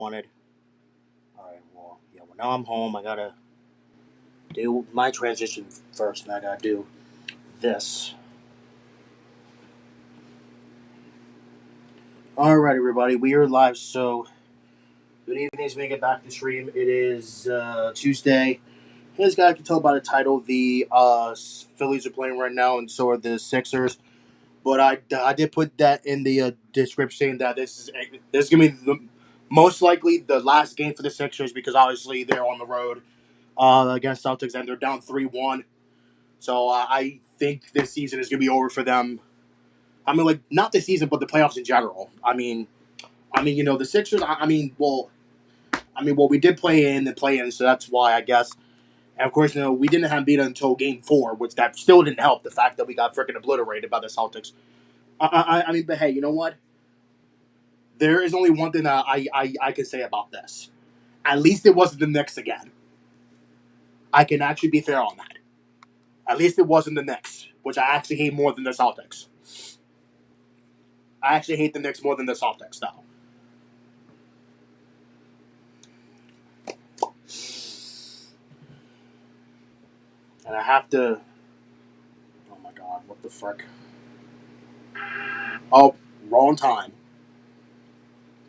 Wanted. Alright, well, now I'm home. I gotta do my transition first, and I gotta do this. Alright, everybody, we are live, so good evening as we get back to stream. It is Tuesday. As guys can tell by the title, the Phillies are playing right now, and so are the Sixers. But I did put that in the description that this is gonna be most likely the last game for the Sixers because obviously they're on the road against Celtics and they're down 3-1. So I think this season is gonna be over for them. I mean, like not this season, but the playoffs in general. The Sixers. We did play in, so that's why I guess. And of course, we didn't have beat until Game 4, which that still didn't help. The fact that we got freaking obliterated by the Celtics. But hey, you know what? There is only one thing that I can say about this. At least it wasn't the Knicks again. I can actually be fair on that. At least it wasn't the Knicks, which I actually hate more than the Celtics. I actually hate the Knicks more than the Celtics, though. And I have to. Oh my god, what the frick? Oh, wrong time.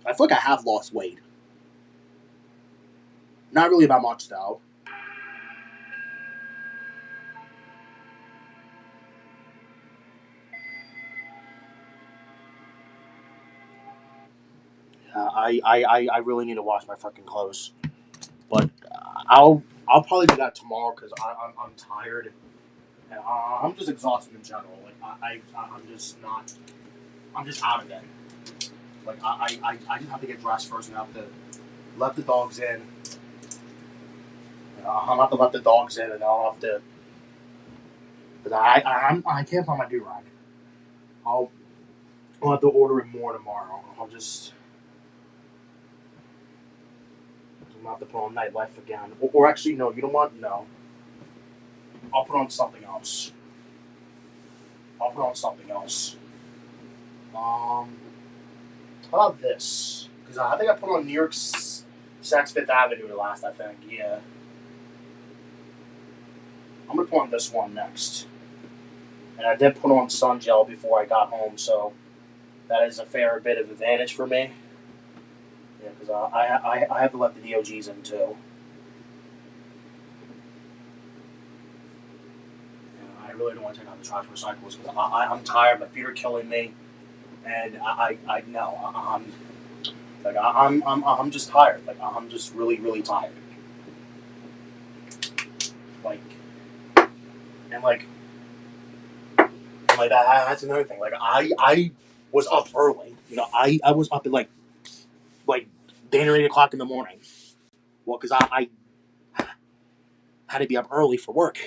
I feel like I have lost weight. Not really by much, though. I really need to wash my freaking clothes. But I'll probably do that tomorrow because I'm tired. And I'm just exhausted in general. Like I'm just not. I'm just out of it. Like I just have to get dressed first and I have to let the dogs in. I'll have to let the dogs in and I'll have to. Because I can't find my do rag. I'll I'll have to order it more tomorrow. I'll have to put on nightlife again. Or actually no. You know what? No. I'll put on something else. I'll put on something else. How about this? Because I think I put on New York's Saks Fifth Avenue the last. I think yeah. I'm gonna put on this one next. And I did put on sun gel before I got home, so that is a fair bit of advantage for me. Yeah, because I have to let the DOGs in too. Yeah, I really don't want to take out the trash recyclables because I'm tired. My feet are killing me, and I know I'm just tired. Like I'm just really tired. Like and like and like that's another thing. Like I was up early. I was up at like 8 o'clock in the morning. Well, because I had to be up early for work,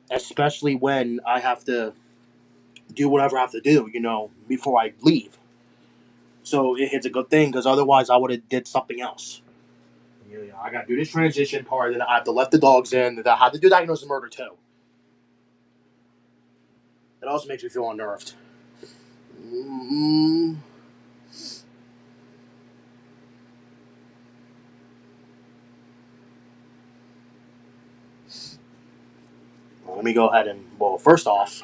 especially when I have to do whatever I have to do, before I leave. So it's a good thing because otherwise I would have did something else. I got to do this transition part, and I have to let the dogs in. And I have to do diagnosis murder too. It also makes me feel unnerved. Mm, let me go ahead and first off,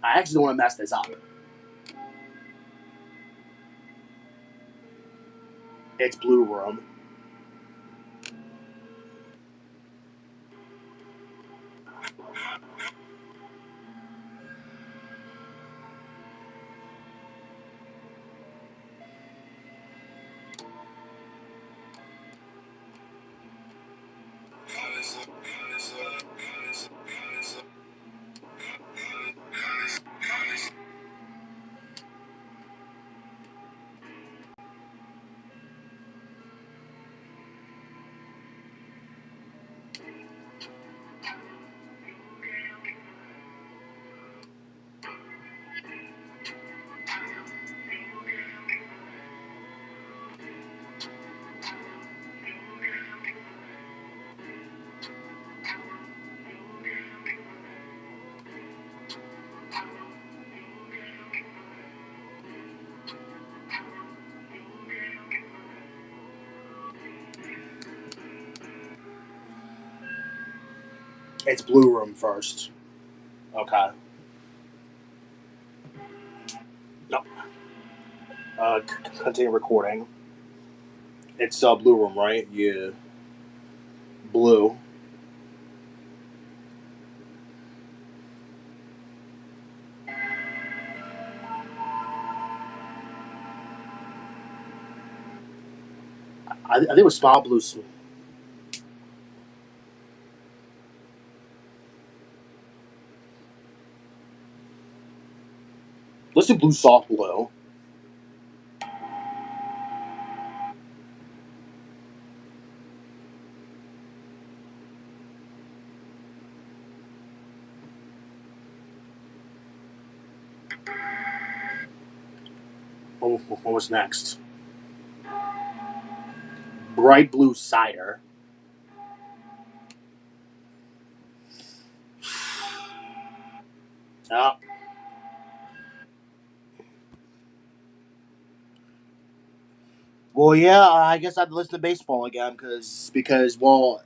I actually don't want to mess this up. It's Blue Room. It's Blue Room first. Okay. No. Continue recording. It's Blue Room, right? Yeah. Blue. I think it was Smile Blue. Let's do Blue Soft Blue. What was next? Bright Blue Cider. Yeah. Well, yeah. I guess I had to listen to baseball again because well,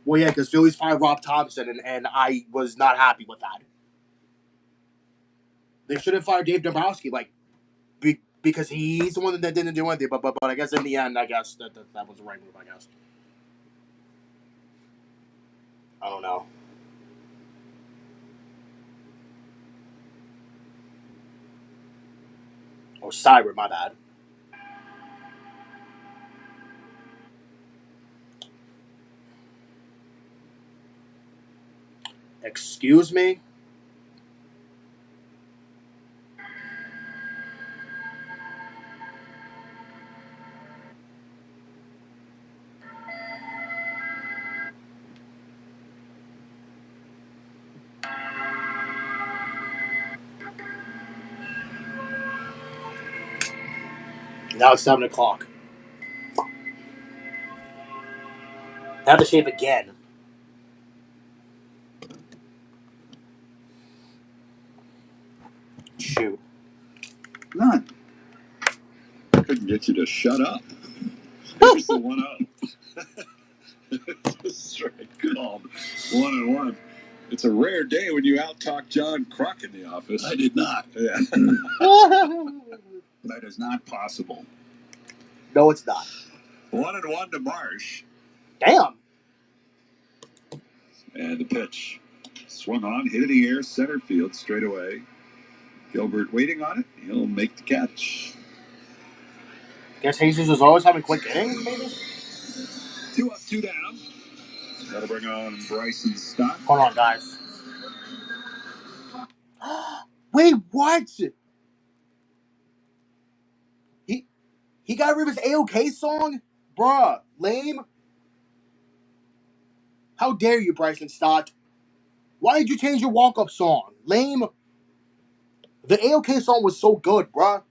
yeah, because Phillies fired Rob Thompson and I was not happy with that. They should have fired Dave Dombrowski, because he's the one that didn't do anything. But I guess in the end, I guess that was the right move. I guess. I don't know. Oh, Cyber, my bad. Excuse me. Now it's 7 o'clock. I have to shave again. Shoot. None. Couldn't get you to shut up. Here's the 1-0. Strike called 1-1. It's a rare day when you out-talk John Kruk in the office. I did not. Yeah. That is not possible. No, it's not. 1-1 to Marsh. Damn. And the pitch. Swung on, hit in the air, center field, straight away. Gilbert waiting on it. He'll make the catch. Guess Jesus is always having quick innings, maybe? 2 up, 2 down. That'll bring on Bryson Stott. Hold on, guys. Wait, what? He got rid of his AOK song? Bruh, lame. How dare you, Bryson Stott? Why did you change your walk-up song? Lame. The AOK song was so good, bruh.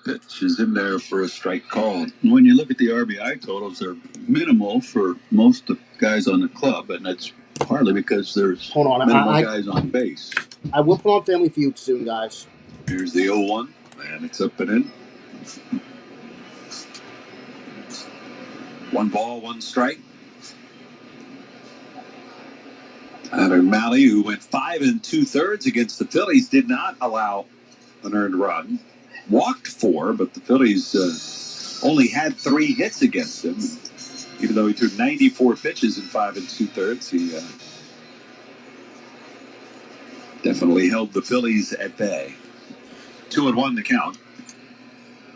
Pitch is in there for a strike call. When you look at the RBI totals, they're minimal for most of the guys on the club, and that's partly because there's minimal guys on base. I will put on Family Feud soon, guys. Here's the 0-1, and it's up and in. 1 ball, 1 strike. Tyler Malley, who went 5 2/3 against the Phillies, did not allow an earned run. Walked 4, but the Phillies only had 3 hits against him. Even though he threw 94 pitches in 5 2/3, he definitely held the Phillies at bay. 2-1 the count.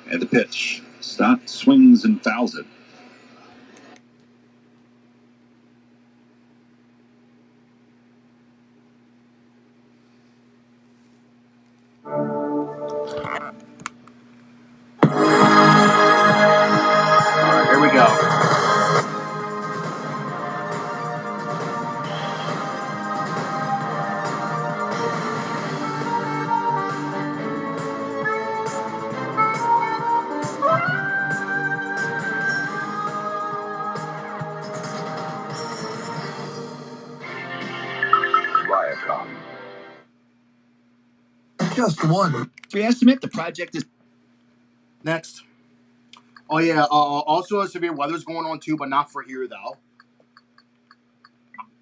And the pitch. Stott swings and fouls it. Here we go. Viacom. Just one. We estimate the project is Next. Oh yeah. Also, severe weather's going on too, but not for here though.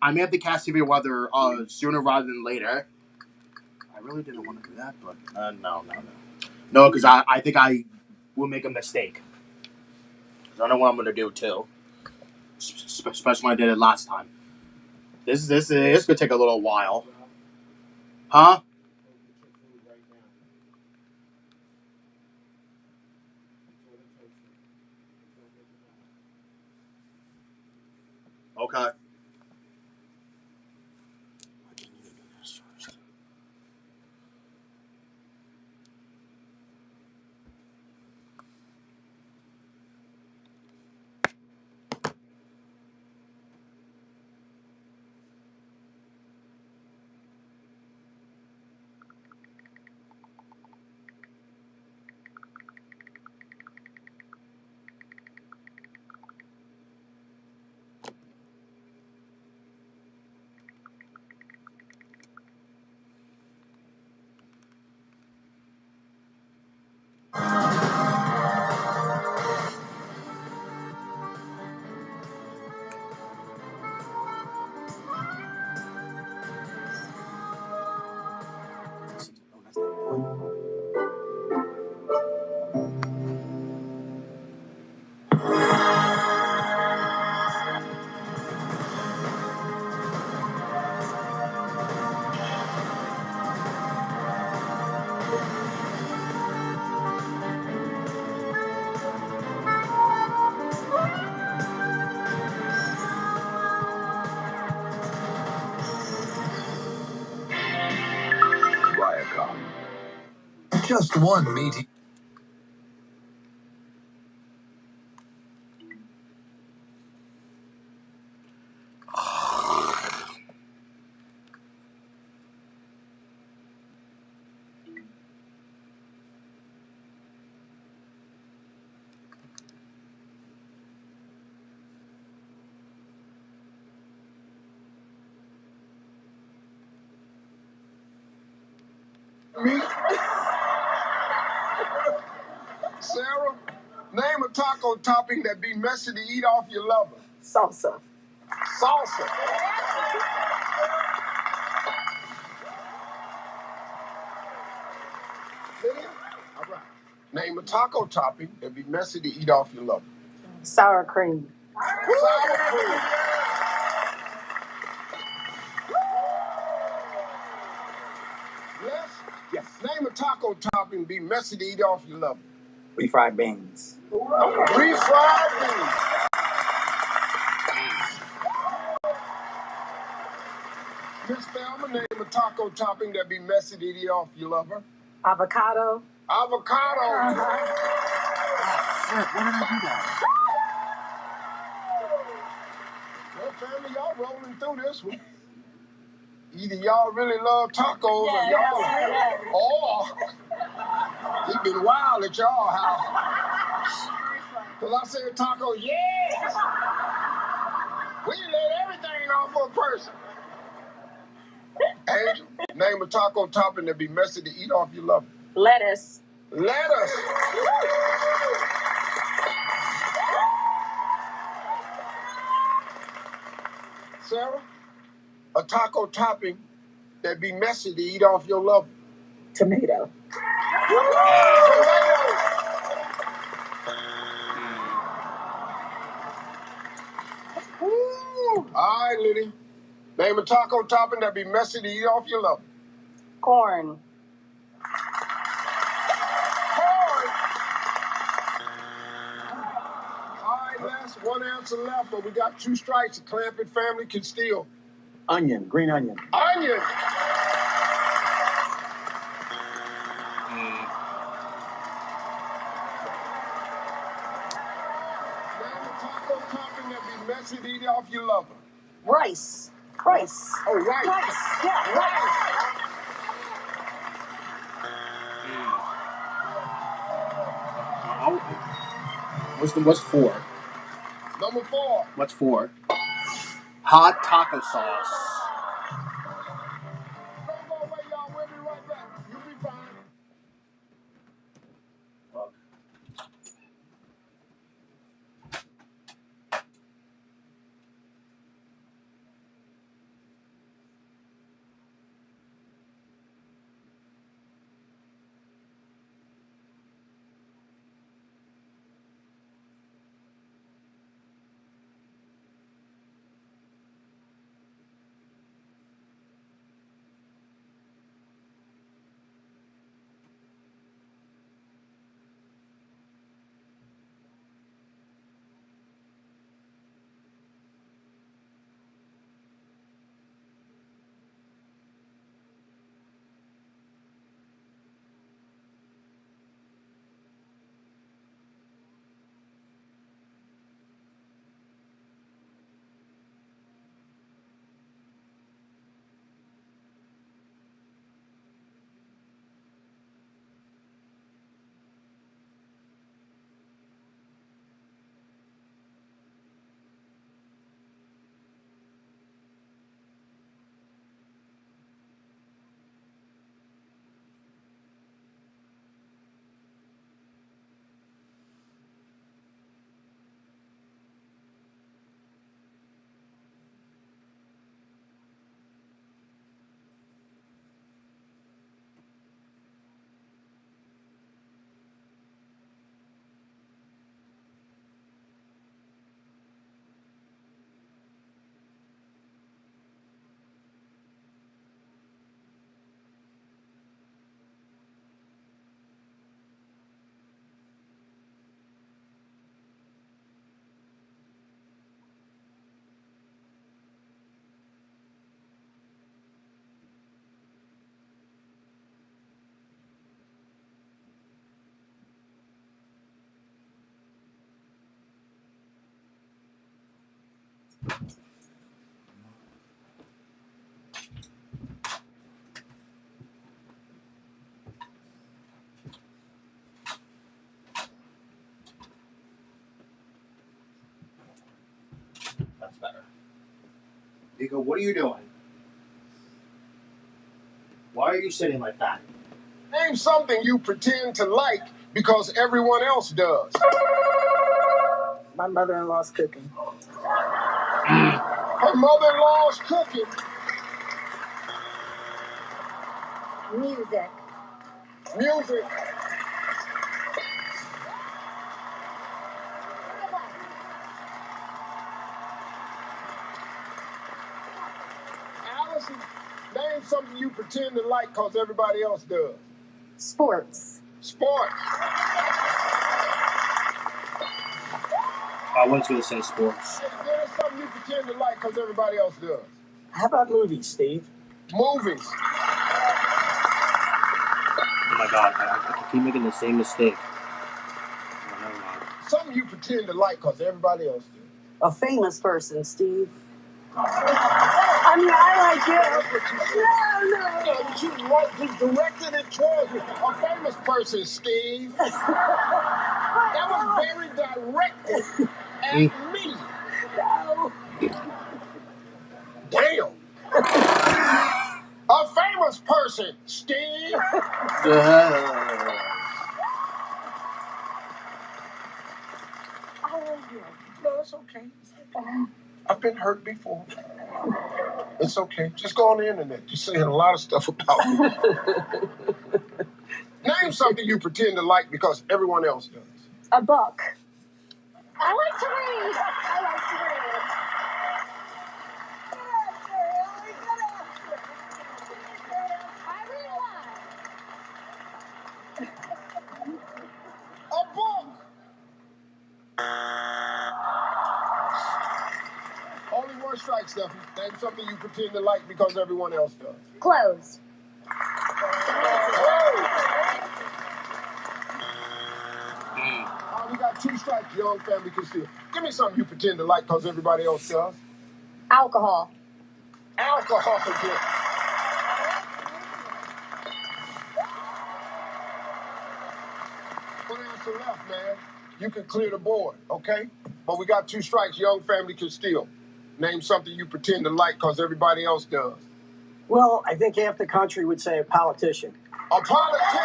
I may have to cast severe weather sooner rather than later. I really didn't want to do that, but no, because I think I will make a mistake. 'Cause I know what I'm gonna do too, especially when I did it last time. This could take a little while, huh? Okay. Just one meeting. Sarah, name a taco topping that be messy to eat off your lover. Salsa. Salsa. Lydia? All right. Name a taco topping that be messy to eat off your lover. Sour cream. Sour cream. Yes? Yes. Name a taco topping be messy to eat off your lover. Refried beans. Refried beans. Miss Thelma, name a taco topping that be messy to eat off your lover. Avocado. Avocado. Frick, why did I do that? Well, family, y'all rolling through this one. Either y'all really love tacos or y'all, or he been wild at y'all house. Cause I said taco, yes. We let everything off for a person. Angel, name a taco topping that be messy to eat off your lover. Lettuce. Lettuce. Sarah, a taco topping that be messy to eat off your lover. Tomato. All right, Liddy. Name a taco topping that be messy to eat off your lover. Corn. Corn. All right, last one answer left, but we got two strikes. The Clampett family can steal. Onion. Green onion. Onion. Name a taco topping that be messy to eat off your lover. Rice. Rice. Oh, right. Rice. Yeah, rice. What's four? Number 4. What's four? Hot taco sauce. Don't go away, y'all. We'll be right back. You'll be fine. That's better. Nico, what are you doing? Why are you sitting like that? Name something you pretend to like because everyone else does. My mother-in-law's cooking. Her mother-in-law's cooking. Music. Music. Allison, name something you pretend to like because everybody else does. Sports. Sports. I was going to say sports. There's something you pretend to like because everybody else does. How about movies, Steve? Movies. Oh my God, I keep making the same mistake. Oh, never mind. Something you pretend to like because everybody else does. A famous person, Steve. I mean, I like That's you. what you said. No. Yeah, but you right, you directed it towards me. A famous person, Steve. That was very directed at me. No. Damn. A famous person, Steve. I love you. No, it's okay. I've been hurt before. It's okay. Just go on the internet. You're saying a lot of stuff about me. Name something you pretend to like because everyone else does. A book. I like to read. I like to read. I read a lot. A book. Only one strike, Stephanie. Name something you pretend to like because everyone else does. Clothes. We got 2 strikes. Young family can steal. Give me something you pretend to like because everybody else does. Alcohol. Alcohol again. Put answer left, man. You can clear the board, okay? But we got 2 strikes. Young family can steal. Name something you pretend to like because everybody else does. Well, I think half the country would say a politician. A politician.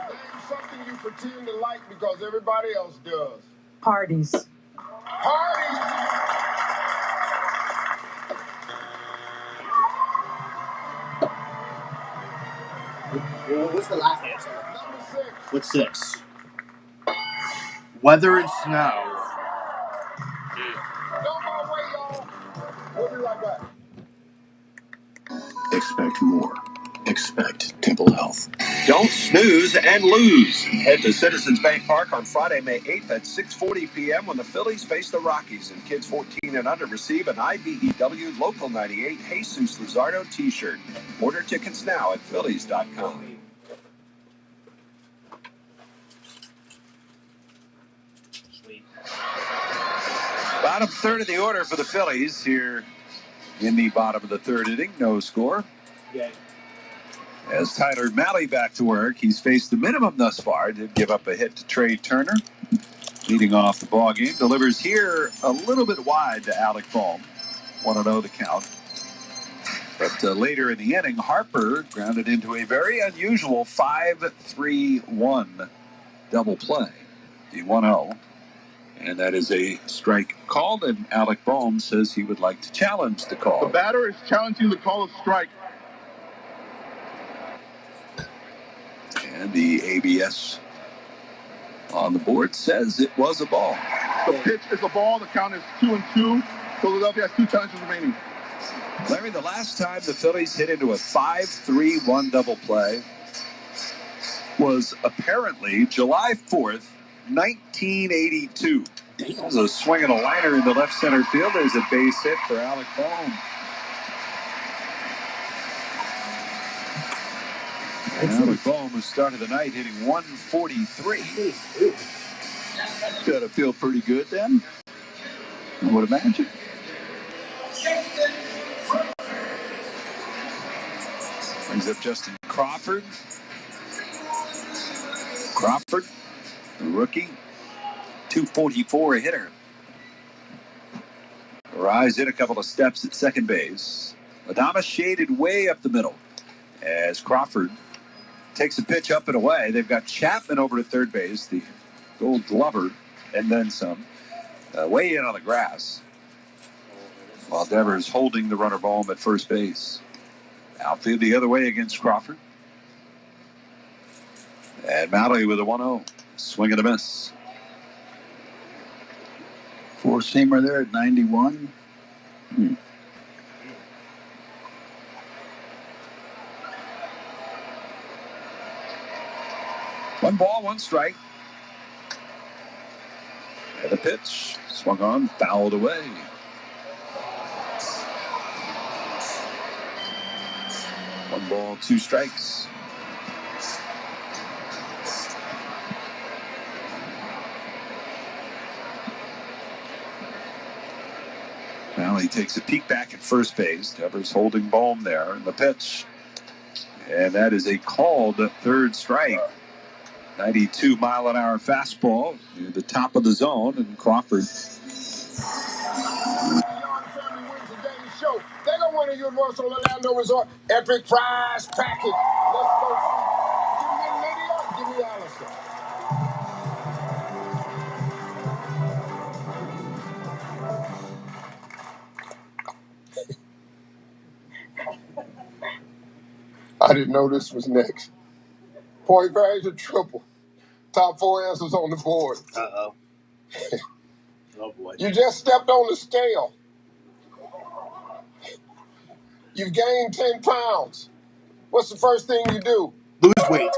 Name something you pretend to like because everybody else does. Parties. Parties. What's the last answer? Number 6. What's 6? Weather and snow. No more way, y'all. We'll be right back. Expect more. Expect Temple Health. Don't snooze and lose. Head to Citizens Bank Park on Friday, May 8th at 6:40 p.m. when the Phillies face the Rockies, and kids 14 and under receive an IBEW Local 98 Jesus Luzardo t-shirt. Order tickets now at Phillies.com. Sweet. Bottom third of the order for the Phillies here in the bottom of the third inning. No score. Yeah. As Tyler Malley back to work, he's faced the minimum thus far. Did give up a hit to Trey Turner. Leading off the ball game. Delivers here a little bit wide to Alec Bohm. 1-0 the count. But later in the inning, Harper grounded into a very unusual 5-3-1 double play. The 1-0. And that is a strike called, and Alec Bohm says he would like to challenge the call. The batter is challenging the call of strike. And the ABS on the board says it was a ball. The pitch is a ball. The count is 2-2. Philadelphia has 2 challenges remaining. Larry, the last time the Phillies hit into a 5-3-1 double play was apparently July 4th, 1982. There's a swing and a liner into left center field. There's a base hit for Alec Bohm. Albert Boehm, who started the night hitting 143. Got to feel pretty good then, I would imagine. Brings up Justin Crawford. Crawford, the rookie, 244 a hitter. Rise in a couple of steps at second base. Adama shaded way up the middle as Crawford takes a pitch up and away. They've got Chapman over to third base, the Gold Glover, and then some. Way in on the grass, while Devers holding the runner Boehm at first base. Outfield the other way against Crawford. And Malley with a 1-0. Swing and a miss. Four-seamer there at 91. One ball, one strike. And the pitch swung on, fouled away. One ball, two strikes. Malley takes a peek back at first base. Devers holding Boehm there in the pitch. And that is a called third strike. 92-mile-an-hour fastball near the top of the zone, and Crawford. They're going to win a Universal Orlando Resort Epic Prize Package. Let's go see. Give me Lydia, give me Allison. I didn't know this was next. Point varies a triple. Top four answers on the board. Uh-oh. Oh, boy. You just stepped on the scale. You've gained 10 pounds. What's the first thing you do? Lose weight.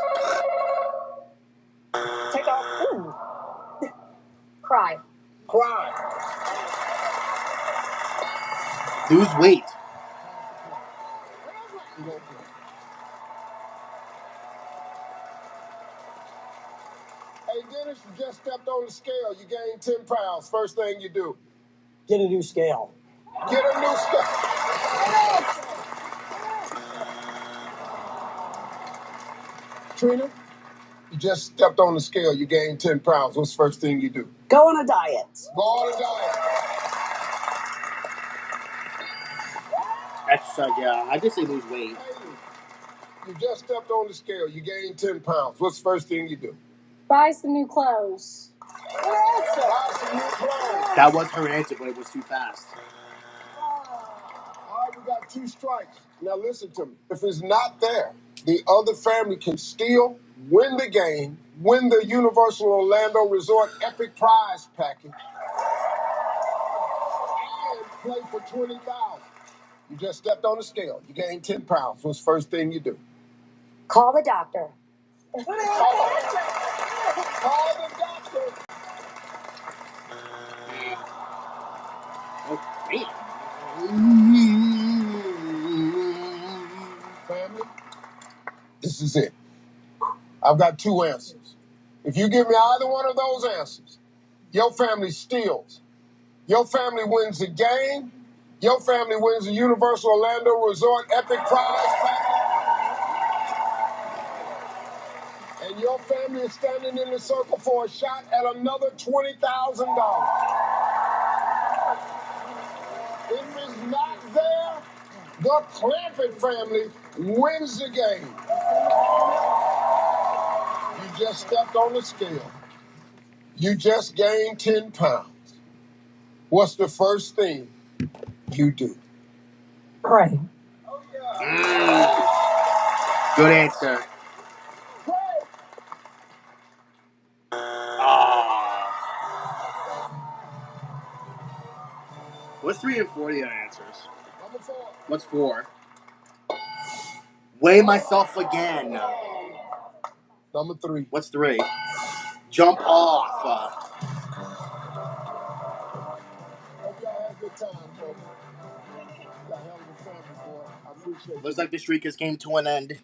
Take off. Ooh. Cry. Cry. Lose weight. Hey, Dennis, you just stepped on the scale. You gained 10 pounds. First thing you do? Get a new scale. Get a new scale. Trina, you just stepped on the scale. You gained 10 pounds. What's the first thing you do? Go on a diet. Go on a diet. Exercise, yeah. I just say lose weight. Hey, you just stepped on the scale. You gained 10 pounds. What's the first thing you do? Buy some new clothes. Buy some new clothes. That was her answer, but it was too fast. All right, we got two strikes. Now listen to me. If it's not there, the other family can still win the game, win the Universal Orlando Resort Epic Prize Package, and play for $20,000. You just stepped on the scale. You gained 10 pounds. What's the first thing you do? Call the doctor. Call the doctor. Oh, damn. Family, this is it. I've got two answers. If you give me either one of those answers, your family steals. Your family wins the game. Your family wins the Universal Orlando Resort Epic Prize Package. And your family is standing in the circle for a shot at another $20,000. If it's not there, the Clampett family wins the game. You just stepped on the scale. You just gained 10 pounds. What's the first thing you do? Pray. Good answer. What's 3 and 4 the answers? Number 4. What's 4? Weigh myself again. Number 3. What's 3? Jump off. Hope y'all had a good time, folks. Got a hell of a family, boy. I appreciate it. Looks like the streak has came to an end.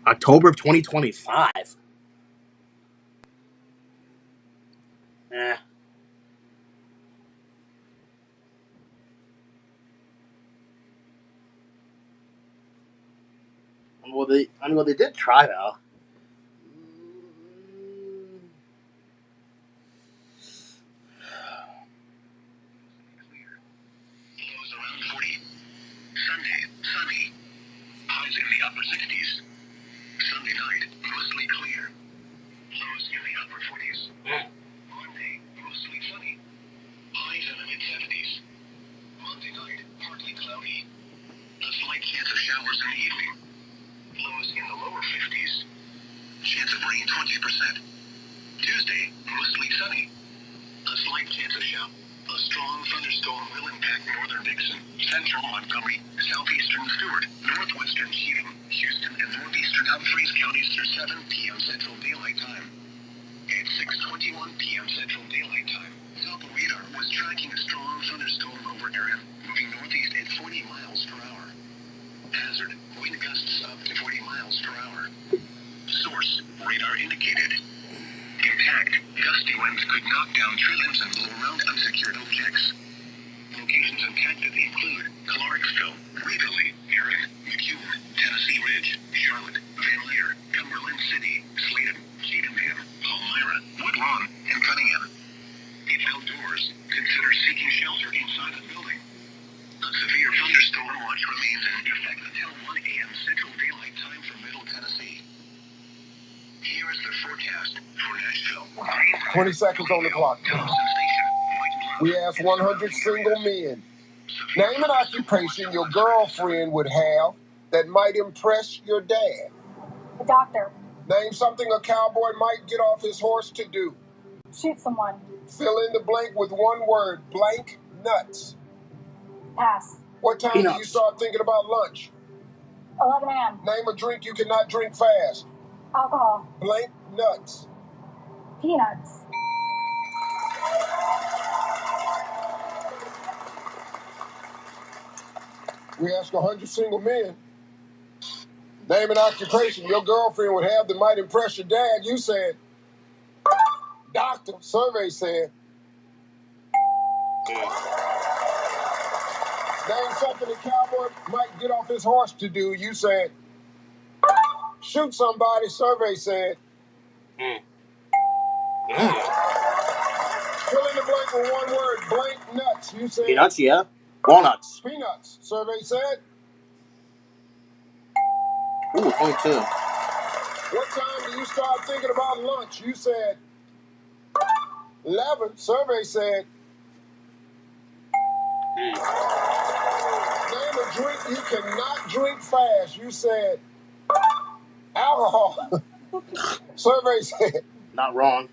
October of 2025. Eh. Well, they did try though. Lows around 40. Sunday, sunny. Highs in the upper 60s. Sunday night, mostly clear. Lows in the upper 40s. Monday, mostly sunny. Highs in the mid-70s. Monday night, partly cloudy. A slight chance of showers in the evening. Lows in the lower 50s. Chance of rain 20%. Tuesday, mostly sunny. A slight chance of shower. A strong thunderstorm will impact northern Dixon, central Montgomery, southeastern Stewart, northwestern Cheatham, Houston, and northeastern Humphreys counties through 7 p.m. Central Daylight Time. At 6:21 p.m. Central Daylight Time, Doppler radar was tracking a strong thunderstorm over area, moving northeast at 40 miles per hour. Hazard, wind gusts up to 40 miles per hour. Source, radar indicated. Impact, gusty winds could knock down tree limbs and blow around unsecured objects. Locations impacted include Clarksville, Waverly, Erin, McEwen, Tennessee Ridge, Charlotte, Van Leer, Cumberland City, Sladen, Cheatham, Palmyra, Woodlawn, and Cunningham. If outdoors, consider seeking shelter inside the building. A severe thunderstorm watch remains in effect until 1 a.m. Central Daylight Time for Middle Tennessee. Here is the forecast for Nashville. 20 seconds on the clock. We asked 100 single men. Name an occupation your girlfriend would have that might impress your dad. A doctor. Name something a cowboy might get off his horse to do. Shoot someone. Fill in the blank with one word. Blank nuts. Pass. What time do you Peanuts. start thinking about lunch? 11 a.m. Name a drink you cannot drink fast. Alcohol. Blank nuts. Peanuts. We asked 100 single men. Name an occupation your girlfriend would have that might impress your dad. You said doctor. Survey said. Name something a cowboy might get off his horse to do. You said shoot somebody. Survey said. Fill in the blank with one word. Blank nuts. You said Peanuts, yeah. Walnuts. peanuts. Survey said. Ooh, 22. What time do you start thinking about lunch? You said 11. Survey said. Name a drink you cannot drink fast. You said alcohol. Survey said. Not wrong.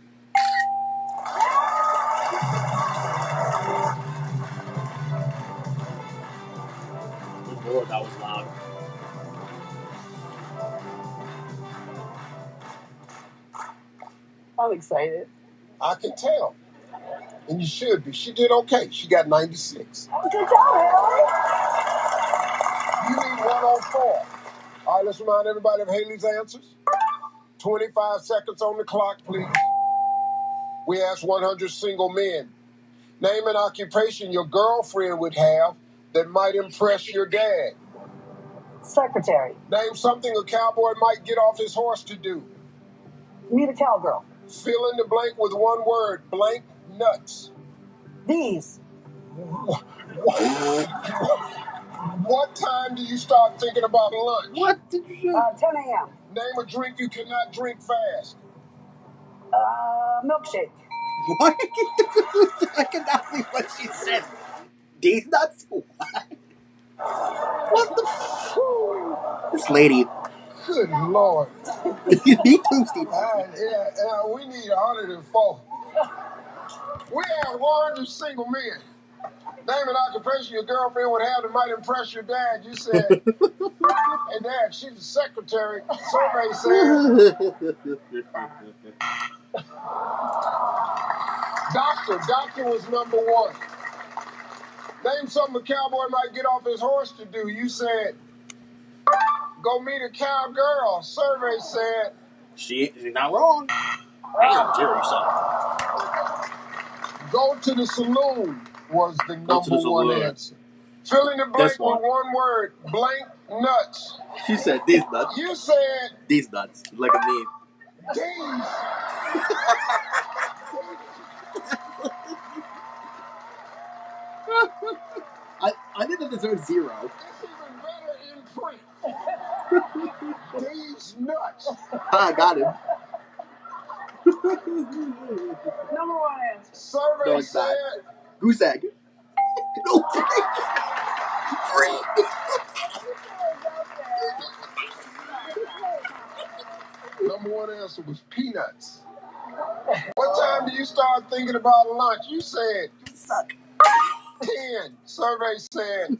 Good Lord, that was loud. I'm excited. I can tell. And you should be. She did okay. She got 96. Good job, Haley. You need 104. All right, let's remind everybody of Haley's answers. 25 seconds on the clock, please. We asked 100 single men. Name an occupation your girlfriend would have that might impress your dad. Secretary. Name something a cowboy might get off his horse to do. Meet a cowgirl. Fill in the blank with one word. Blank nuts. These. What time do you start thinking about lunch? What did you 10 a.m. Name a drink you cannot drink fast. Milkshake. What? I cannot believe what she said. These nuts? What? What the This lady. Good Lord. Me too, Steve. We need 104. We have 100 single men. Name an occupation your girlfriend would have that might impress your dad. You said, hey, Dad, she's a secretary. Survey said, doctor. Doctor was number one. Name something a cowboy might get off his horse to do. You said, Go meet a cowgirl. Survey said. She's not wrong. Damn, Jerry, you suck. Go to the saloon was the number one answer. Fill in the blank with one word. Blank nuts. She said these nuts. You said these nuts. Like a meme. these. I think that deserves 0. It's even better in print. These nuts. I got him. Number one answer. Survey said. Goose egg. No. Free. Number one answer was peanuts. What time do you start thinking about lunch? You said Suck. 10. Survey said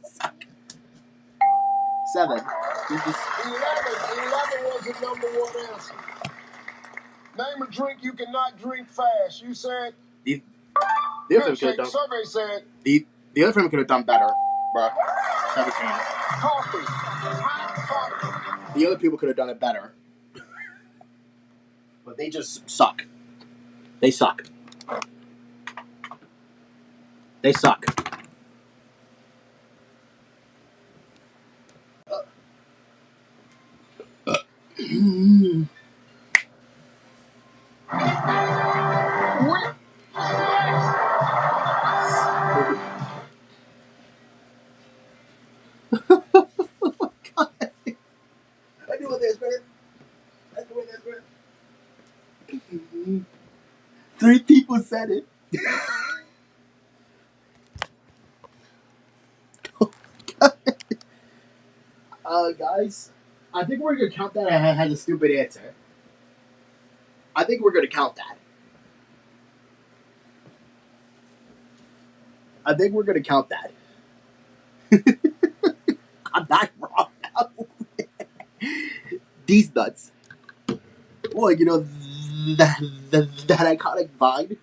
7. 11 was the number one answer. Name a drink you cannot drink fast. You said The other film could have done. Survey said The other film could have done better, bro. 17. Coffee. Hot coffee. The other people could have done it better. But they just suck. They suck. They suck. I knew what this meant. 3 people said it. Guys, I think we're gonna count that as a stupid answer. I think we're gonna count that. I think we're gonna count that. I'm not wrong now. These nuts. Well, you know that iconic vine.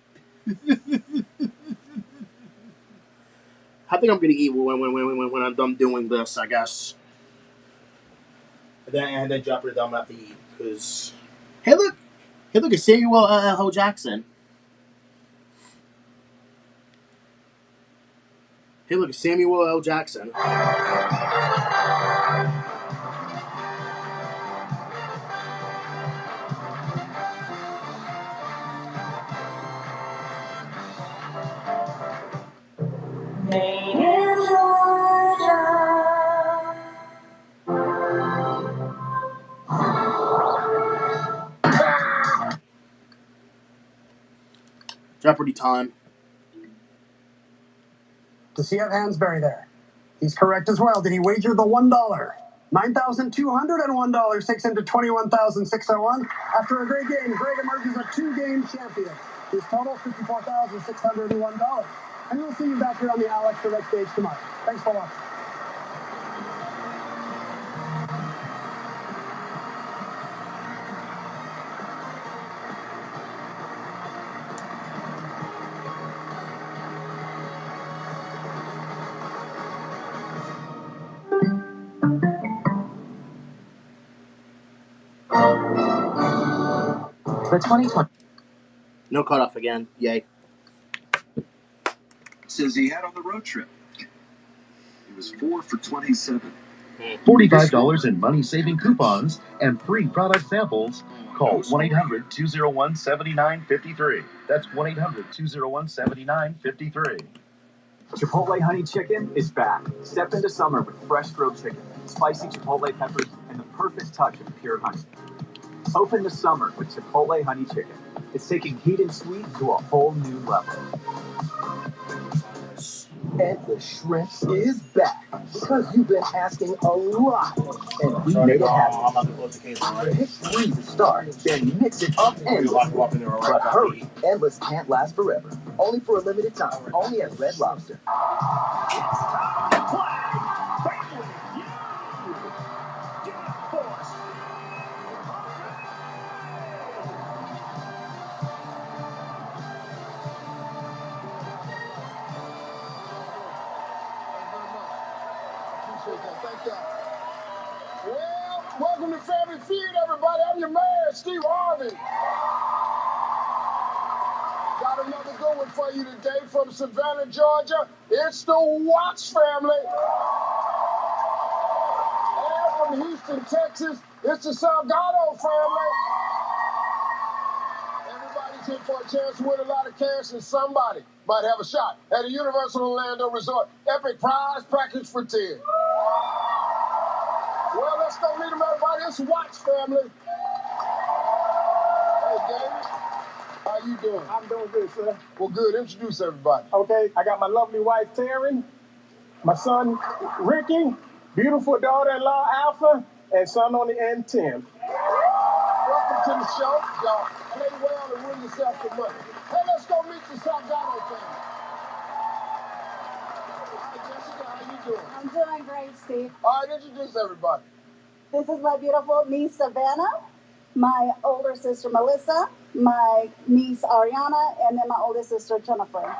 I think I'm gonna eat when I'm done doing this, I guess. And then drop it down after eat. Cause hey look, it's Samuel L. Jackson. Hey look, it's Samuel L. Jackson. Made in Georgia. Jeopardy time. Does he have Hansberry there? He's correct as well. Did he wager the $1? $9,201 takes him to $21,601. After a great game, Greg emerges a 2-game champion. His total $54,601. And we'll see you back here on the Alex Direct stage tomorrow. Thanks for watching. The 2020. No cutoff again. Yay. Says he had on the road trip. He was 4 for 27. $45 in money-saving coupons and free product samples. Call 1-800-201-7953. That's 1-800-201-7953. Chipotle Honey Chicken is back. Step into summer with fresh grilled chicken, spicy Chipotle peppers, and the perfect touch of pure honey. Open the summer with Chipotle Honey Chicken. It's taking heat and sweet to a whole new level. And the shrimp is back because you've been asking a lot, and we made it happen. Hit freeze to start, then mix it up endlessly. But hurry, endless can't last forever. Only for a limited time. Only at Red Lobster. It's time to play Family Feud. Get up, boys. Thank you. Well, Welcome to Family Feud, everybody. I'm your mayor, Steve Harvey. Got another good one for you today from Savannah, Georgia. It's the Watts family. And from Houston, Texas, it's the Salgado family. Everybody's here for a chance to win a lot of cash, and somebody might have a shot at a Universal Orlando Resort Epic Prize Package for 10. Well, let's go meet them, everybody. It's Watts family. Hey, David. How you doing? I'm doing good, sir. Well, good. Introduce everybody. Okay, I got my lovely wife, Taryn, my son, Ricky, beautiful daughter-in-law, Alpha, and son on the end, Tim. Welcome to the show. Y'all play well and win yourself some money. Hey, let's go meet the Salgado family. Hi, Jessica. How you doing? I'm doing great, Steve. All right, introduce everybody. This is my beautiful niece, Savannah, my older sister, Melissa, my niece, Ariana, and then my oldest sister, Jennifer.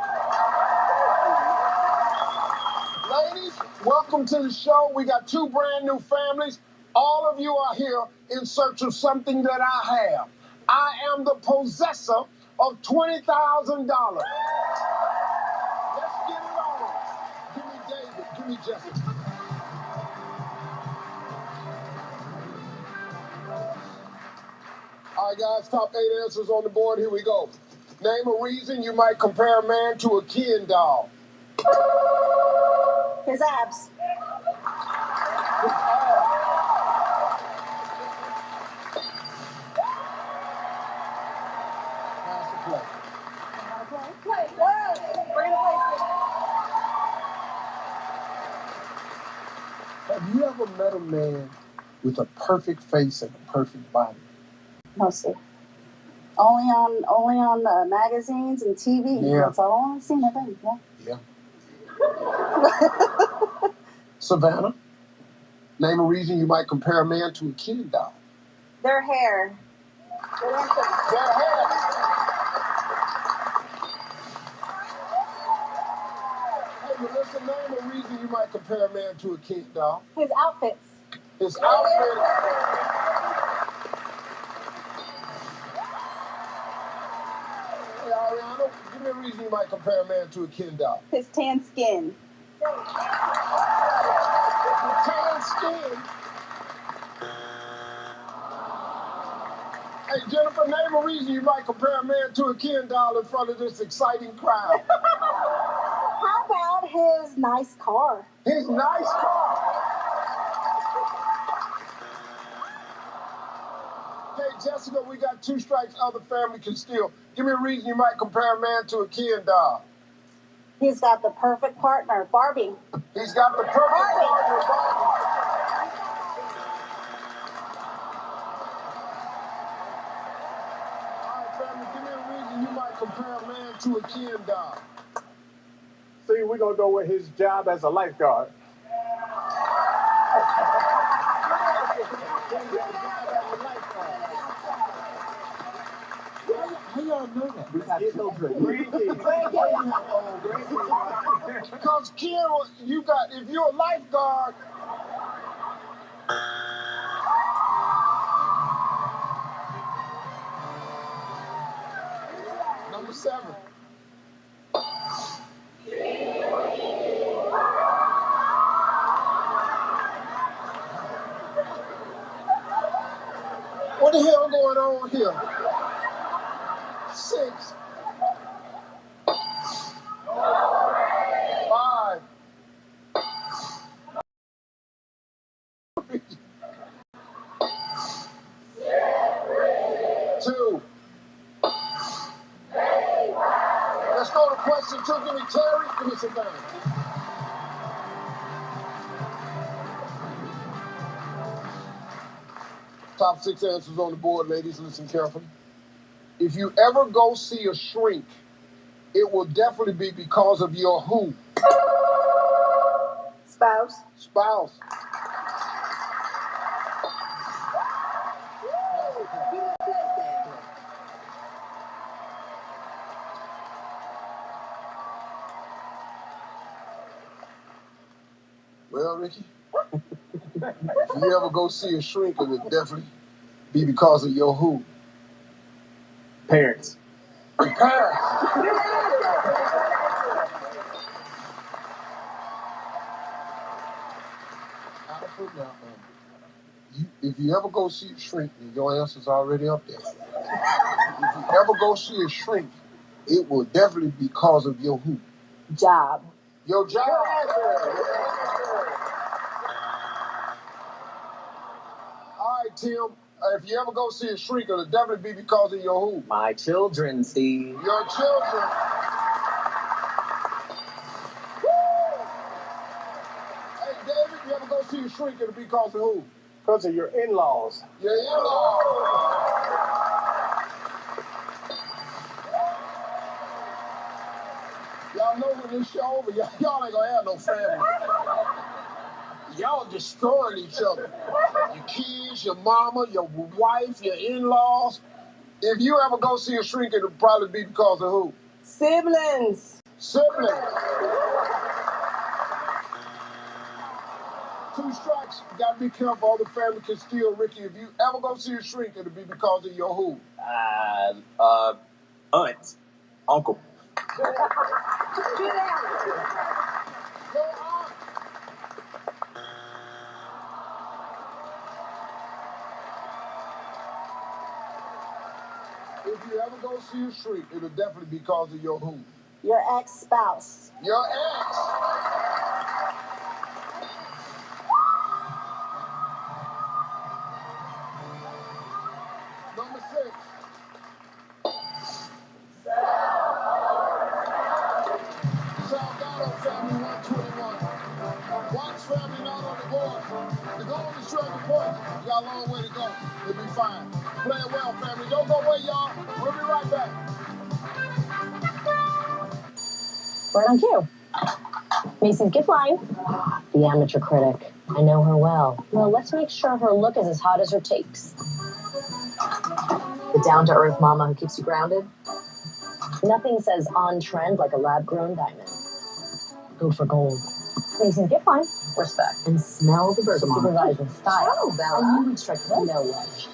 Ladies, welcome to the show. We got two brand new families. All of you are here in search of something that I have. I am the possessor of $20,000. Let's get it on. Give me David. Give me Jessica. All right, guys, top 8 answers on the board. Here we go. Name a reason you might compare a man to a Ken doll. His abs. Pass the play. Play. Bring it away, Have you ever met a man with a perfect face and a perfect body? Mostly. Only on the magazines and TV. Yeah. That's all I've seen. I think. Yeah. Yeah. Savannah, name a reason you might compare a man to a Ken doll. Their hair. Good answer. Their hair. Hey, Melissa, name a reason you might compare a man to a Ken doll. His outfits. His outfit. Hey, Ariana, give me a reason you might compare a man to a Ken doll. His tan skin. Tan skin. Hey, Jennifer, name a reason you might compare a man to a Ken doll in front of this exciting crowd. How about his nice car? His nice car. Hey, Jessica, we got 2 strikes other family can steal. Give me a reason you might compare a man to a Ken doll. He's got the perfect partner, Barbie. He's got the perfect partner, Barbie. All right, family, give me a reason you might compare a man to a Ken doll. See, we're going to go with his job as a lifeguard. How y'all know that? We got children. Because Ken, you got, if you're a lifeguard, number 7. What the hell going on here? 6. 5. 2. Let's go to question 2. Give me Terry. Give me Savannah. Top 6 answers on the board, ladies. Listen carefully. If you ever go see a shrink, it will definitely be because of your who? Spouse. Spouse. Well, Ricky, If you ever go see a shrink, it'll definitely be because of your who? Parents. Your parents. Alfred, now, if you ever go see a shrink, and your answer's already up there. If you ever go see a shrink, it will definitely be because of your who? Job. Your job. All right, Tim. If you ever go see a shrink, it'll definitely be because of your who? My children, Steve. Your children. Hey, David, you ever go see a shrink, it'll be because of who? Because of your in-laws. Your in-laws. Y'all know when this show over, y'all ain't gonna have no family. Y'all destroying each other. Your kids, your mama, your wife, your in-laws. If you ever go see a shrink, it'll probably be because of who? Siblings. Siblings. 2 strikes. You gotta be careful. All the family can steal Ricky. If you ever go see a shrink, it'll be because of your who? Aunt. Uncle. Your aunt. If you ever go see a shrink, it'll definitely be because of your who? Your ex-spouse. Your ex. Number 6. Salgado family 121. Watts family not on the board. The goal is 12 points. You got a long way to go. You'll be fine. Play it well, family. Don't go away, y'all. We'll be right back. Right on cue. Macy's gift line. The amateur critic. I know her well. Well, let's make sure her look is as hot as her takes. The down-to-earth mama who keeps you grounded. Nothing says on trend like a lab-grown diamond. Go for gold. Macy's gift line. Respect. And smell the bergamot. Supervise in style. Oh, Bella. I knew we'd strike no wedge.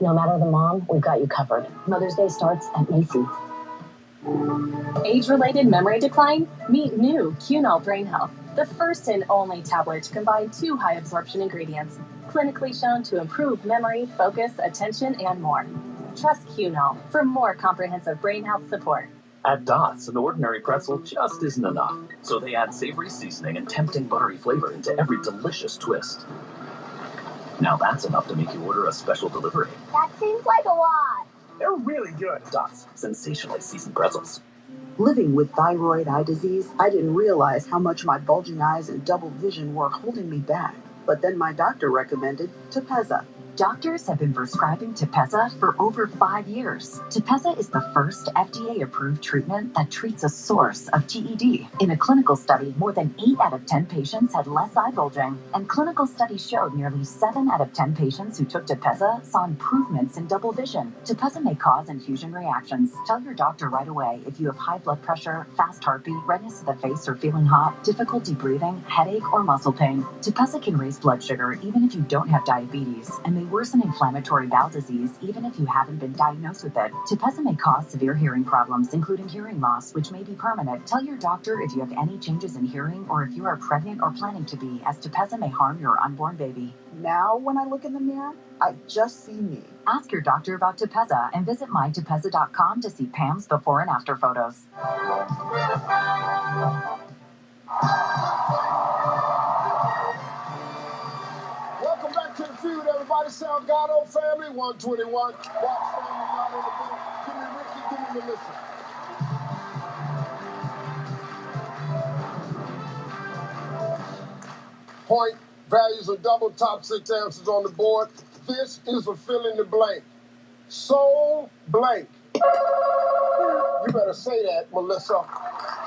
No matter the mom, we've got you covered. Mother's Day starts at Macy's. Age-related memory decline? Meet new Cunol Brain Health, the first and only tablet to combine 2 high-absorption ingredients, clinically shown to improve memory, focus, attention, and more. Trust Cunol for more comprehensive brain health support. At Dots, an ordinary pretzel just isn't enough, so they add savory seasoning and tempting buttery flavor into every delicious twist. Now that's enough to make you order a special delivery. That seems like a lot. They're really good. Dots, sensationally seasoned pretzels. Living with thyroid eye disease, I didn't realize how much my bulging eyes and double vision were holding me back. But then my doctor recommended Tepezza. Doctors have been prescribing Tepezza for over 5 years. Tepezza is the first FDA-approved treatment that treats a source of TED. In a clinical study, more than 8 out of 10 patients had less eye bulging, and clinical studies showed nearly 7 out of 10 patients who took Tepezza saw improvements in double vision. Tepezza may cause infusion reactions. Tell your doctor right away if you have high blood pressure, fast heartbeat, redness of the face or feeling hot, difficulty breathing, headache, or muscle pain. Tepezza can raise blood sugar even if you don't have diabetes, and may worsen inflammatory bowel disease even if you haven't been diagnosed with it. Tepezza may cause severe hearing problems, including hearing loss, which may be permanent. Tell your doctor if you have any changes in hearing or if you are pregnant or planning to be, as Tepezza may harm your unborn baby. Now, when I look in the mirror, I just see me. Ask your doctor about Tepezza and visit mytepezza.com to see Pam's before and after photos. Welcome back to the field, everybody. Salgado family 121. Watts family not on the board. Give me Ricky, give me Melissa. Point values are double, top 6 answers on the board. This is a fill in the blank. Soul blank. You better say that, Melissa.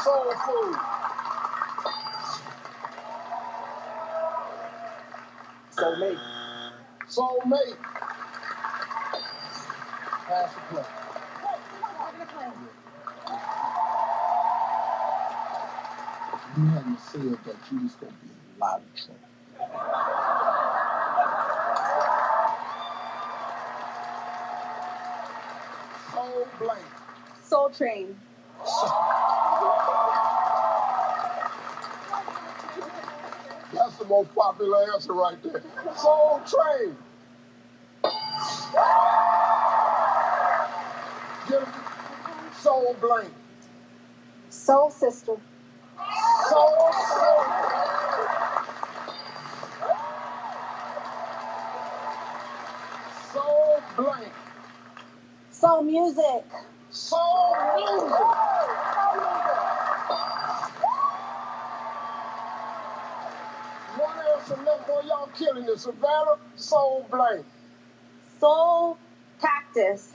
Soul food. Soulmate. Soulmate. Pass the play. You hadn't said that you was going to be Loud and true. Soul Blank. Soul Train. That's the most popular answer right there. Soul Train. Get it? Soul Blank. Soul Sister. Soul Sister. Soul Blank. Soul Music. Soul Music. One answer left, boy, y'all killing it. Savannah, Soul Blank. Soul Cactus.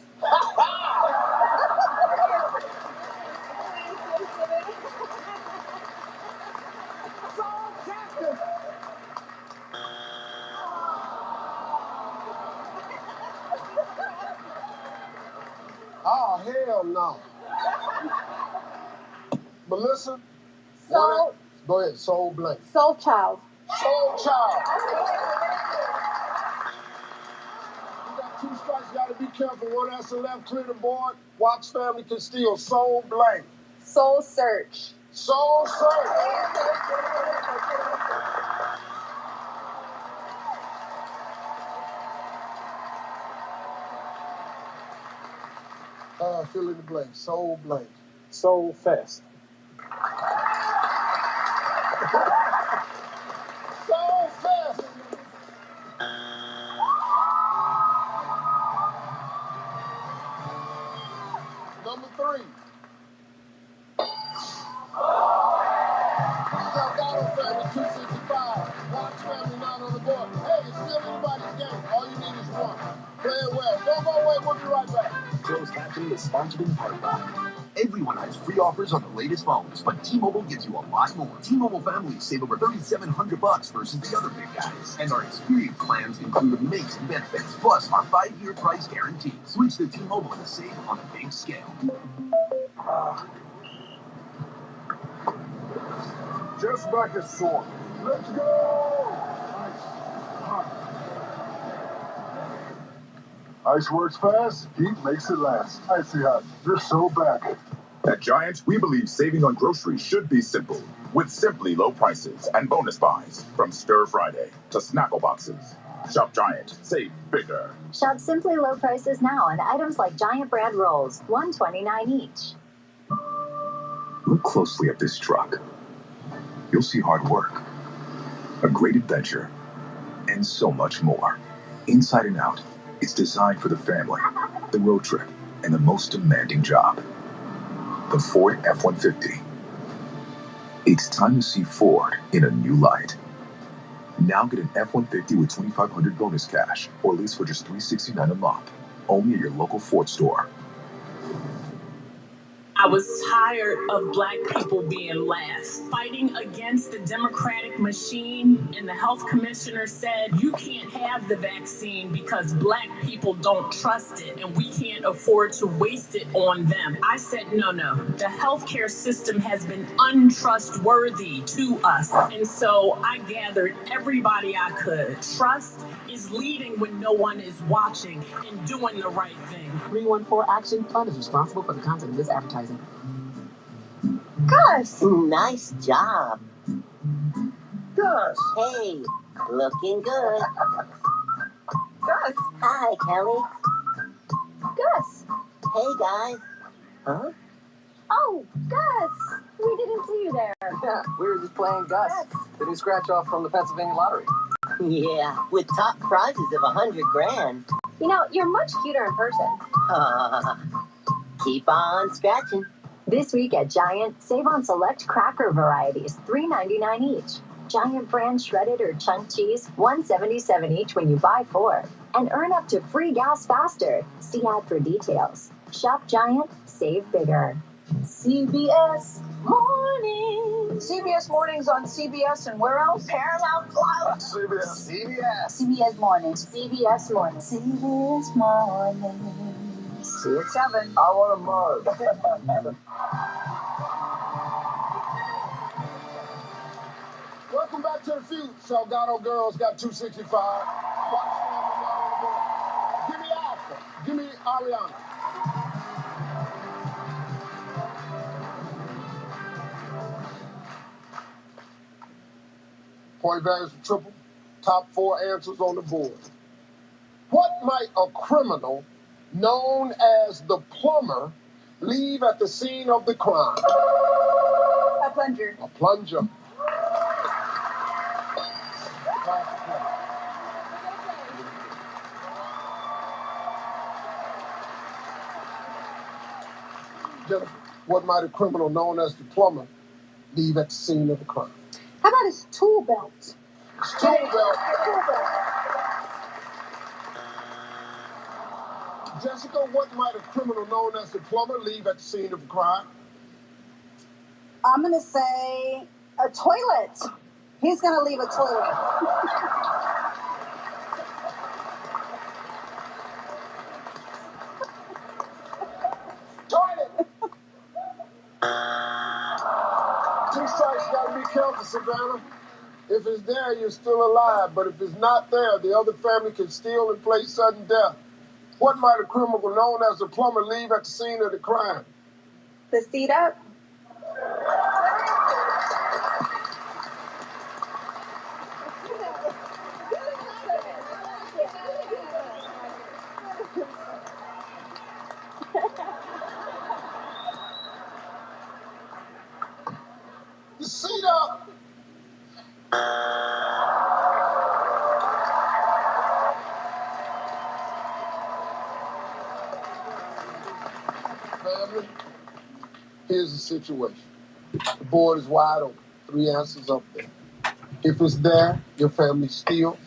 Soul Cactus. Oh, hell no. Melissa? Soul. Go ahead, Soul Blank. Soul Child. Soul Child. You got 2 strikes, you gotta be careful. One answer left, clear the board. Watch family can steal. Soul Blank. Soul Search. Soul Search. Fill in the blank. Soul Blank. Soul Fest. Soul Fest. Number 3. Delgado family, 265. Watch family not on the board. Hey, it's still anybody's game. All you need is one. Play it well. Don't go away. We'll be right back. Closed captioning is sponsored in part by. Everyone has free offers on the latest phones, but T-Mobile gives you a lot more. T-Mobile families save over $3,700 versus the other big guys. And our experience plans include amazing benefits, plus our 5-year price guarantee. Switch to T-Mobile and save on a big scale. Just back is sore. Let's go! Ice works fast, heat makes it last. Icy hot, just so back. At Giant, we believe saving on groceries should be simple, with simply low prices and bonus buys from Stir Friday to Snackle Boxes. Shop Giant, save bigger. Shop simply low prices now on items like Giant brand rolls, $1.29 each. Look closely at this truck. You'll see hard work, a great adventure, and so much more. Inside and out, it's designed for the family, the road trip, and the most demanding job. The Ford F-150. It's time to see Ford in a new light. Now get an F-150 with $2,500 bonus cash, or lease for just $369 a month. Only at your local Ford store. I was tired of black people being last, fighting against the Democratic machine, and the health commissioner said, you can't have the vaccine because black people don't trust it, and we can't afford to waste it on them. I said, no. The healthcare system has been untrustworthy to us, and so I gathered everybody I could. Trust is leading when no one is watching and doing the right thing. 314 Action Fund is responsible for the content of this advertising. Gus! Nice job. Gus! Hey, looking good. Gus! Hi, Kelly. Gus! Hey, guys. Huh? Oh, Gus! We didn't see you there. Yeah, we were just playing Gus, the new scratch off from the Pennsylvania lottery. Yeah, with top prizes of $100 grand. You know, you're much cuter in person. Keep on scratching. This week at Giant, save on select cracker varieties, $3.99 each. Giant brand shredded or chunk cheese, $1.77 each when you buy 4. And earn up to free gas faster. See ad for details. Shop Giant, save bigger. CBS Mornings. CBS Mornings on CBS and where else? Paramount Plus. CBS. CBS Mornings. CBS Mornings. CBS Mornings. See you at 7. I want a mug. Welcome back to the feud. Salgado girls got 265. Watch family now on the board. Give me Alpha. Give me Ariana. Point values for triple. Top 4 answers on the board. What might a criminal known as the plumber leave at the scene of the crime? A plunger. A plunger. Jennifer, what might a criminal known as the plumber leave at the scene of the crime? How about his tool belt? His tool belt. Jessica, what might a criminal known as the plumber leave at the scene of the crime? I'm going to say a toilet. He's going to leave a toilet. Toilet! 2 strikes, gotta be careful, Savannah. If it's there, you're still alive, but if it's not there, the other family can steal and play sudden death. What might a criminal known as the plumber leave at the scene of the crime? The seat up. The seat up! Family, here's the situation. The board is wide open. 3 answers up there. If it's there, your family steals.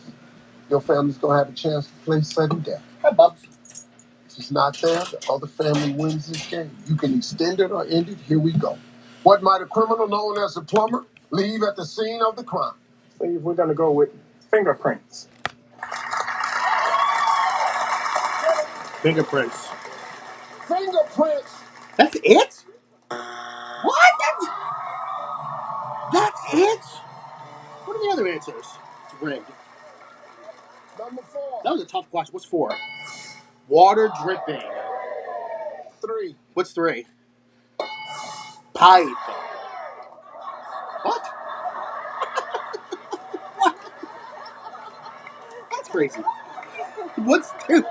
Your family's gonna have a chance to play sudden death. Hi, Bubs. If it's not there, the other family wins this game. You can extend it or end it. Here we go. What might a criminal known as a plumber leave at the scene of the crime? Steve, we're going to go with fingerprints. Fingerprints. Fingerprints! That's it? What? That's it? What are the other answers? It's rigged. Number 4. That was a tough question. What's 4? Water dripping. 3. What's 3? Pipe. What? What? That's crazy. What's 2?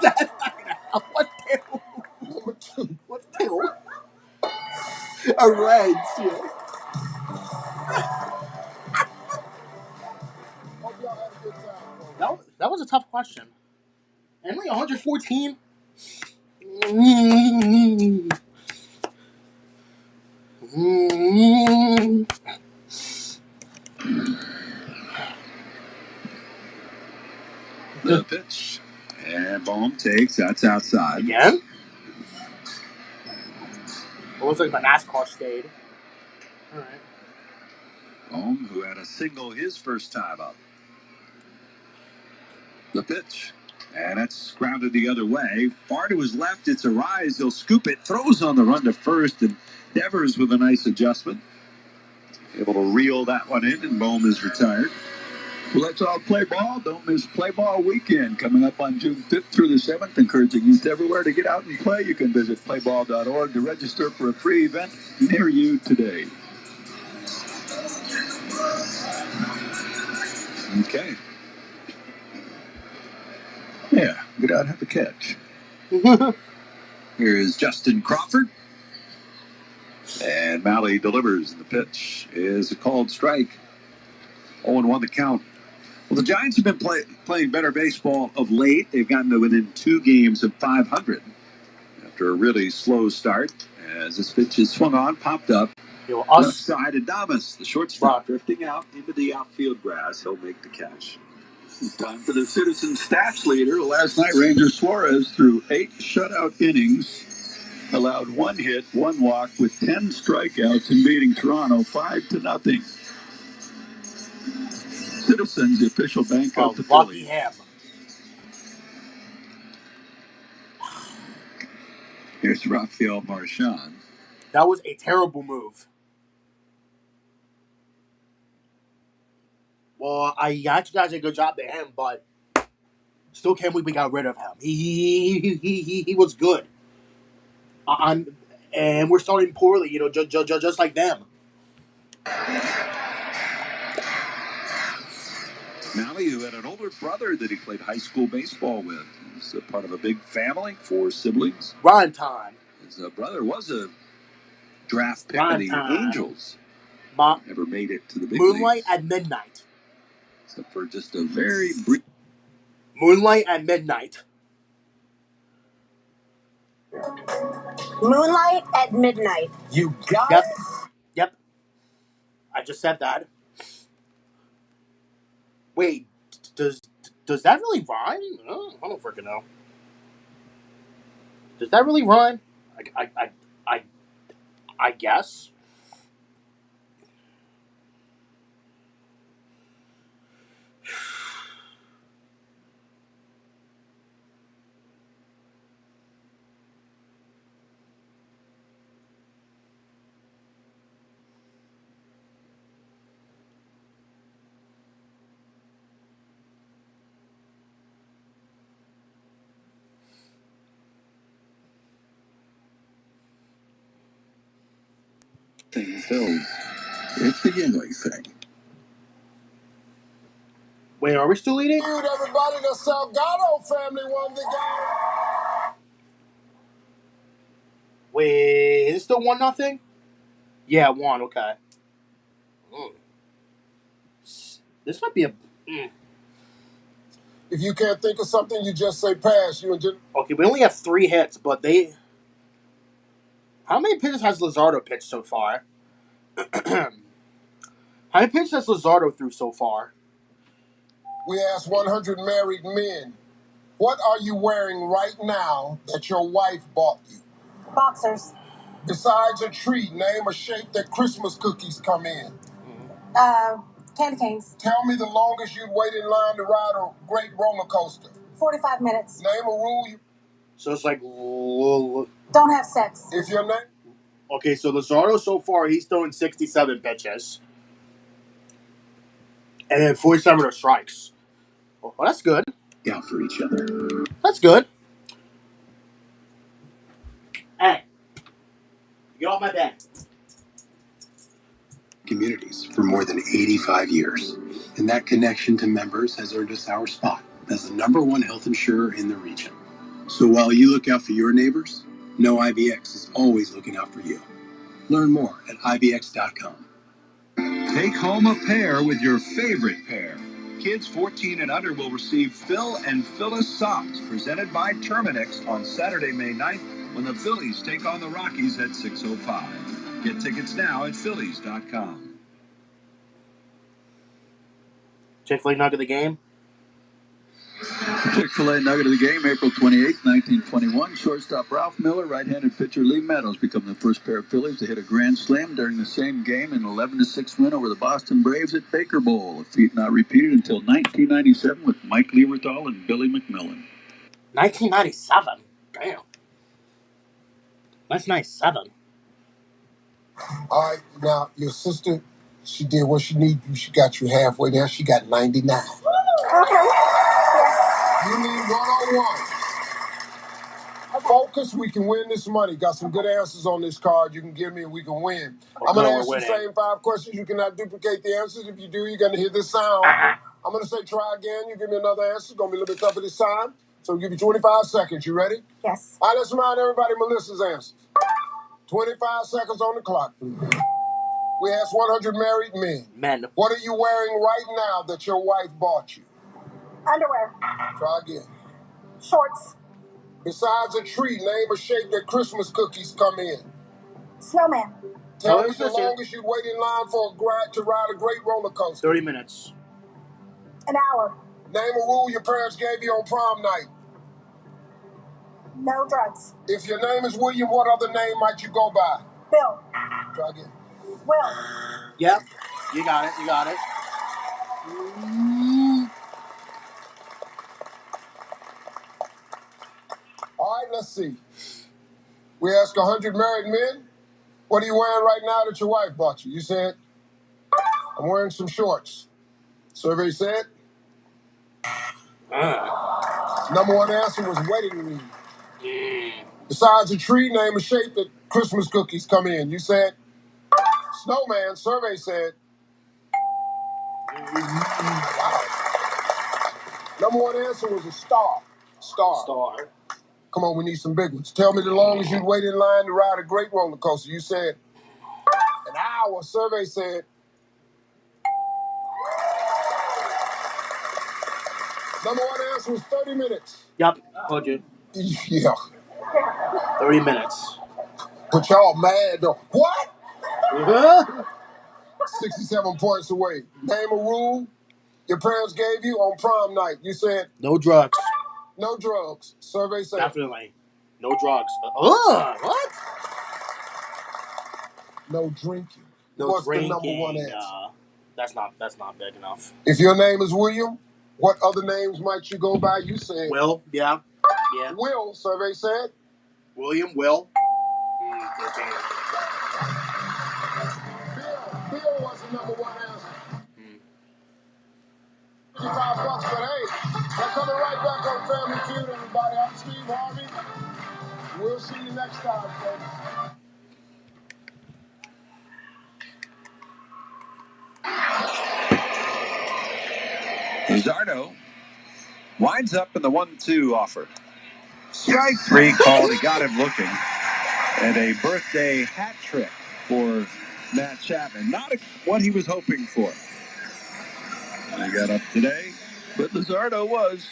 That's not gonna help. What's 2? Number 2. What's 2? A red seal. Hope y'all had a good time. That was a tough question. And only 114? The pitch. And Bohm takes. That's outside. Again? It looks like my NASCAR stayed. All right. Bohm, who had a single his first time up. The pitch. And that's grounded the other way. Far to his left, it's a rise. He'll scoop it, throws on the run to first, and Devers with a nice adjustment. Able to reel that one in, and Bohm is retired. Well, let's all play ball. Don't miss Play Ball Weekend coming up on June 5th through the 7th. Encouraging youth everywhere to get out and play. You can visit playball.org to register for a free event near you today. Okay. Yeah, get out and have a catch. Here's Justin Crawford. And Malley delivers. The pitch is a called strike. 0-1 the count. Well, the Giants have been playing better baseball of late. They've gotten to within 2 games of 500 after a really slow start. As this pitch is swung on, popped up. Left side, Adames, the shortstop, drifting out into the outfield grass. He'll make the catch. Time for the Citizens stats leader. Last night, Ranger Suarez threw 8 shutout innings, allowed 1 hit, 1 walk, with 10 strikeouts and beating Toronto 5-0. Citizens, the official bank of the Phillies. Here's Rafael Marchand. That was a terrible move. I actually did a good job to him, but still can't believe we got rid of him. He was good. And we're starting poorly, just like them. Mally, who had an older brother that he played high school baseball with, was a part of a big family, 4 siblings. Run time. His brother was a draft pick Run of the time. Angels. Never made it to the big Moonlight leagues. at midnight. Except for just a very brief. Moonlight at midnight. Moonlight at midnight. You got Yep. it? Yep. I just said that. Wait, does that really rhyme? I don't freaking know. Does that really rhyme? I guess. Phillies. It's the Yingling thing. Wait, are we still eating? Dude, everybody, the Salgado family won the game. Wait, is it still 1-0? Yeah, 1. Okay. This might be a. If you can't think of something, you just say pass. Okay, we only have 3 hits, but they. How many pitches has Luzardo pitched so far? How many pitches has Luzardo threw so far? We asked 100 married men, what are you wearing right now that your wife bought you? Boxers. Besides a tree, name a shape that Christmas cookies come in. Candy canes. Tell me the longest you'd wait in line to ride a great roller coaster. 45 minutes. Name a rule you... So it's like. Don't have sex. If your name... Okay, so Luzardo so far, he's throwing 67 pitches. And then 47 are strikes. Well, that's good. Out for each other. That's good. Hey, get off my bed. Communities for more than 85 years. And that connection to members has earned us our spot as the #1 health insurer in the region. So while you look out for your neighbors, know IBX is always looking out for you. Learn more at IBX.com. Take home a pair with your favorite pair. Kids 14 and under will receive Phil and Phyllis socks presented by Terminix on Saturday, May 9th when the Phillies take on the Rockies at 6:05. Get tickets now at Phillies.com. Chick-fil-A nugget of the game. Chick-fil-A nugget of the game, April 28, 1921. Shortstop Ralph Miller, right-handed pitcher Lee Meadows become the first pair of Phillies to hit a grand slam during the same game in an 11-6 win over the Boston Braves at Baker Bowl, a feat not repeated until 1997 with Mike Lieberthal and Billy McMillan. 1997? Damn. That's 97. All right, now, your sister, she did what she needed to. She got you halfway there. She got 99. Okay. You need 101. Focus, we can win this money. Got some good answers on this card you can give me and we can win. I'm going to ask you the same 5 questions. You cannot duplicate the answers. If you do, you're going to hear this sound. I'm going to say try again. You give me another answer. It's going to be a little bit tougher this time. So we'll give you 25 seconds. You ready? Yes. All right, let's remind everybody Melissa's answers. 25 seconds on the clock. We asked 100 married men. Men. What are you wearing right now that your wife bought you? Underwear. Try again. Shorts. Besides a tree, name a shape that Christmas cookies come in. Snowman. Tell me the longest you'd wait in line for to ride a great roller coaster. 30 minutes. An hour. Name a rule your parents gave you on prom night. No drugs. If your name is William, what other name might you go by? Bill. Try again. Will. Yep. You got it. You got it. All right, let's see. We asked 100 married men, what are you wearing right now that your wife bought you? You said, I'm wearing some shorts. Survey said. Number one answer was wedding ring. Besides a tree, name a shape that Christmas cookies come in. You said snowman. Survey said. Wow. Number one answer was a star. Star. Come on, we need some big ones. Tell me the longest you'd wait in line to ride a great roller coaster. You said an hour. Survey said. Number one answer was 30 minutes. Yep, told you. Yeah. 30 minutes. But y'all mad though. What? 67 points away. Name a rule your parents gave you on prom night. You said no drugs. No drugs. Survey said. Definitely. No drugs. What? No drinking. No What's drinking. the number one answer? That's not big enough. If your name is William, what other names might you go by? You said Will. Yeah. Will. Survey said. William. Will. Bill was the number one answer. $55, but hey, we're coming right back on Family Feud, everybody. I'm Steve Harvey. We'll see you next time, folks. Luzardo winds up in the 1-2 offer. Strike three called. He got him looking. And a birthday hat trick for Matt Chapman. Not what he was hoping for. He got up today, but Luzardo was.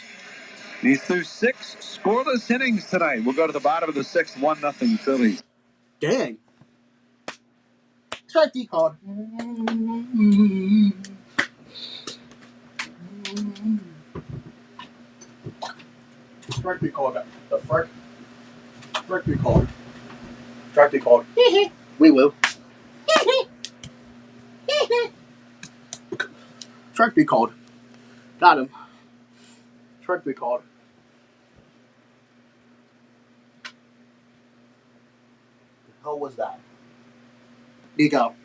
He threw 6 scoreless innings tonight. We'll go to the bottom of the 6th, 1-0 Phillies. Dang. Strike D called. Strike D called. The frick? Strike D called. Strike D called. We will. Strike D called. Got him. Strike D called. The hell was that? Nico.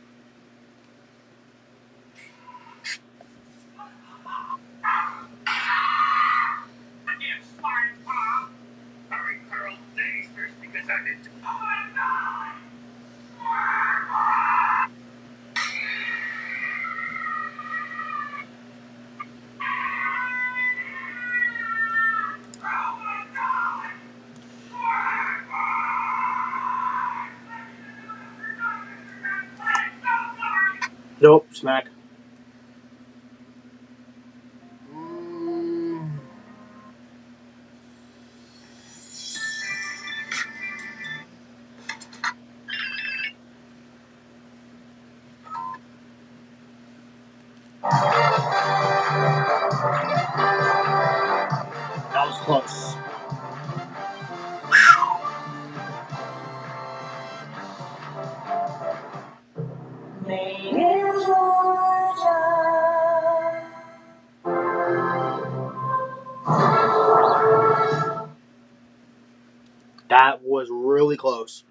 Nope, smack. That was close. Made in Georgia. That was really close.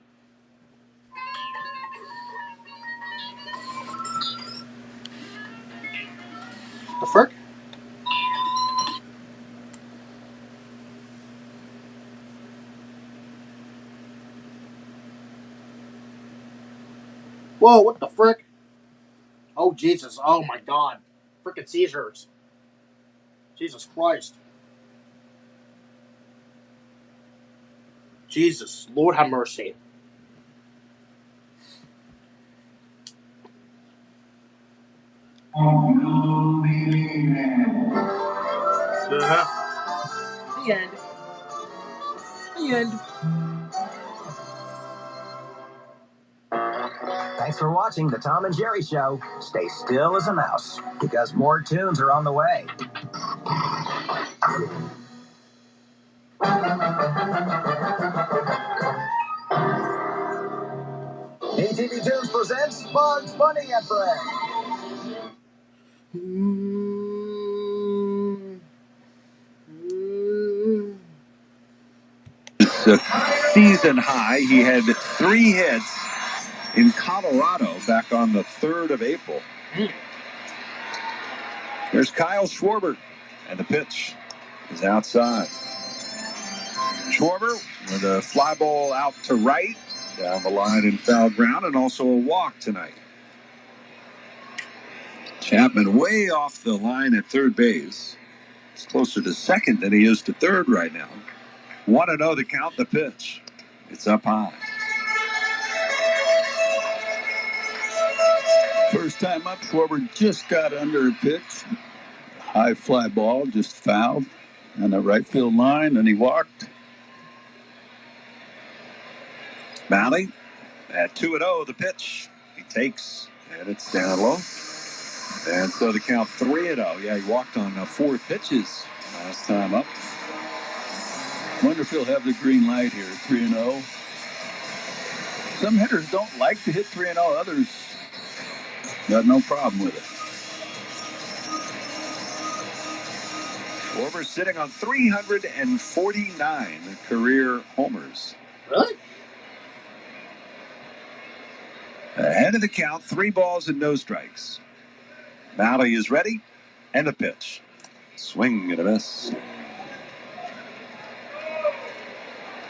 The frick? Whoa, what the frick? Oh, Jesus. Oh, my God. Frickin' seizures. Jesus Christ. Jesus. Lord have mercy. The end. The end. Thanks for watching the Tom and Jerry Show. Stay still as a mouse, because more tunes are on the way. ATV Tunes presents Bugs Bunny and Friends. Season high. He had 3 hits in Colorado back on the 3rd of April. There's Kyle Schwarber, and the pitch is outside. Schwarber with a fly ball out to right, down the line in foul ground, and also a walk tonight. Chapman way off the line at third base. It's closer to second than he is to third right now. 1-0 to count the pitch. It's up high. First time up, Schwarber just got under a pitch. High fly ball, just fouled on the right field line, and he walked. Malley at 2-0, the pitch. He takes, and it's down low. And so the count 3-0. Yeah, he walked on 4 pitches last time up. Wonder if he'll have the green light here, 3-0. Some hitters don't like to hit 3-0. Others got no problem with it. Schwarber sitting on 349 career homers. Really? Ahead of the count, 3 balls and no strikes. Malley is ready, and the pitch. Swing and a miss.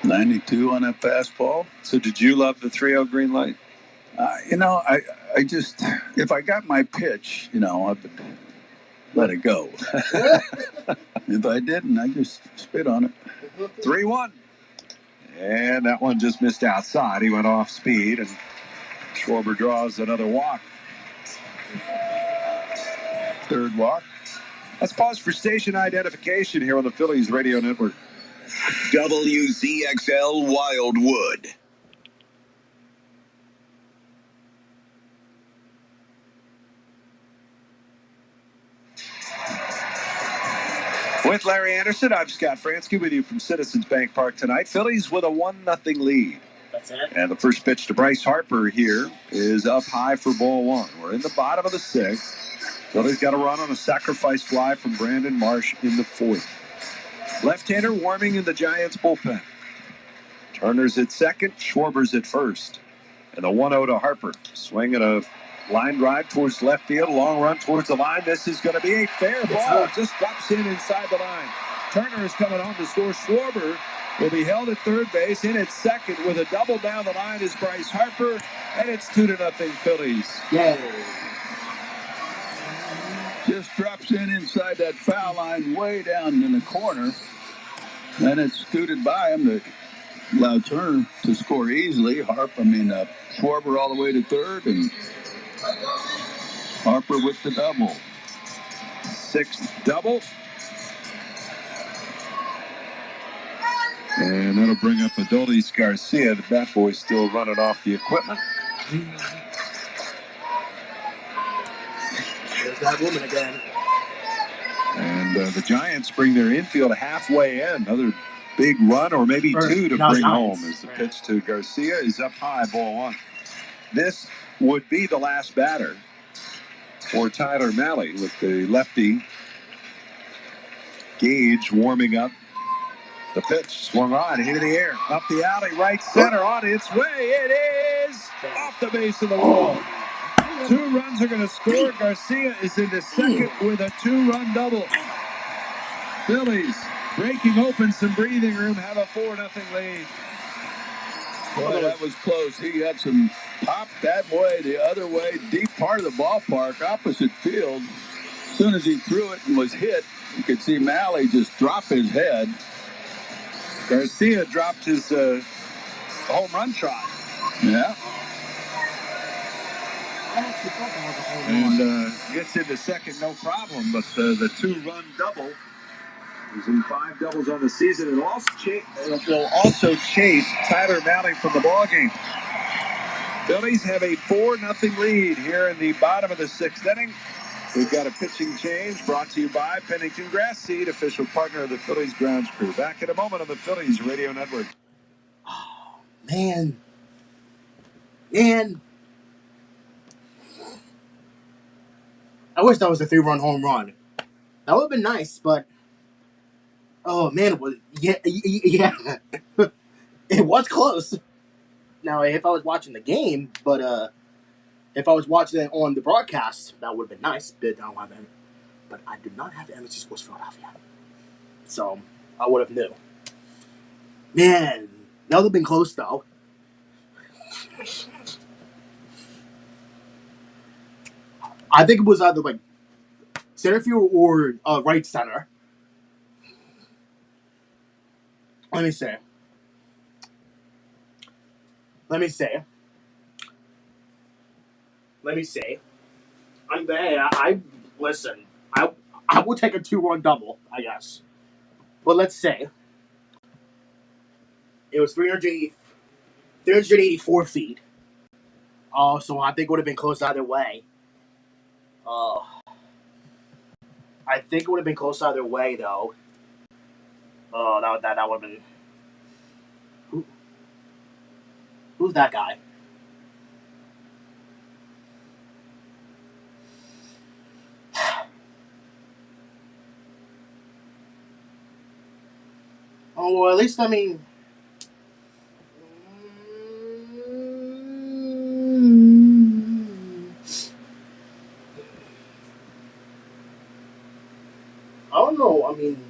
92 on that fastball. So did you love the 3-0 green light? I just, if I got my pitch, I would let it go. If I didn't, I just spit on it. 3-1. And that one just missed outside. He went off speed, and Schwarber draws another walk. Third walk. Let's pause for station identification here on the Phillies Radio Network. WZXL Wildwood. With Larry Anderson, I'm Scott Fransky with you from Citizens Bank Park tonight. Phillies with a 1-0 lead. That's it. And the first pitch to Bryce Harper here is up high for ball 1. We're in the bottom of the 6th. Phillies got a run on a sacrifice fly from Brandon Marsh in the 4th. Left-hander warming in the Giants bullpen. Turner's at second, Schwarber's at first. And the 1-0 to Harper. Swing and a line drive towards left field, long run towards the line. This is going to be a fair ball. It just drops in inside the line. Turner is coming home to score. Schwarber will be held at third base. In at second with a double down the line is Bryce Harper. And it's 2-0 Phillies. Yay. Just drops in inside that foul line way down in the corner. And it's scooted by him to allow Turner to score easily. Schwarber all the way to third, and Harper with the double. 6th double. And that'll bring up Adolis Garcia. The bat boy still running off the equipment. There's that woman again. And the Giants bring their infield halfway in. Another big run, or maybe 2 to bring home, as the pitch to Garcia is up high, ball 1. This would be the last batter for Tyler Malley, with the lefty Gage warming up. The pitch swung on, hit in the air, up the alley, right center, on its way. It is off the base of the wall. 2 runs are going to score. Garcia is into second with a 2-run double. Phillies breaking open some breathing room, have a 4-0 lead. Boy, that was close. He had some pop that way, the other way, deep part of the ballpark, opposite field. As soon as he threw it and was hit, you could see Malley just drop his head. Garcia dropped his home run trot. Yeah. And gets into second, no problem. But the 2-run double is in 5 doubles on the season. It'll also chase Tyler Malley from the ballgame. Phillies have a 4-0 lead here in the bottom of the 6th inning. We've got a pitching change brought to you by Pennington Grass Seed, official partner of the Phillies grounds crew. Back in a moment on the Phillies Radio Network. Oh, man. I wish that was a 3-run home run. That would have been nice, but oh man, it was it was close. Now, if I was watching the game, but if I was watching it on the broadcast, that would have been nice. But I don't have but I did not have NBC Sports Philadelphia. So I would have knew. Man, that would have been close though. I think it was either like center field or right center. Let me say. I listen. I would take a 2-run double, I guess. But let's say it was 384 feet. So I think it would have been close either way. Uh, I think it would have been close either way, though. Oh, that would have been. Who's that guy? Oh, well, at least I mean. I don't know. I mean.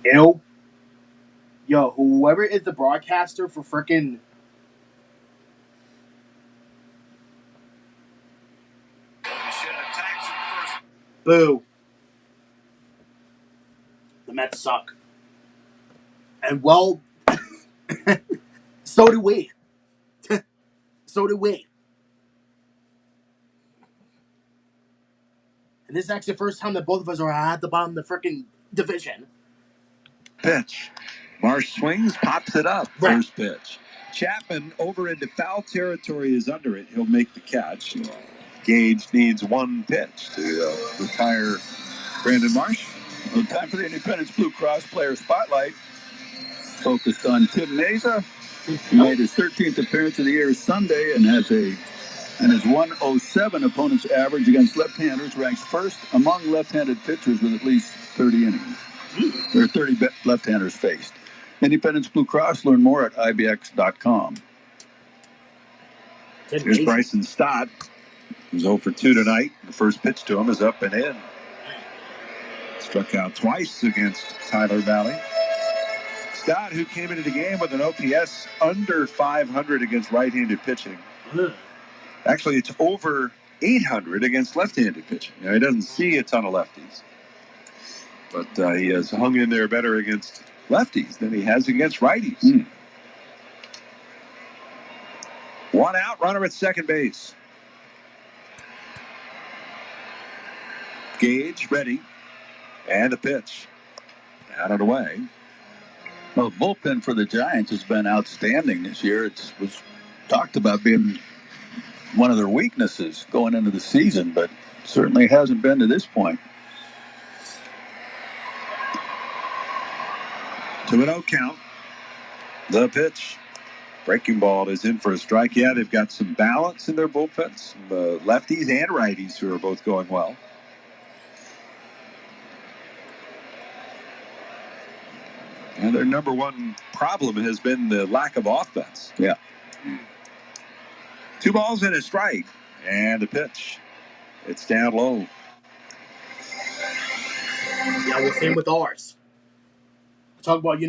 Ew. Yo, whoever is the broadcaster for frickin' Boo. The Mets suck. And well, so do we. So do we. And this is actually the first time that both of us are at the bottom of the frickin' division. Pitch. Marsh swings, pops it up. Right. First pitch. Chapman over into foul territory is under it. He'll make the catch. Gage needs one pitch to retire Brandon Marsh. Well, time for the Independence Blue Cross Player Spotlight. Focused on Tim Mesa, who made his 13th appearance of the year Sunday and has his 107 opponent's average against left-handers ranks first among left-handed pitchers with at least 30 innings. There are 30 left-handers faced. Independence Blue Cross. Learn more at ibx.com. Here's Bryson Stott, who's 0 for 2 tonight. The first pitch to him is up and in. Struck out twice against Tyler Valley. Stott, who came into the game with an OPS under 500 against right-handed pitching. Actually, it's over 800 against left-handed pitching. Now, he doesn't see a ton of lefties, but he has hung in there better against lefties than he has against righties. One out, runner at second base. Gage ready, and a pitch. Out of the way. Well, the bullpen for the Giants has been outstanding this year. It was talked about being one of their weaknesses going into the season, but certainly hasn't been to this point. 2-0 count. The pitch. Breaking ball is in for a strike. Yeah, they've got some balance in their bullpens. Lefties and righties who are both going well. And their number one problem has been the lack of offense. Yeah. 2 balls and a strike. And the pitch. It's down low. Yeah, well, same with ours. Talk about,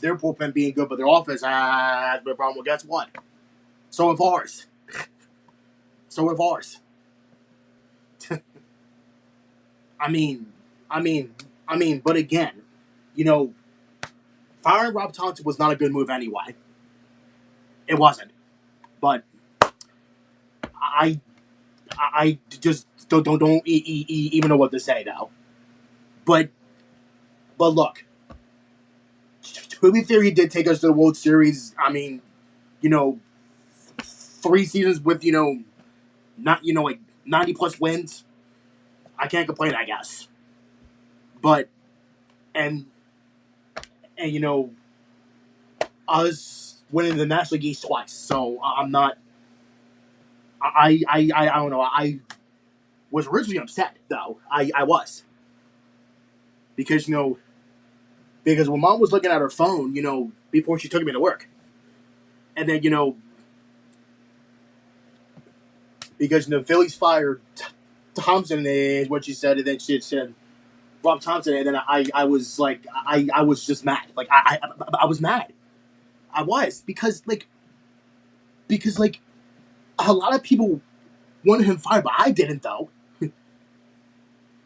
their bullpen being good, but their offense has been a problem. Well, guess what? So have ours. I mean, but again, firing Rob Thompson was not a good move anyway. It wasn't. But I just don't even know what to say now. But look, to be fair, he did take us to the World Series. I mean, 3 seasons with not like 90+ wins. I can't complain, I guess. But and us winning the National League East twice. So I'm not. I don't know. I was originally upset though. I was. because because when Mom was looking at her phone, before she took me to work, and then because Phillies fired Thompson is what she said, and then she said Rob Thompson, and then I was like I was just mad, like I was mad, I was because a lot of people wanted him fired, but I didn't though.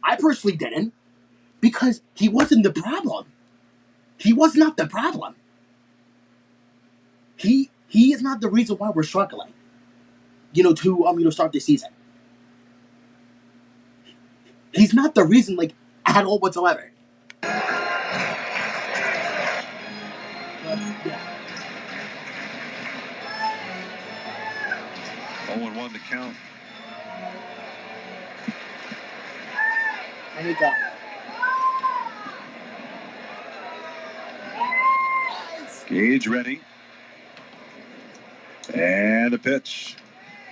I personally didn't because he wasn't the problem. He was not the problem. He is not the reason why we're struggling. To start this season. He's not the reason, at all whatsoever. But, yeah. 0-1 to count. And he got Gage ready. And a pitch.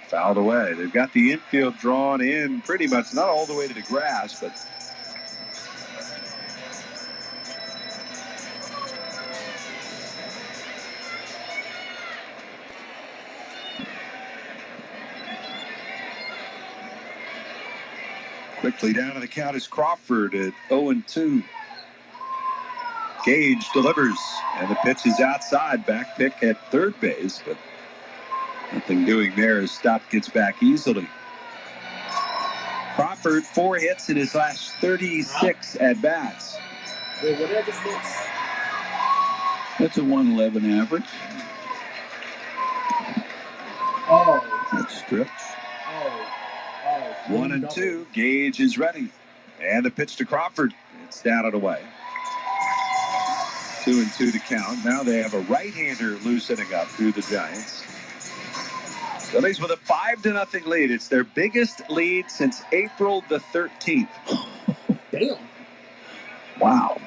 Fouled away. They've got the infield drawn in pretty much, not all the way to the grass, but quickly down to the count is Crawford at 0-2. Gage delivers, and the pitch is outside. Back pick at third base, but nothing doing there as Stott gets back easily. Crawford, 4 hits in his last 36 at-bats. Wait, what did I just miss? That's a 111 average. Oh. That strips. Oh. 1-2. Gage is ready. And the pitch to Crawford. It's down and away. 2-2 to count. Now they have a right-hander loosening up through the Giants. Phillies with a 5-0 lead. It's their biggest lead since April the 13th. Damn. Wow.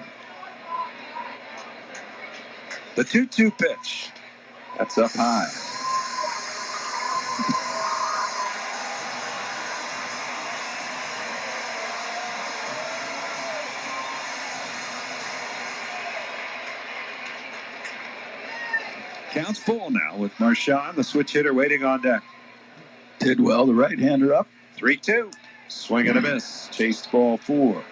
The 2-2 pitch. That's up high. Count's full now with Marchand, the switch hitter, waiting on deck. Tidwell, the right-hander, up. 3-2. Swing and a miss. Chased ball 4.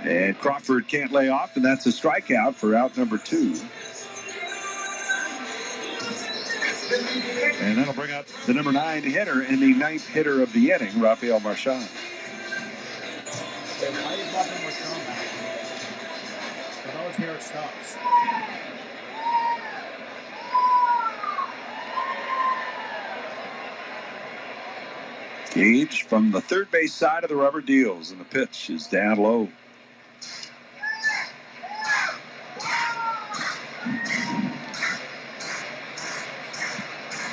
And Crawford can't lay off, and that's a strikeout for out number 2. And that'll bring up the number 9 hitter and the 9th hitter of the inning, Rafael Marchand. Why is Rafael Marchand back? I thought it was here it stops. Gage from the third base side of the rubber deals, and the pitch is down low.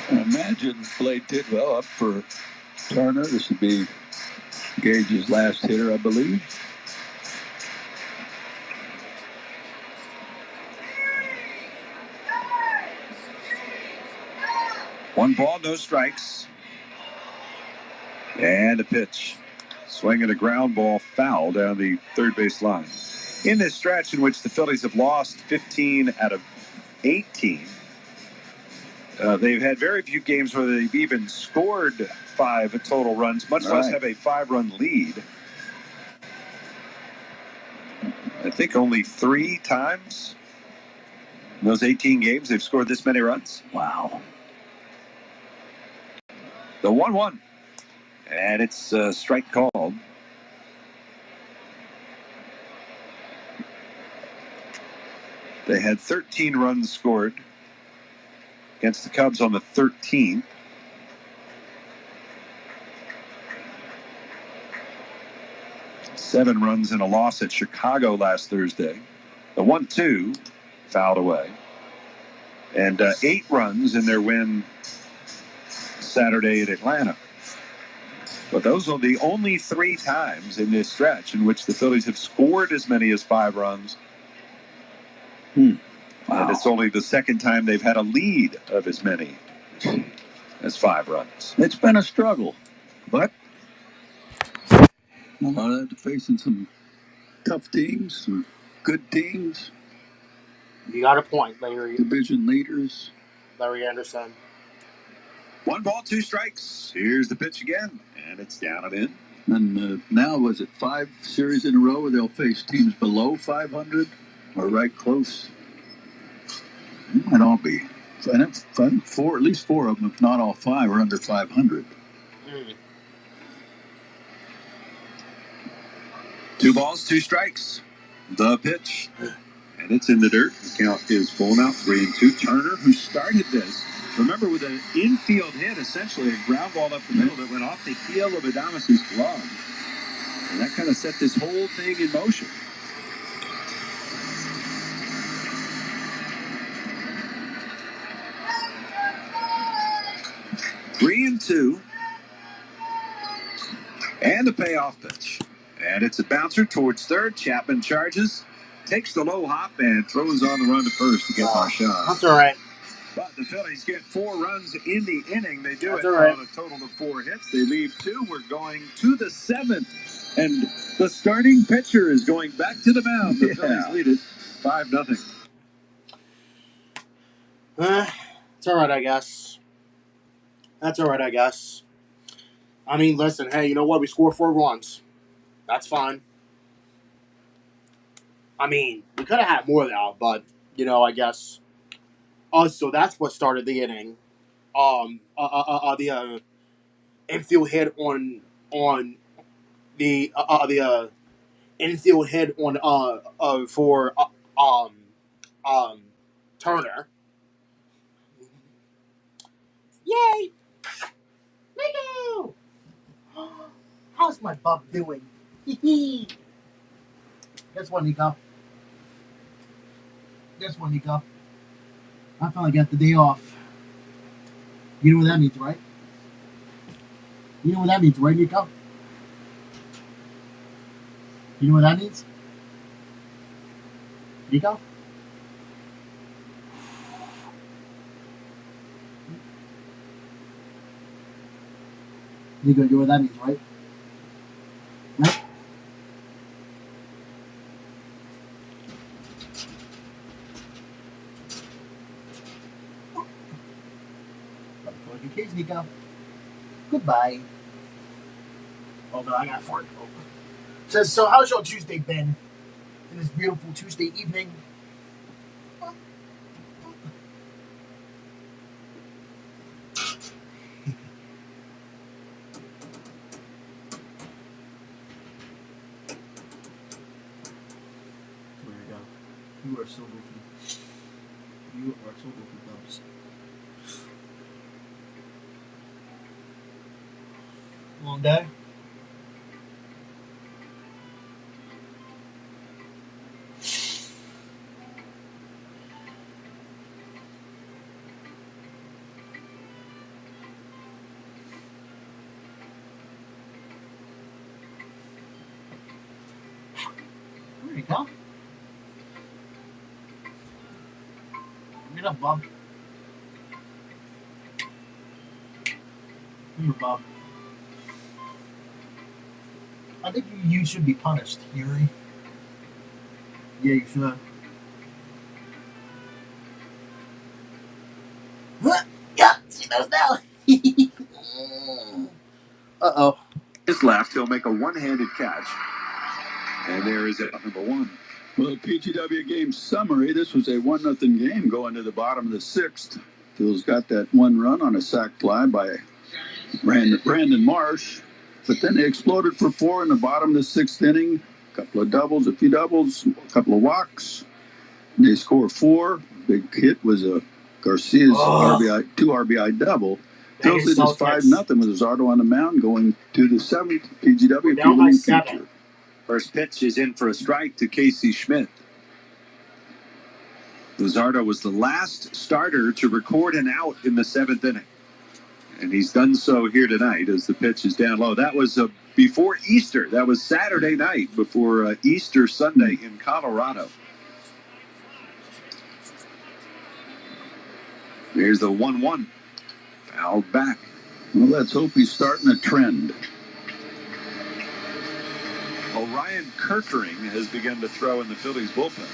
Imagine Blade Tidwell up for Turner. This would be Gage's last hitter, I believe. One ball, no strikes. And a pitch. Swinging a ground ball foul down the third base line. In this stretch in which the Phillies have lost 15 out of 18, they've had very few games where they've even scored 5 total runs, much less have a 5-run lead. I think only 3 times in those 18 games they've scored this many runs. Wow. The 1-1. And it's a strike called. They had 13 runs scored against the Cubs on the 13th. Seven runs in a loss at Chicago last Thursday. The 1-2 fouled away. And 8 runs in their win Saturday at Atlanta. But those are the only 3 times in this stretch in which the Phillies have scored as many as 5 runs. Wow. And it's only the second time they've had a lead of as many as 5 runs. It's been a struggle, but we'll have to facing some tough teams, some good teams. You got a point, Larry. Division leaders. Larry Anderson. 1 ball, 2 strikes. Here's the pitch again, and it's down and in. And now, was it 5 series in a row where they'll face teams below 500 or right close? It might all be. I think 4, at least 4 of them, if not all 5, are under 500. 2 balls, 2 strikes. The pitch. And it's in the dirt. The count is full now, 3-2. Turner, who started this, remember, with an infield hit, essentially a ground ball up the middle that went off the heel of Adames' glove. And that kind of set this whole thing in motion. Three and two. And the payoff pitch. And it's a bouncer towards third. Chapman charges, takes the low hop, and throws on the run to first to get Marchand. That's all right. But the Phillies get 4 runs in the inning. They do That's it all right. on a total of 4 hits. They leave 2. We're going to the 7th. And the starting pitcher is going back to the mound. The Phillies lead it 5-0. It's all right, I guess. That's all right, I guess. I mean, listen, hey, you know what? We scored 4 runs. That's fine. I mean, we could have had more now, but, you know, I guess. So that's what started the inning. The infield hit on the infield hit on for Turner. Yay! Nico! How's my bub doing? Guess what, Nico? Guess what, Nico? I finally got the day off. You know what that means, right? You know what that means, right, Nico? You know what that means? Nico? Nico, you know what that means, right? Right? Good case, Nico. Goodbye. Oh, no, I got 4. Says, so how's your Tuesday been? In this beautiful Tuesday evening? There you go. You are so goofy. You are so goofy, Dubs. Long day? There you go. Get up, Bob. Come here, Bob. I think you should be punished, Yuri. Yeah, you should. Yeah, see those now. Uh-oh. His left, he'll make a one-handed catch. And there is it, number 1. Well, PGW game summary. This was a 1-0 game going to the bottom of the 6th. Phil's got that 1 run on a sac fly by Brandon Marsh. But then they exploded for 4 in the bottom of the 6th inning. A couple of doubles, a few doubles, a couple of walks. And they score 4. Big hit was a Garcia's two RBI double. Phil's lead is 5-0 with Zardo on the mound going to the 7th. PGW down by 7. Feature. First pitch is in for a strike to Casey Schmidt. Luzardo was the last starter to record an out in the 7th inning. And he's done so here tonight as the pitch is down low. That was before Easter. That was Saturday night before Easter Sunday in Colorado. Here's the 1-1. Fouled back. Well, let's hope he's starting a trend. Orion Kirkering has begun to throw in the Phillies bullpen.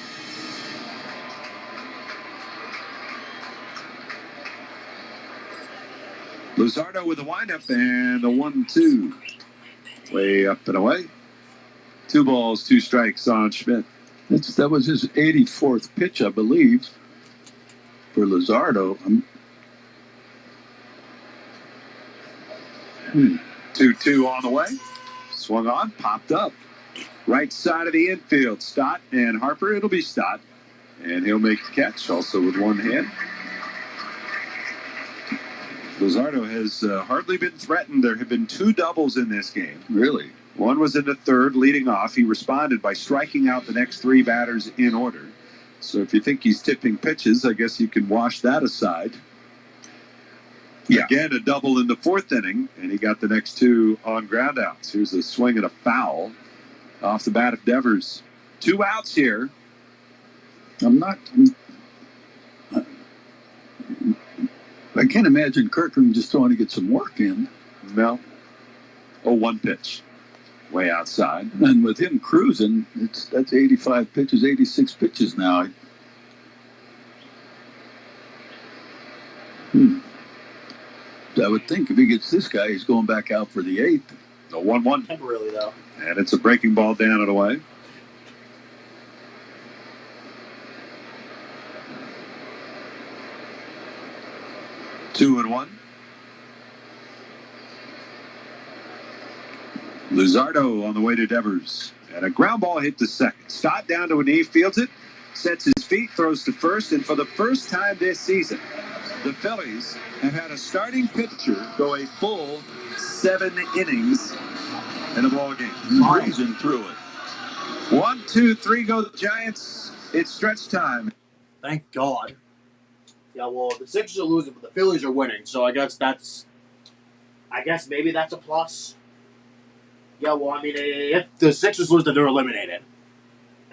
Luzardo with a windup and a 1-2. Way up and away. 2 balls, 2 strikes on Schmidt. That was his 84th pitch, I believe, for Luzardo. 2-2 on the way. Swung on, popped up. Right side of the infield. Stott and Harper. It'll be Stott. And he'll make the catch, also with one hand. Luzardo has hardly been threatened. There have been 2 doubles in this game. Really? One was in the third, leading off. He responded by striking out the next 3 batters in order. So if you think he's tipping pitches, I guess you can wash that aside. Yeah. Again, a double in the 4th inning, and he got the next 2 on ground outs. Here's a swing and a foul off the bat of Devers. 2 outs here. I can't imagine Kirkland just trying to get some work in. No. 1 pitch. Way outside. And with him cruising, that's 85 pitches, 86 pitches now. I would think if he gets this guy, he's going back out for the 8th. A 1-1. Temporarily, though. And it's a breaking ball down and away. Two and 1. Luzardo on the way to Devers. And a ground ball hit to second. Stott down to a knee, fields it, sets his feet, throws to first, and for the first time this season, the Phillies have had a starting pitcher go a full 7 innings in a ball game. Breezing through it. 1, 2, 3 go the Giants. It's stretch time. Thank God. Yeah, well, the Sixers are losing, but the Phillies are winning, so I guess maybe that's a plus. Yeah, well, I mean, if the Sixers lose, then they're eliminated.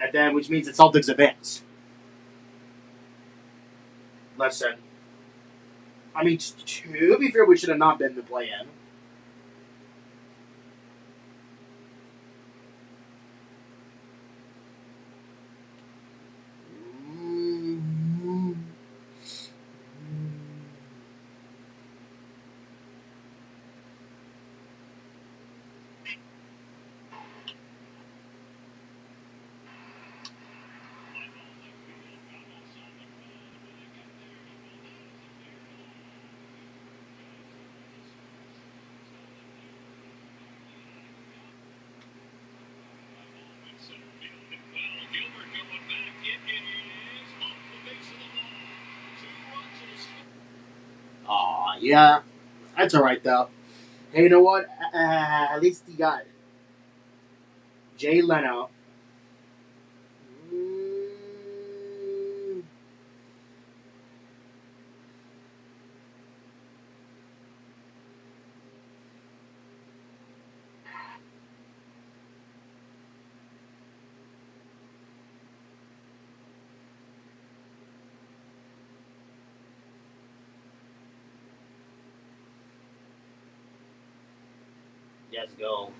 And then, which means the Celtics advance. Listen. I mean, to be fair, we should have not been in the play-in. Yeah, that's all right, though. Hey, you know what? At least he got Jay Leno. Let's go.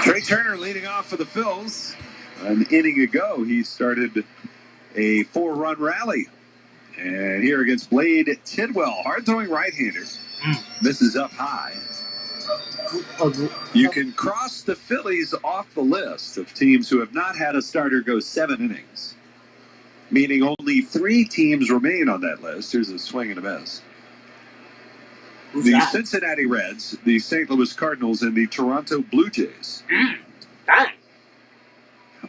Trey Turner leading off for the Phils. An inning ago, he started a 4-run rally. And here against Blade Tidwell, hard-throwing right-hander. Misses up high. You can cross the Phillies off the list of teams who have not had a starter go 7 innings. Meaning only 3 teams remain on that list. Here's a swing and a miss. The Cincinnati Reds, the St. Louis Cardinals, and the Toronto Blue Jays have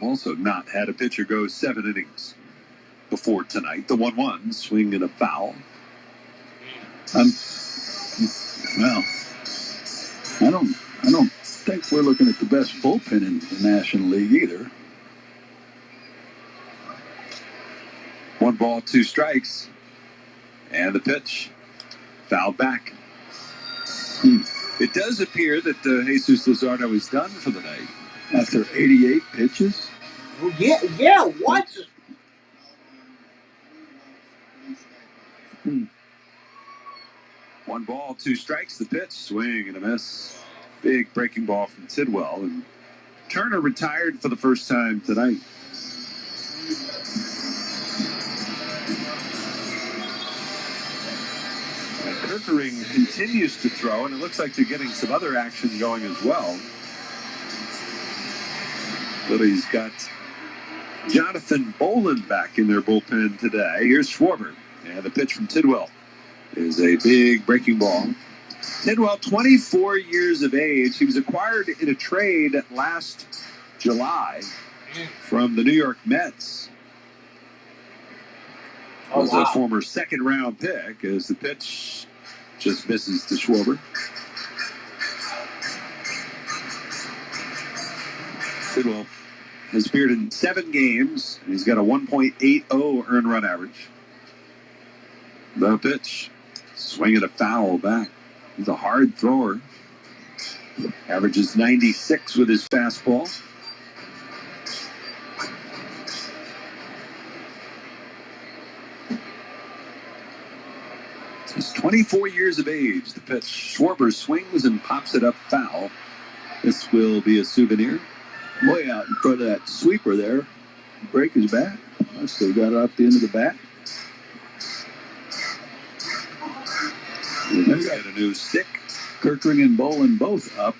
also not had a pitcher go 7 innings before tonight. The 1-1 swing and a foul. Well, I don't think we're looking at the best bullpen in the National League either. 1 ball, 2 strikes, and the pitch fouled back. It does appear that Jesus Luzardo is done for the night. After 88 pitches? Yeah, what? One ball, two strikes, the pitch, swing and a miss. Big breaking ball from Tidwell, and Turner retired for the first time tonight. And Kirkering continues to throw, and it looks like they're getting some other action going as well. Phillies got Jonathan Bolin back in their bullpen today. Here's Schwarber, and the pitch from Tidwell is a big breaking ball. Tidwell, 24 years of age. He was acquired in a trade last July from the New York Mets. Was a former second-round pick as the pitch just misses to Schwarber. Tidwell has appeared in 7 games, and he's got a 1.80 earned run average. The pitch, swinging a foul back. He's a hard thrower. Averages 96 with his fastball. He's 24 years of age. The pitch, Schwarber swings and pops it up foul. This will be a souvenir. Way out in front of that sweeper there. Break his bat. I still got it off the end of the bat. They got a new stick. Kirkering and Bolin both up.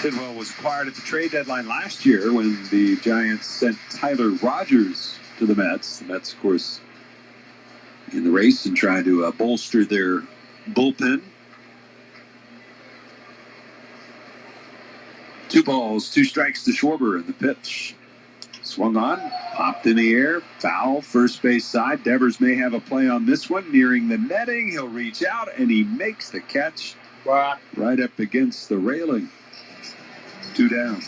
Tidwell was acquired at the trade deadline last year when the Giants sent Tyler Rogers to the Mets. The Mets, of course, in the race and trying to bolster their bullpen. 2 balls, 2 strikes to Schwarber, and the pitch swung on, popped in the air, foul, first base side. Devers may have a play on this one, nearing the netting. He'll reach out, and he makes the catch right up against the railing. 2 down.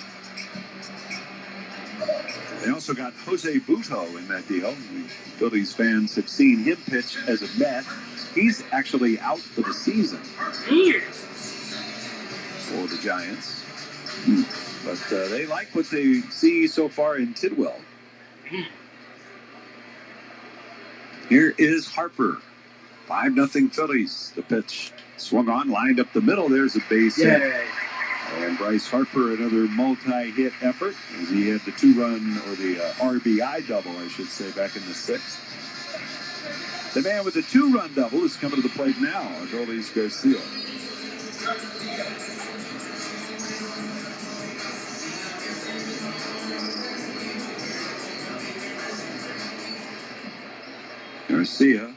They also got Jose Butto in that deal. Phillies fans have seen him pitch as a Met. He's actually out for the season for the Giants. But they like what they see so far in Tidwell. Here is Harper. 5-0 Phillies. The pitch swung on, lined up the middle. There's a base hit. And Bryce Harper, another multi-hit effort, as he had the 2-run, or the RBI double, I should say, back in the 6th. The man with the 2-run double is coming to the plate now, Adolis Garcia. Garcia,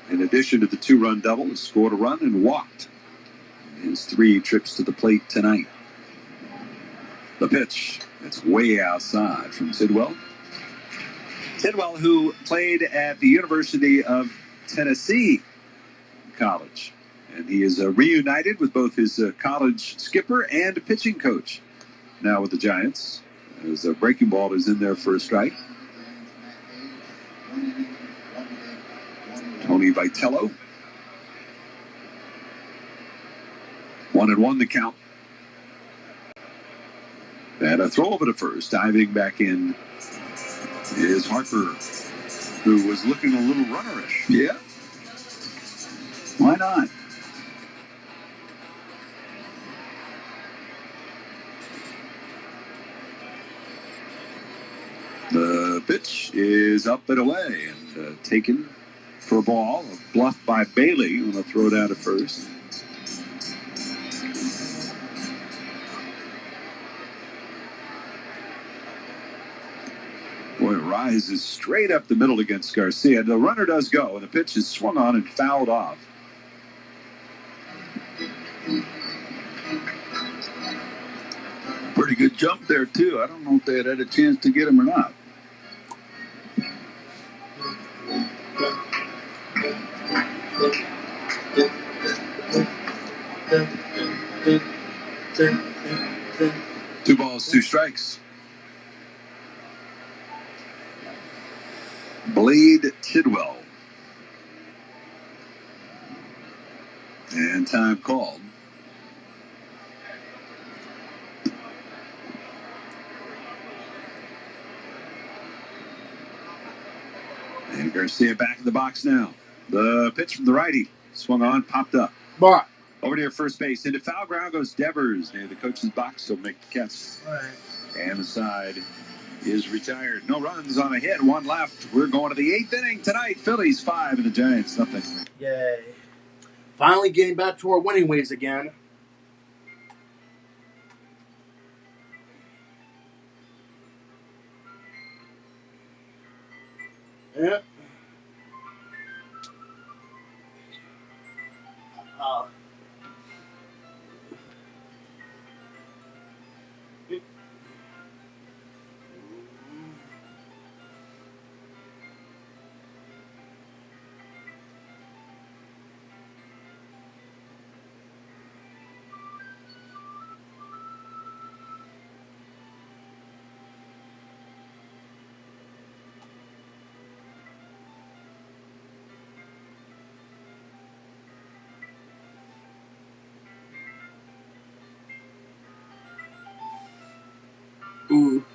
in addition to the 2-run double, has scored a run and walked his 3 trips to the plate tonight. The pitch, that's way outside from Tidwell. Tidwell, who played at the University of Tennessee College. And he is reunited with both his college skipper and pitching coach. Now with the Giants, as a breaking ball is in there for a strike. Tony Vitello. 1-1 the count. And a throw over to first. Diving back in is Harper, who was looking a little runnerish. Yeah. Why not? The pitch is up and away and taken for a ball. A bluff by Bailey on a throw down to first. Boy, it rises straight up the middle against Garcia. The runner does go, and the pitch is swung on and fouled off. Pretty good jump there, too. I don't know if they had a chance to get him or not. Two balls, 2 strikes. Blade Tidwell. And time called. And Garcia back in the box now. The pitch from the righty. Swung on, popped up. But over near first base. Into foul ground goes Devers near the coach's box. He'll make the catch. All right. And the side is retired. No runs on a hit, one left. We're going to the 8th inning tonight. Phillies 5 and the Giants nothing. Yay. Finally getting back to our winning ways again. Yeah. Ooh.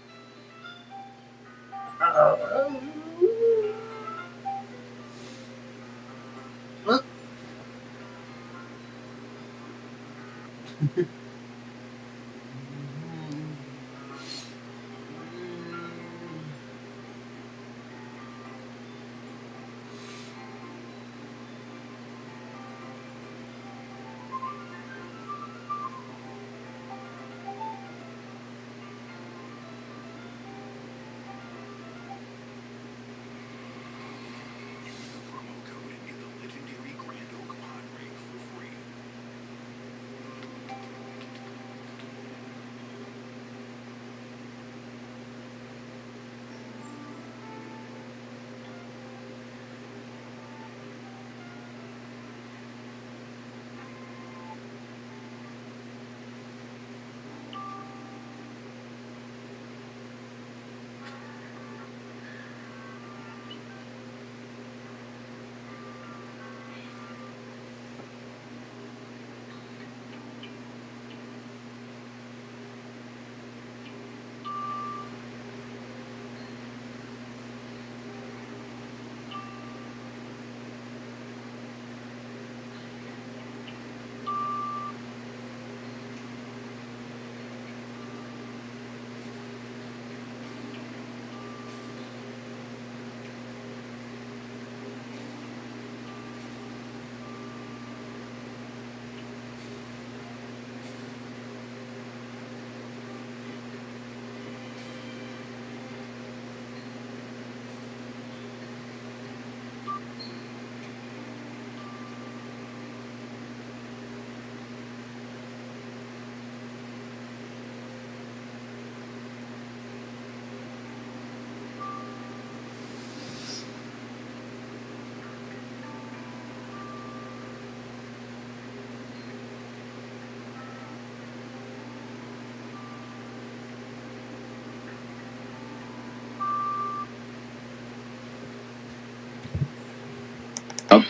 Up.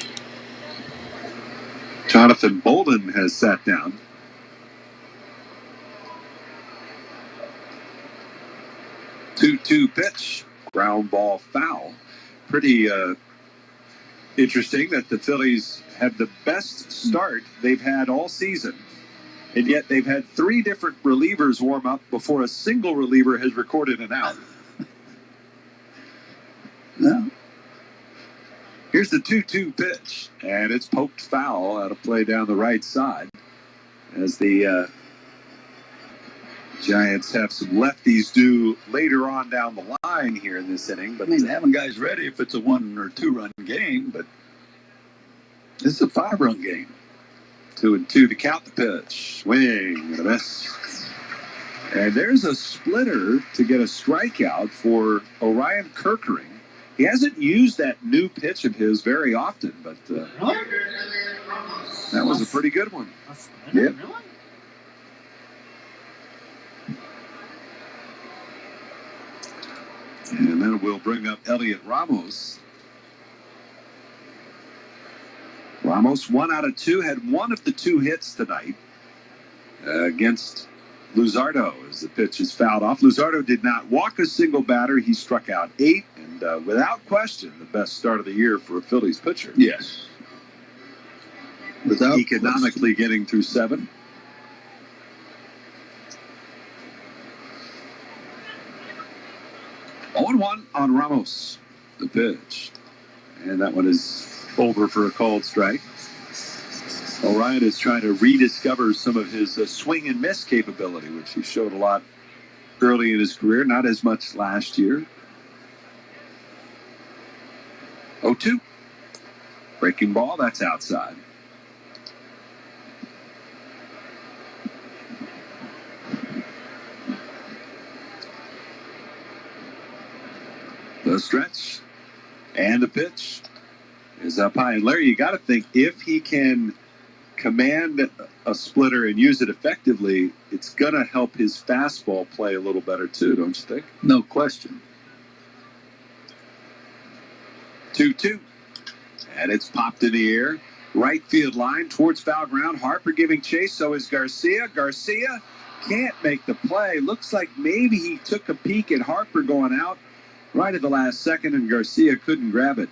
Jonathan Bolden has sat down. 2-2 pitch. Ground ball foul. Pretty interesting that the Phillies have the best start they've had all season. And yet they've had 3 different relievers warm up before a single reliever has recorded an out. No. Here's the 2-2 pitch. And it's poked foul out of play down the right side. As the Giants have some lefties due later on down the line here in this inning. But I mean, having guys ready if it's a 1 or 2 run game, but this is a 5-run game. 2-2 to count the pitch. Swing and a miss. And there's a splitter to get a strikeout for Orion Kirkering. He hasn't used that new pitch of his very often, but that was a pretty good one. Yep. And then we'll bring up Elliot Ramos. Ramos, 1 out of 2, had one of the 2 hits tonight against Luzardo as the pitch is fouled off. Luzardo did not walk a single batter. He struck out 8, and without question, the best start of the year for a Phillies pitcher. Yes. Without economically question. Getting through 7. On 1 on Ramos, the pitch. And that one is over for a called strike. Orion is trying to rediscover some of his swing and miss capability, which he showed a lot early in his career, not as much last year. 0-2. Breaking ball, that's outside. The stretch and the pitch is up high. And Larry, you got to think if he can command a splitter and use it effectively, it's going to help his fastball play a little better too, don't you think? No question. 2-2. And it's popped in the air. Right field line towards foul ground. Harper giving chase, so is Garcia. Garcia can't make the play. Looks like maybe he took a peek at Harper going out right at the last second, and Garcia couldn't grab it.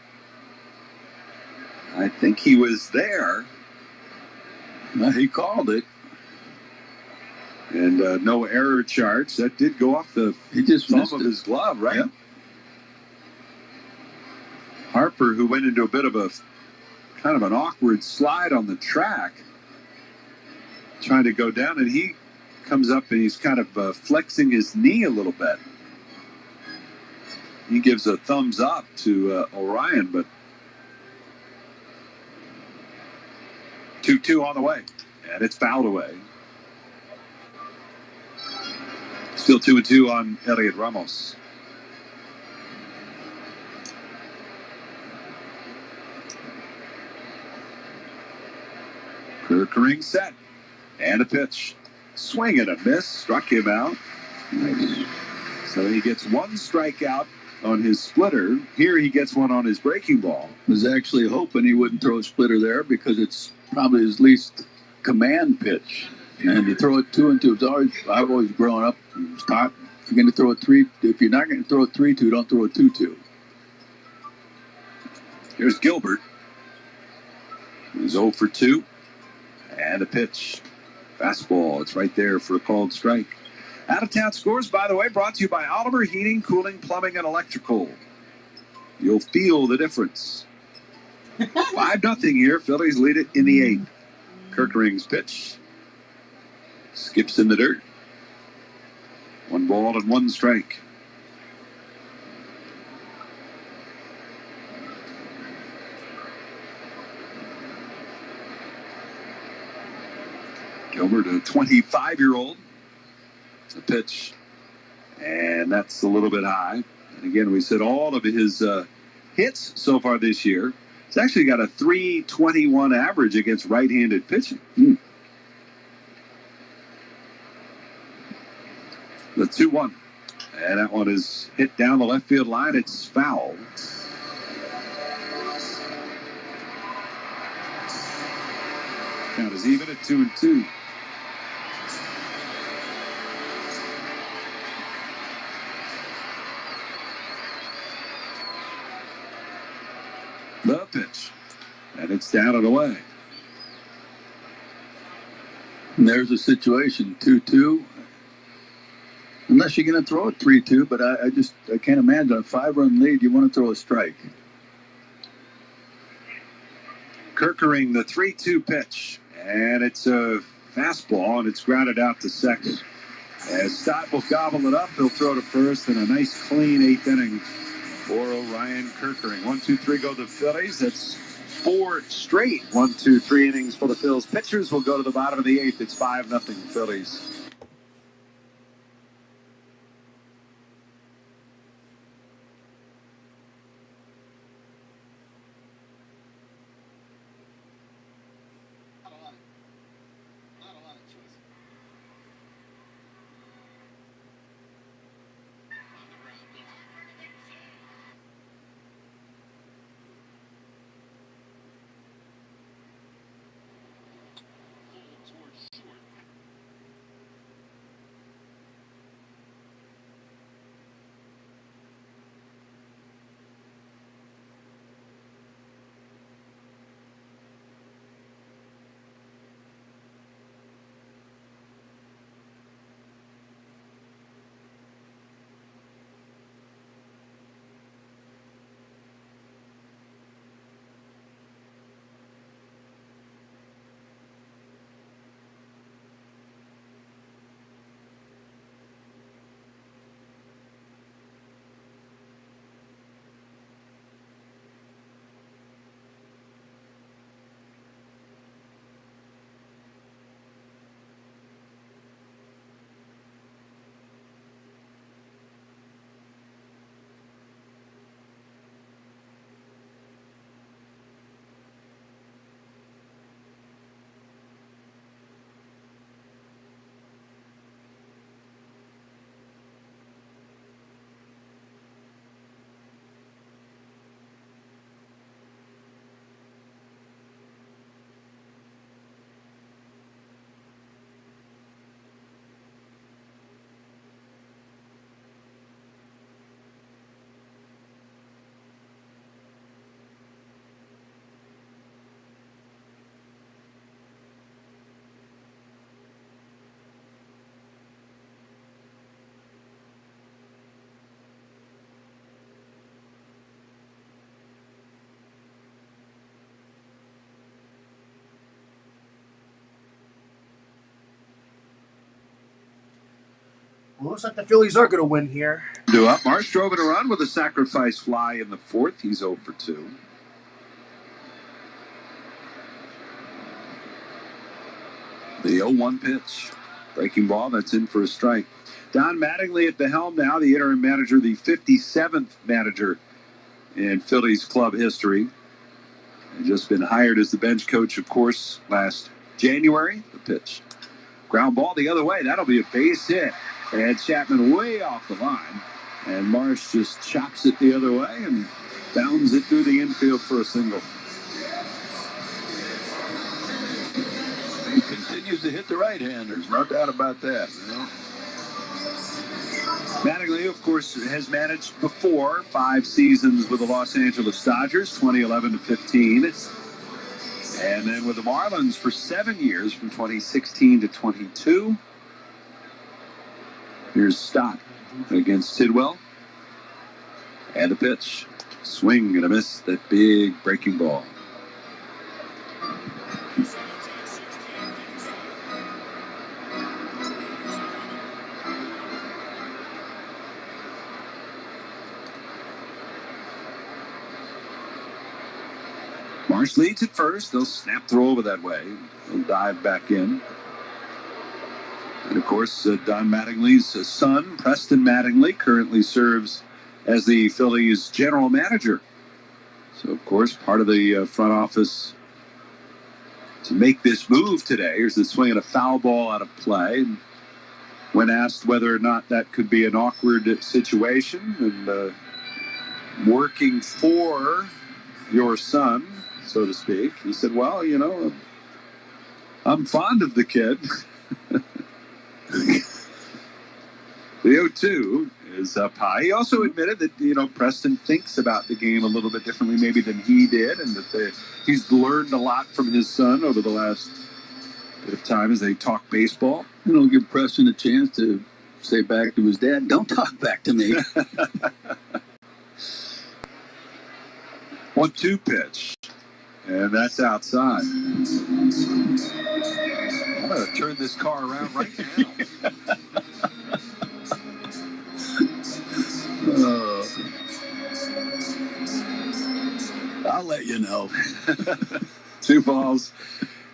I think he was there. Well, he called it. And no error charge. That did go off the thumb of his glove, right? Yep. Harper, who went into a bit of a kind of an awkward slide on the track, trying to go down, and he comes up and he's kind of flexing his knee a little bit. He gives a thumbs up to Orion, but 2-2 on the way, and it's fouled away. Still 2-2 on Elliot Ramos. Kirkering set, and a pitch. Swing and a miss, struck him out. Nice. So he gets 1 strikeout on his splitter. Here he gets 1 on his breaking ball. Was actually hoping he wouldn't throw a splitter there because it's probably his least command pitch. And to throw it 2-2, I've always grown up taught you're going to throw a 3. If you're not going to throw a 3-2, don't throw a 2-2. Here's Gilbert. He's 0 for 2. And a pitch. Fastball. It's right there for a called strike. Out of town scores, by the way, brought to you by Oliver Heating, Cooling, Plumbing, and Electrical. You'll feel the difference. 5-0 here. Phillies lead it in the 8th. Kirkering's pitch. Skips in the dirt. 1 ball and 1 strike. Gilbert, a 25-year-old. The pitch. And that's a little bit high. And again, we said all of his hits so far this year. He's actually got a .321 average against right-handed pitching. The 2-1. And that one is hit down the left field line. It's foul. Count is even at 2-2. The pitch. And it's down and away. And there's a situation, 2-2. Unless you're going to throw it 3-2, but I can't imagine a 5-run lead. You want to throw a strike. Kirkering, the 3-2 pitch. And it's a fastball, and it's grounded out to second. As Stott will gobble it up, he'll throw to first, and a nice clean 8th inning for Orion Kirkering. 1-2-3 go the Phillies. That's 4 straight 1-2-3 innings for the Phillies. Pitchers will go to the bottom of the 8th. It's 5-0 Phillies. Well, looks like the Phillies are going to win here. Due up. Marsh drove in a run with a sacrifice fly in the fourth. He's 0 for 2. The 0-1 pitch. Breaking ball, that's in for a strike. Don Mattingly at the helm now, the interim manager, the 57th manager in Phillies club history. He's just been hired as the bench coach, of course, last January. The pitch. Ground ball the other way. That'll be a base hit. And Chapman way off the line. And Marsh just chops it the other way and bounds it through the infield for a single. He continues to hit the right-handers. No doubt about that. Mattingly, of course, has managed before 5 seasons with the Los Angeles Dodgers, 2011 to 15. And then with the Marlins for 7 years, from 2016 to 22. Here's Stott against Tidwell. And the pitch. Swing and a miss. That big breaking ball. Marsh leads at first. They'll snap throw over that way. They'll dive back in. And, of course, Don Mattingly's son, Preston Mattingly, currently serves as the Phillies general manager. So, of course, part of the front office to make this move today. Here's the swing and a foul ball out of play. And when asked whether or not that could be an awkward situation and working for your son, so to speak, he said, well, you know, I'm fond of the kid. The 0-2 is up high. He also admitted that, you know, Preston thinks about the game a little bit differently maybe than he did, and that he's learned a lot from his son over the last bit of time as they talk baseball. You know, give Preston a chance to say back to his dad, don't talk back to me. 1-2 pitch. And that's outside. I'm going to turn this car around right now. I'll let you know. 2 balls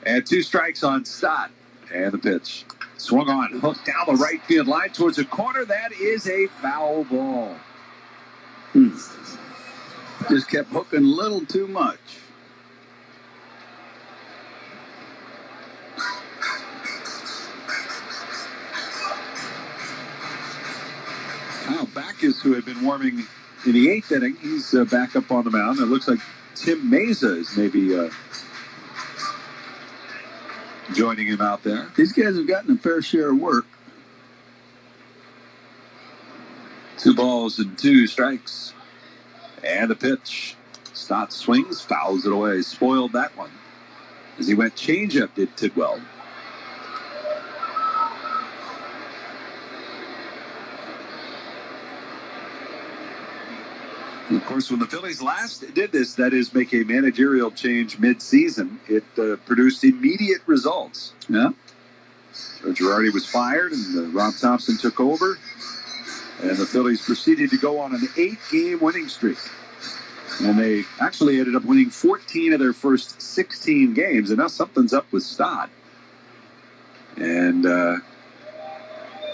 and 2 strikes on Stott. And the pitch. Swung on, hooked down the right field line towards the corner. That is a foul ball. Just kept hooking a little too much. Kyle Backus, who had been warming in the 8th inning, he's back up on the mound. It looks like Tim Meza is maybe joining him out there. These guys have gotten a fair share of work. 2 balls and 2 strikes. And the pitch. Stott swings, fouls it away. Spoiled that one. As he went changeup, did Tidwell. And of course, when the Phillies last did this, that is, make a managerial change mid-season, it produced immediate results. Yeah. Joe Girardi was fired, and Rob Thompson took over. And the Phillies proceeded to go on an 8-game winning streak. And they actually ended up winning 14 of their first 16 games. And now something's up with Stott. And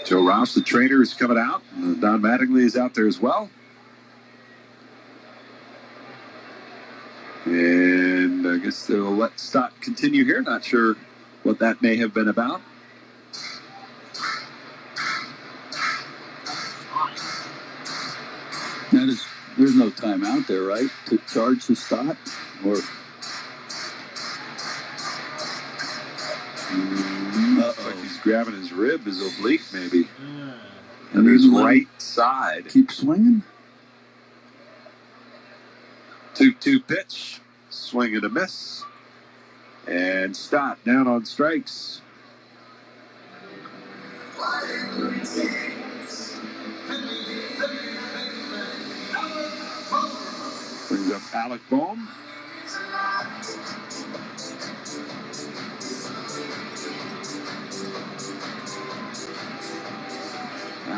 Joe Rouse, the trainer, is coming out. Don Mattingly is out there as well. And I guess they'll let Stott continue here. Not sure what that may have been about. Now, there's no timeout there, right? To charge the Stott? Or Looks like he's grabbing his rib, his oblique maybe. And his right side. Keep swinging? 2-2 pitch. Swing and a miss. And Stott down on strikes. Brings up Alec Bohm.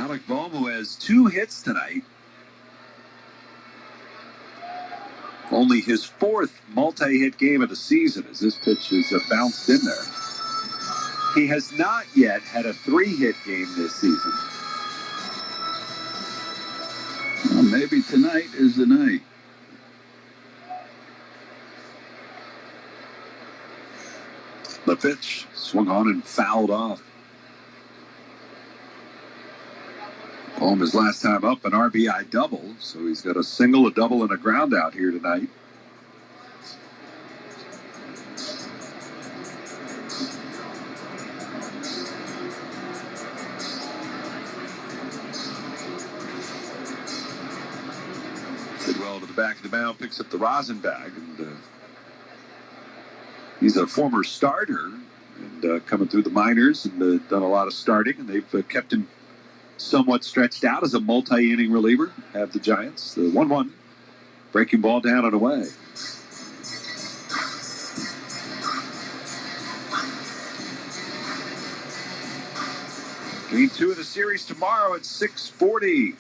Alec Bohm, who has 2 hits tonight. Only his 4th multi-hit game of the season as this pitch is bounced in there. He has not yet had a 3-hit game this season. Well, maybe tonight is the night. The pitch swung on and fouled off. Bohm, his last time up, an RBI double, so he's got a single, a double, and a ground out here tonight. Well to the back of the mound, picks up the rosin bag, and he's a former starter and coming through the minors and done a lot of starting, and they've kept him somewhat stretched out as a multi-inning reliever. Have the Giants. The 1-1 breaking ball down and away. Game 2 of the series tomorrow at 6:40.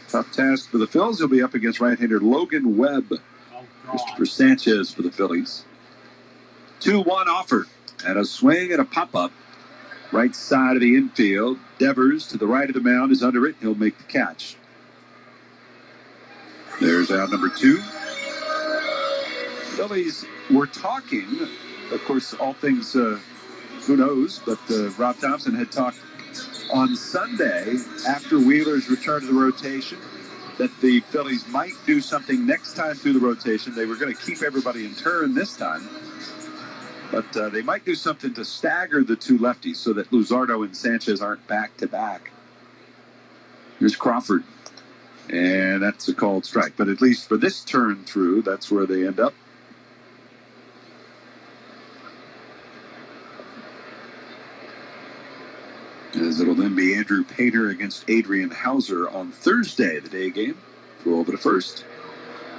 Tough task for the Phillies. He'll be up against right-hander Logan Webb. Christopher Sanchez for the Phillies. 2-1 offer and a swing and a pop-up. Right side of the infield. Devers to the right of the mound is under it. He'll make the catch. There's out number 2. Phillies were talking, of course, all things, who knows, but Rob Thompson had talked on Sunday after Wheeler's return to the rotation that the Phillies might do something next time through the rotation. They were going to keep everybody in turn this time, but they might do something to stagger the 2 lefties so that Luzardo and Sanchez aren't back-to-back. Here's Crawford, and that's a called strike. But at least for this turn through, that's where they end up. As it'll then be Andrew Pater against Adrian Hauser on Thursday, the day game. Throw over to first.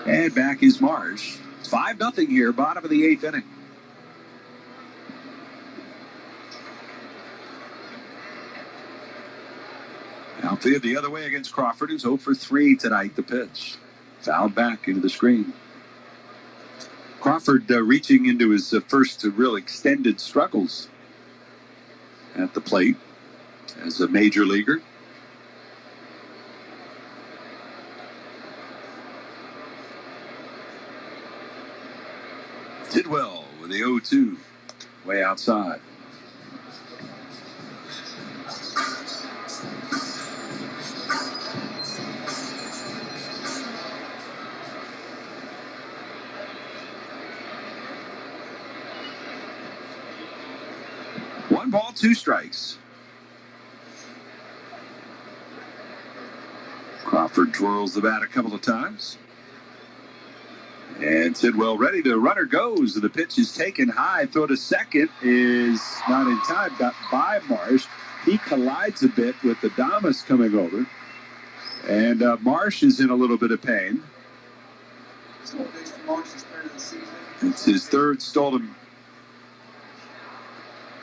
And back is Marsh. It's 5-0 here, bottom of the 8th inning. Outfield the other way against Crawford, who's 0 for 3 tonight, the pitch. Fouled back into the screen. Crawford reaching into his first real extended struggles at the plate as a major leaguer. Tidwell with the 0-2, way outside. One ball, 2 strikes. Crawford twirls the bat a couple of times. And Tidwell ready to runner goes. The pitch is taken high. Throw to second is not in time. Got by Marsh. He collides a bit with Adames coming over. And Marsh is in a little bit of pain. It's his 3rd stolen.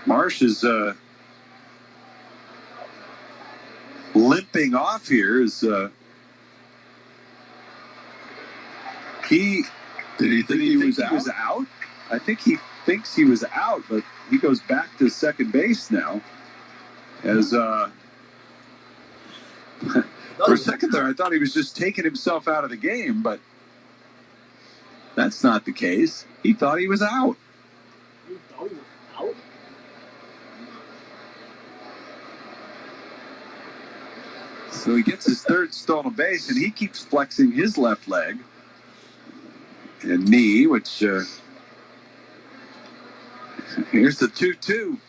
Marsh is limping off here. Did he think he was out? I think he thinks he was out, but he goes back to second base now. As for a second there, I thought he was just taking himself out of the game, but that's not the case. He thought he was out. You thought he was out? So he gets his 3rd stolen base, and he keeps flexing his left leg and knee, which here's the 2-2.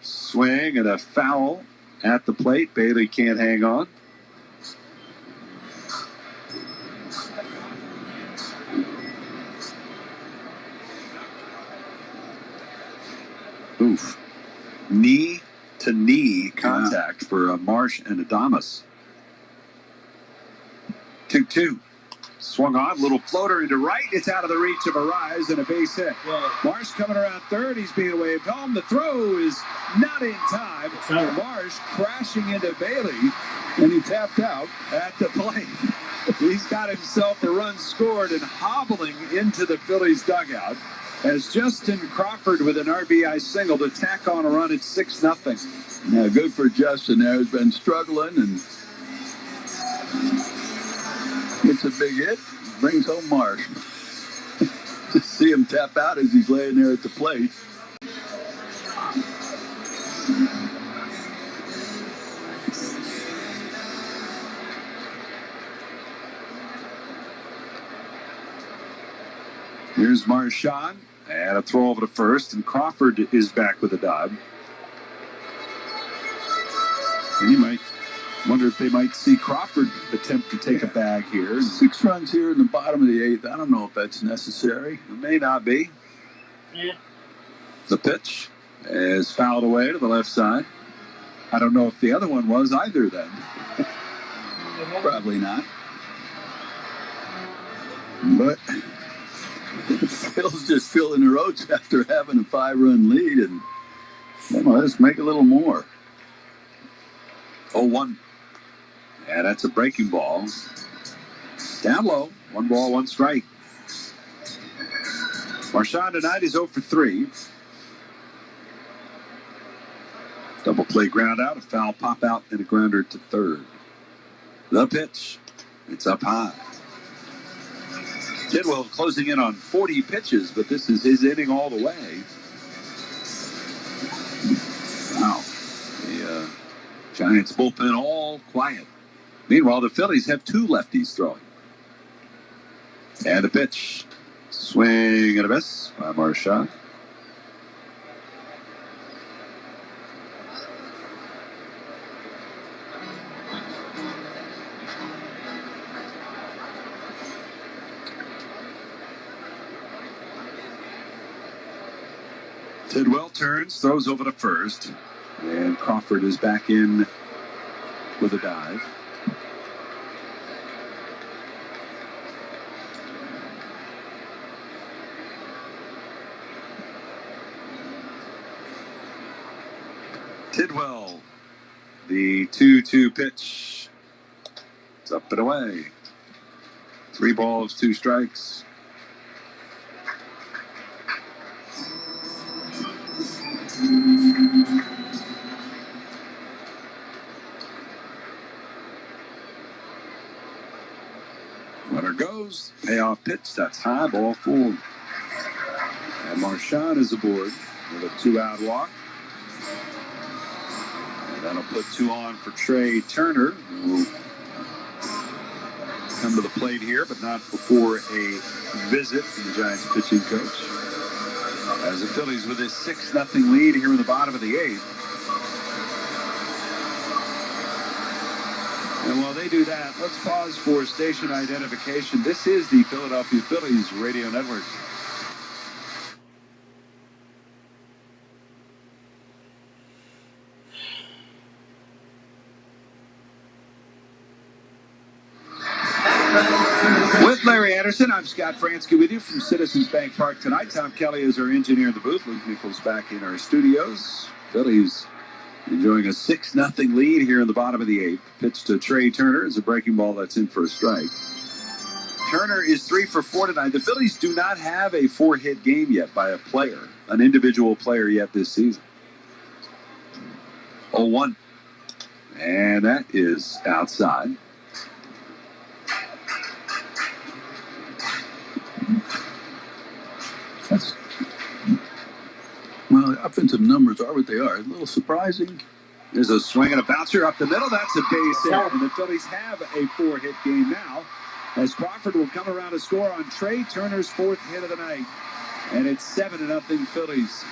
Swing and a foul at the plate. Bailey can't hang on. Oof. Knee-to-knee contact for Marsh and Adames. 2-2. Swung on, little floater into right. It's out of the reach of Arise and a base hit. Yeah. Marsh coming around third. He's being waved home. The throw is not in time. Marsh crashing into Bailey. And he tapped out at the plate. He's got himself a run scored and hobbling into the Phillies dugout as Justin Crawford with an RBI single to tack on a run at 6-0. Yeah, good for Justin there. He's been struggling and gets a big hit. Brings home Marsh. Just see him tap out as he's laying there at the plate. Here's Marchand, and a throw over to first, and Crawford is back with a dive. And you might wonder if they might see Crawford attempt to take a bag here. 6 runs here in the bottom of the 8th. I don't know if that's necessary. It may not be. Yeah. The pitch is fouled away to the left side. I don't know if the other one was either then. Probably not. But Phil's just filling their oats after having a 5-run lead, and let's make a little more. 0-1. And that's a breaking ball. Down low. 1 ball, 1 strike. Marchand tonight is 0 for 3. Double play ground out, a foul pop out, and a grounder to third. The pitch. It's up high. Tidwell closing in on 40 pitches, but this is his inning all the way. Wow. The Giants bullpen all quiet. Meanwhile, the Phillies have 2 lefties throwing. And the pitch. Swing and a miss by Marchand. Tidwell turns, throws over to first, and Crawford is back in with a dive. Tidwell, the 2-2 pitch. It's up and away. 3 balls, 2 strikes. Runner goes. Payoff pitch. That's high. Ball 4. And Marchand is aboard with a 2-out walk. And that'll put 2 on for Trey Turner, who will come to the plate here, but not before a visit from the Giants pitching coach. As the Phillies with a 6-0 lead here in the bottom of the 8th. And while they do that, let's pause for station identification. This is the Philadelphia Phillies radio network. With Larry Anderson, I'm Scott Fransky with you from Citizens Bank Park tonight. Tom Kelly is our engineer in the booth. Luke Nichols back in our studios. Phillies enjoying a 6-0 lead here in the bottom of the 8th. Pitch to Trey Turner is a breaking ball that's in for a strike. Turner is 3 for 4 tonight. The Phillies do not have a 4-hit game yet by a player, an individual player yet this season. 0-1. And that is outside. Well, the offensive numbers are what they are. A little surprising. There's a swing and a bouncer up the middle. That's a base hit. And the Phillies have a 4-hit game now, as Crawford will come around to score on Trey Turner's 4th hit of the night. And it's 7-0 Phillies.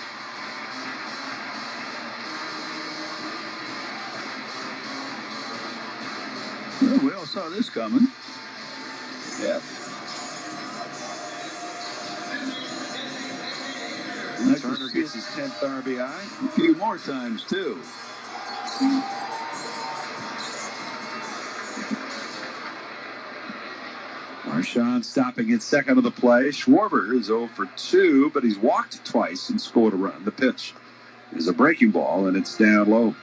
Well, we all saw this coming. Yeah. Turner gets his 10th RBI. A few more times, too. Marchand stopping at second of the play. Schwarber is 0 for 2, but he's walked twice and scored a run. The pitch is a breaking ball, and it's down low.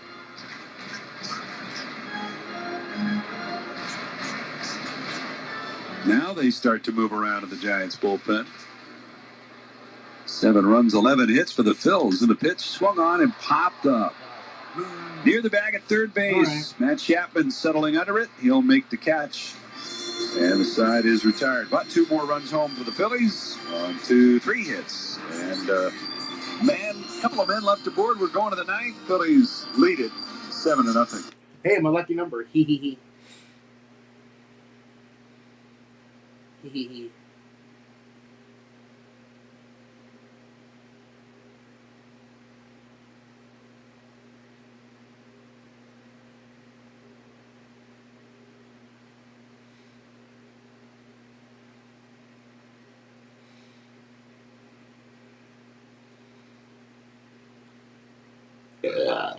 Now they start to move around in the Giants bullpen. 7 runs, 11 hits for the Phillies, and the pitch swung on and popped up. Near the bag at third base, Matt Chapman settling under it. He'll make the catch, and the side is retired. But 2 more runs home for the Phillies. 1, 2, 3 hits. And a couple of men left aboard. We're going to the 9th. Phillies lead it 7-0. Hey, my lucky number. Hee hee hee. Hee hee hee. Yeah.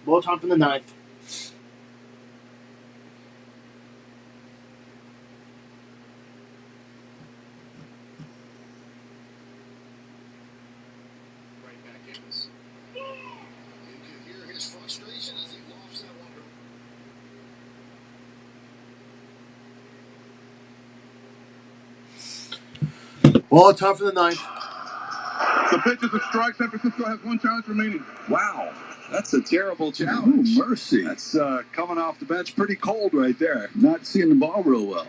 Ball time from the 9th. Ball time for the 9th. The pitch is a strike. San Francisco has 1 challenge remaining. Wow, that's a terrible challenge. Ooh, mercy. That's coming off the bench pretty cold right there. Not seeing the ball real well.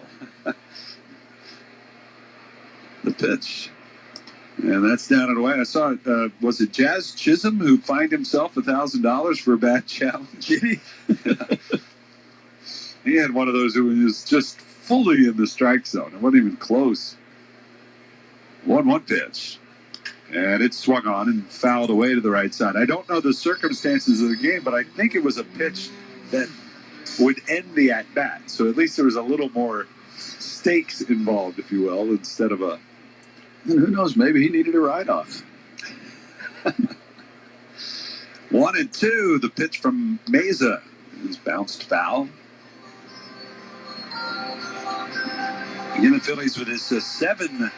The pitch. And that's down and away. I saw it. Was it Jazz Chisholm who fined himself $1,000 for a bad challenge? Did he? He had one of those who was just fully in the strike zone. It wasn't even close. 1-1 pitch. And it swung on and fouled away to the right side. I don't know the circumstances of the game, but I think it was a pitch that would end the at-bat. So at least there was a little more stakes involved, if you will, instead of a... And who knows, maybe he needed a ride-off. 1-2, the pitch from Meza is bounced foul. Again, the Phillies with this 7-0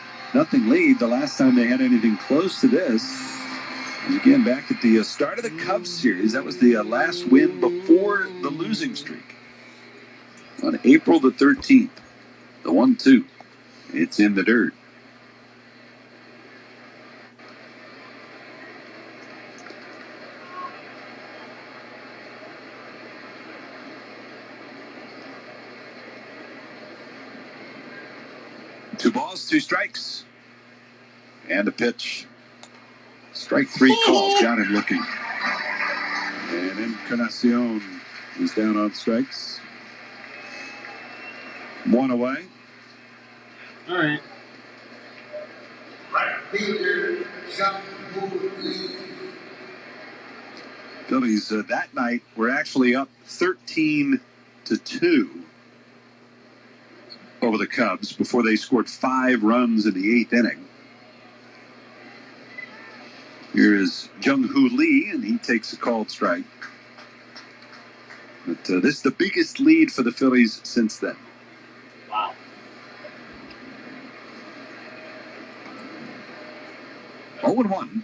lead. The last time they had anything close to this was again back at the start of the Cubs series. That was the last win before the losing streak on April the 13th. The 1-2. It's in the dirt. Two balls, 2 strikes. And a pitch. Strike 3 called. Down and looking. And Encarnacion is down on strikes. 1 away. All right. Phillies that night were actually up 13-2 over the Cubs before they scored 5 runs in the 8th inning. Here is Jung-Hoo Lee, and he takes a called strike. But this is the biggest lead for the Phillies since then. Wow. Oh, 0-1.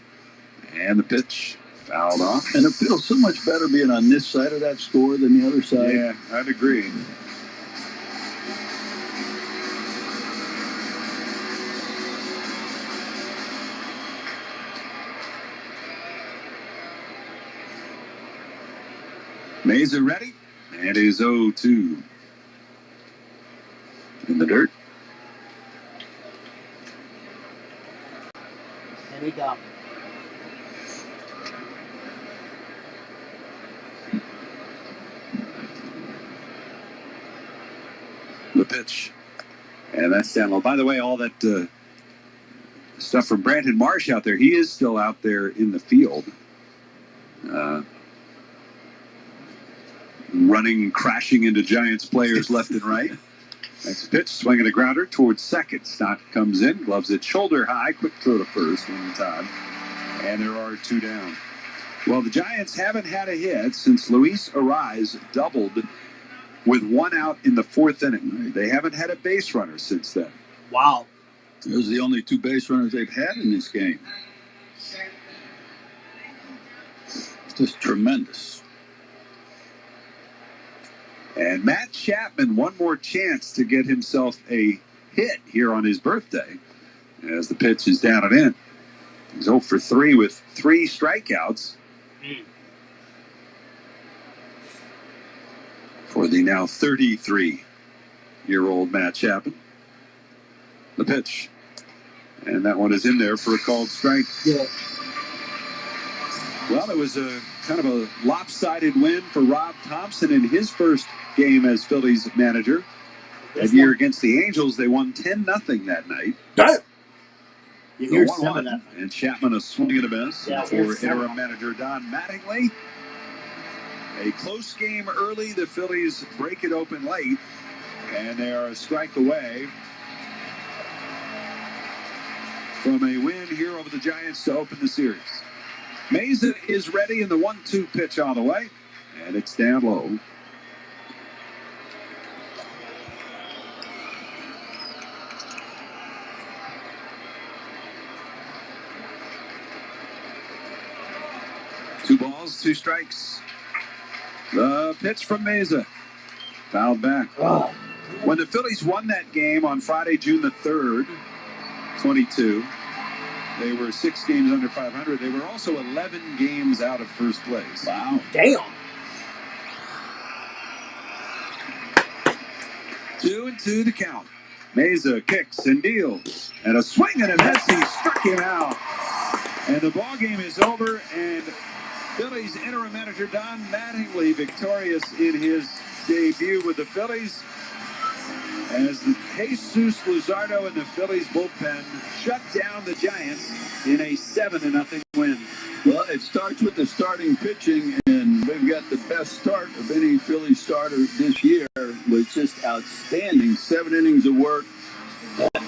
And the pitch fouled off. And it feels so much better being on this side of that score than the other side. Yeah, I'd agree. Mesa ready. And is 0-2. In the dirt. And he got the pitch. And that's down low. By the way, all that stuff from Brandon Marsh out there, he is still out there in the field. Running, crashing into Giants players left and right. Next pitch, swinging a grounder towards second. Stott comes in, gloves it shoulder high, quick throw to first in time. And there are 2 down. Well, the Giants haven't had a hit since Luis Ariz doubled with 1 out in the 4th inning. They haven't had a base runner since then. Wow. Those are the only 2 base runners they've had in this game. Just tremendous. And Matt Chapman, one more chance to get himself a hit here on his birthday as the pitch is down and in. He's 0 for 3 with 3 strikeouts for the now 33-year-old Matt Chapman. The pitch. And that one is in there for a called strike. Yeah. Well, it was a kind of a lopsided win for Rob Thompson in his first game as Phillies manager. That year against the Angels, they won 10-0 that night. You hear 7-0. And Chapman a swing and a miss for interim manager Don Mattingly. A close game early. The Phillies break it open late, and they are a strike away from a win here over the Giants to open the series. Mesa is ready in the 1-2 pitch on the way, and it's down low. Two balls, 2 strikes. The pitch from Mesa. Fouled back. Oh. When the Phillies won that game on Friday, June the 3rd, 22, they were 6 games under 500. They were also 11 games out of first place. Wow. Damn. 2-2 the count. Mesa kicks and deals. And a swing and a miss. He struck him out. And the ball game is over. And Phillies interim manager Don Mattingly victorious in his debut with the Phillies as Jesus Luzardo and the Phillies bullpen shut down the Giants in a 7-0 win. Well, it starts with the starting pitching, and we've got the best start of any Philly starter this year. Was just outstanding. 7 innings of work,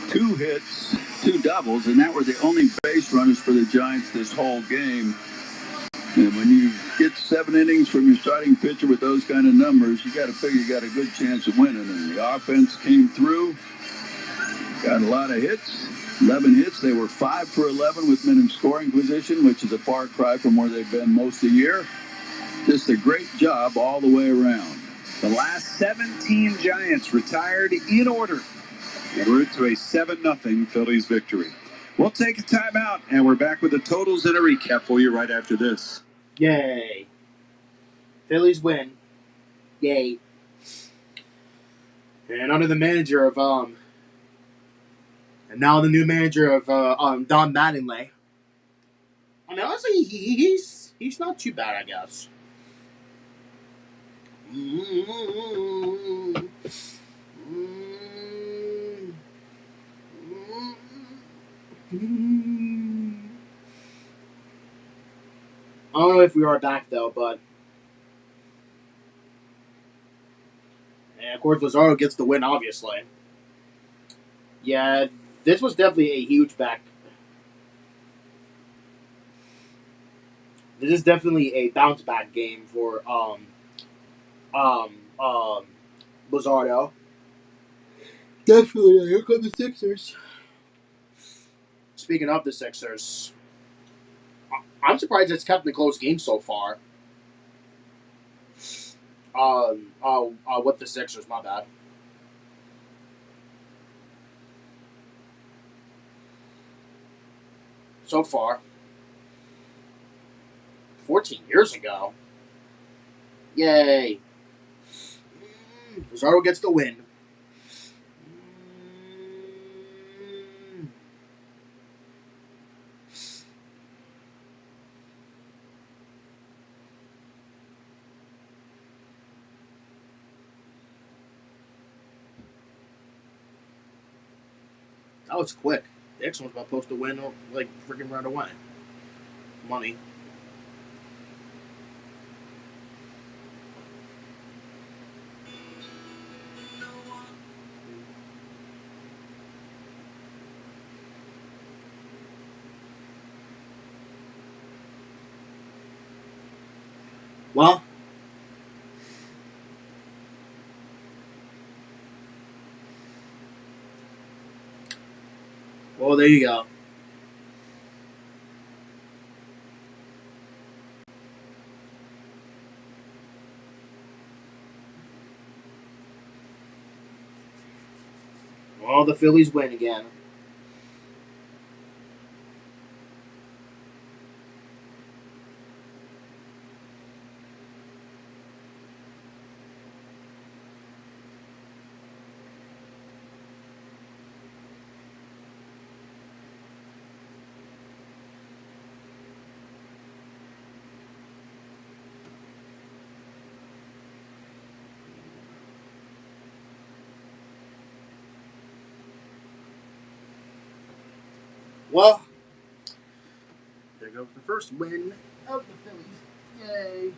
2 hits, 2 doubles, and that were the only base runners for the Giants this whole game. And when you get 7 innings from your starting pitcher with those kind of numbers, you got to figure you got a good chance of winning. And the offense came through, got a lot of hits, 11 hits. They were 5 for 11 with men in scoring position, which is a far cry from where they've been most of the year. Just a great job all the way around. The last 17 Giants retired in order en route to a 7-0 Phillies victory. We'll take a timeout, and we're back with the totals and a recap for you right after this. Yay. Phillies win. Yay. And under the manager of, and now the new manager of, Don Mattingly. I mean, honestly, he's not too bad, I guess. I don't know if we are back, though, but... And, of course, Luzardo gets the win, obviously. Yeah, this was definitely a huge back. This is definitely a bounce back game for um um Lazardo. Definitely, here come the Sixers. Speaking of the Sixers, I'm surprised it's kept the close game so far. With the Sixers, my bad. So far, 14 years ago. Yay! Lazardo gets the win. That was quick. The X one's supposed to win like freaking right away. Money. Well, there you go. Well, the Phillies win again. Well, there goes the first win of the Phillies. Yay!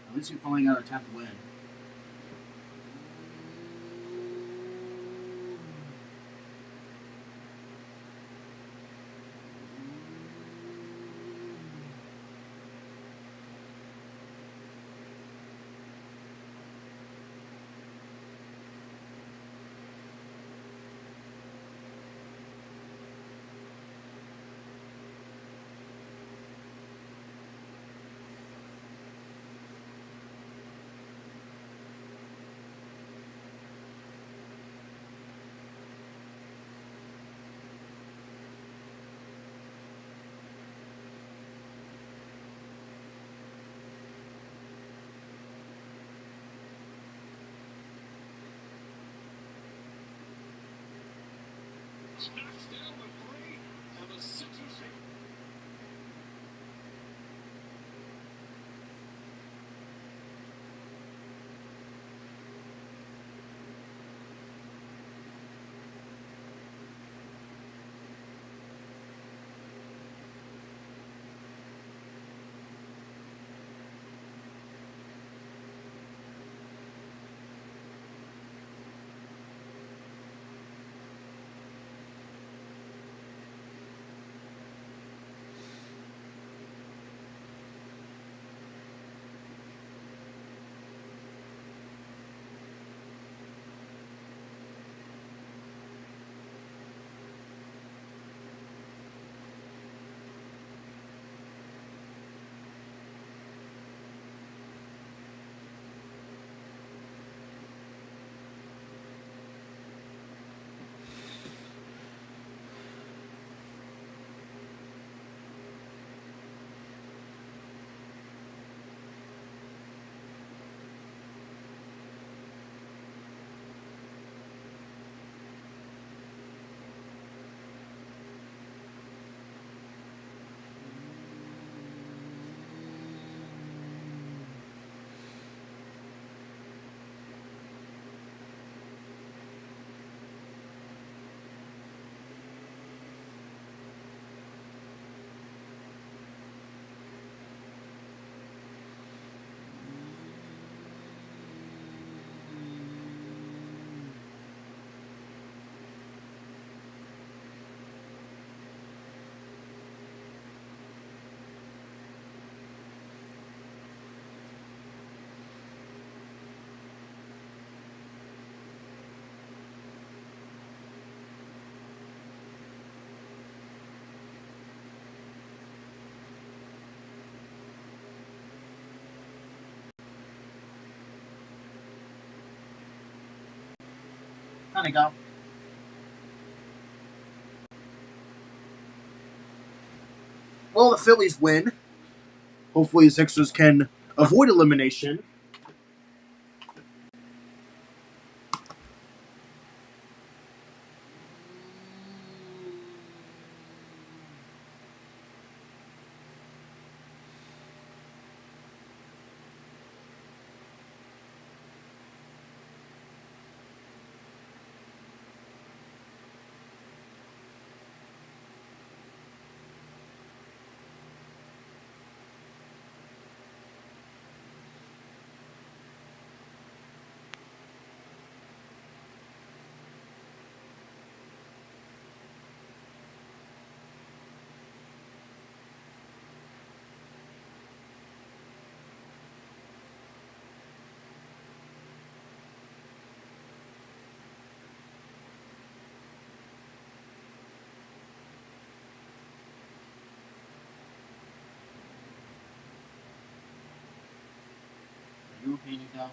At least we finally got our 10th win. Honey, go. Well, the Phillies win. Hopefully, the Sixers can avoid elimination. Are you repeating now?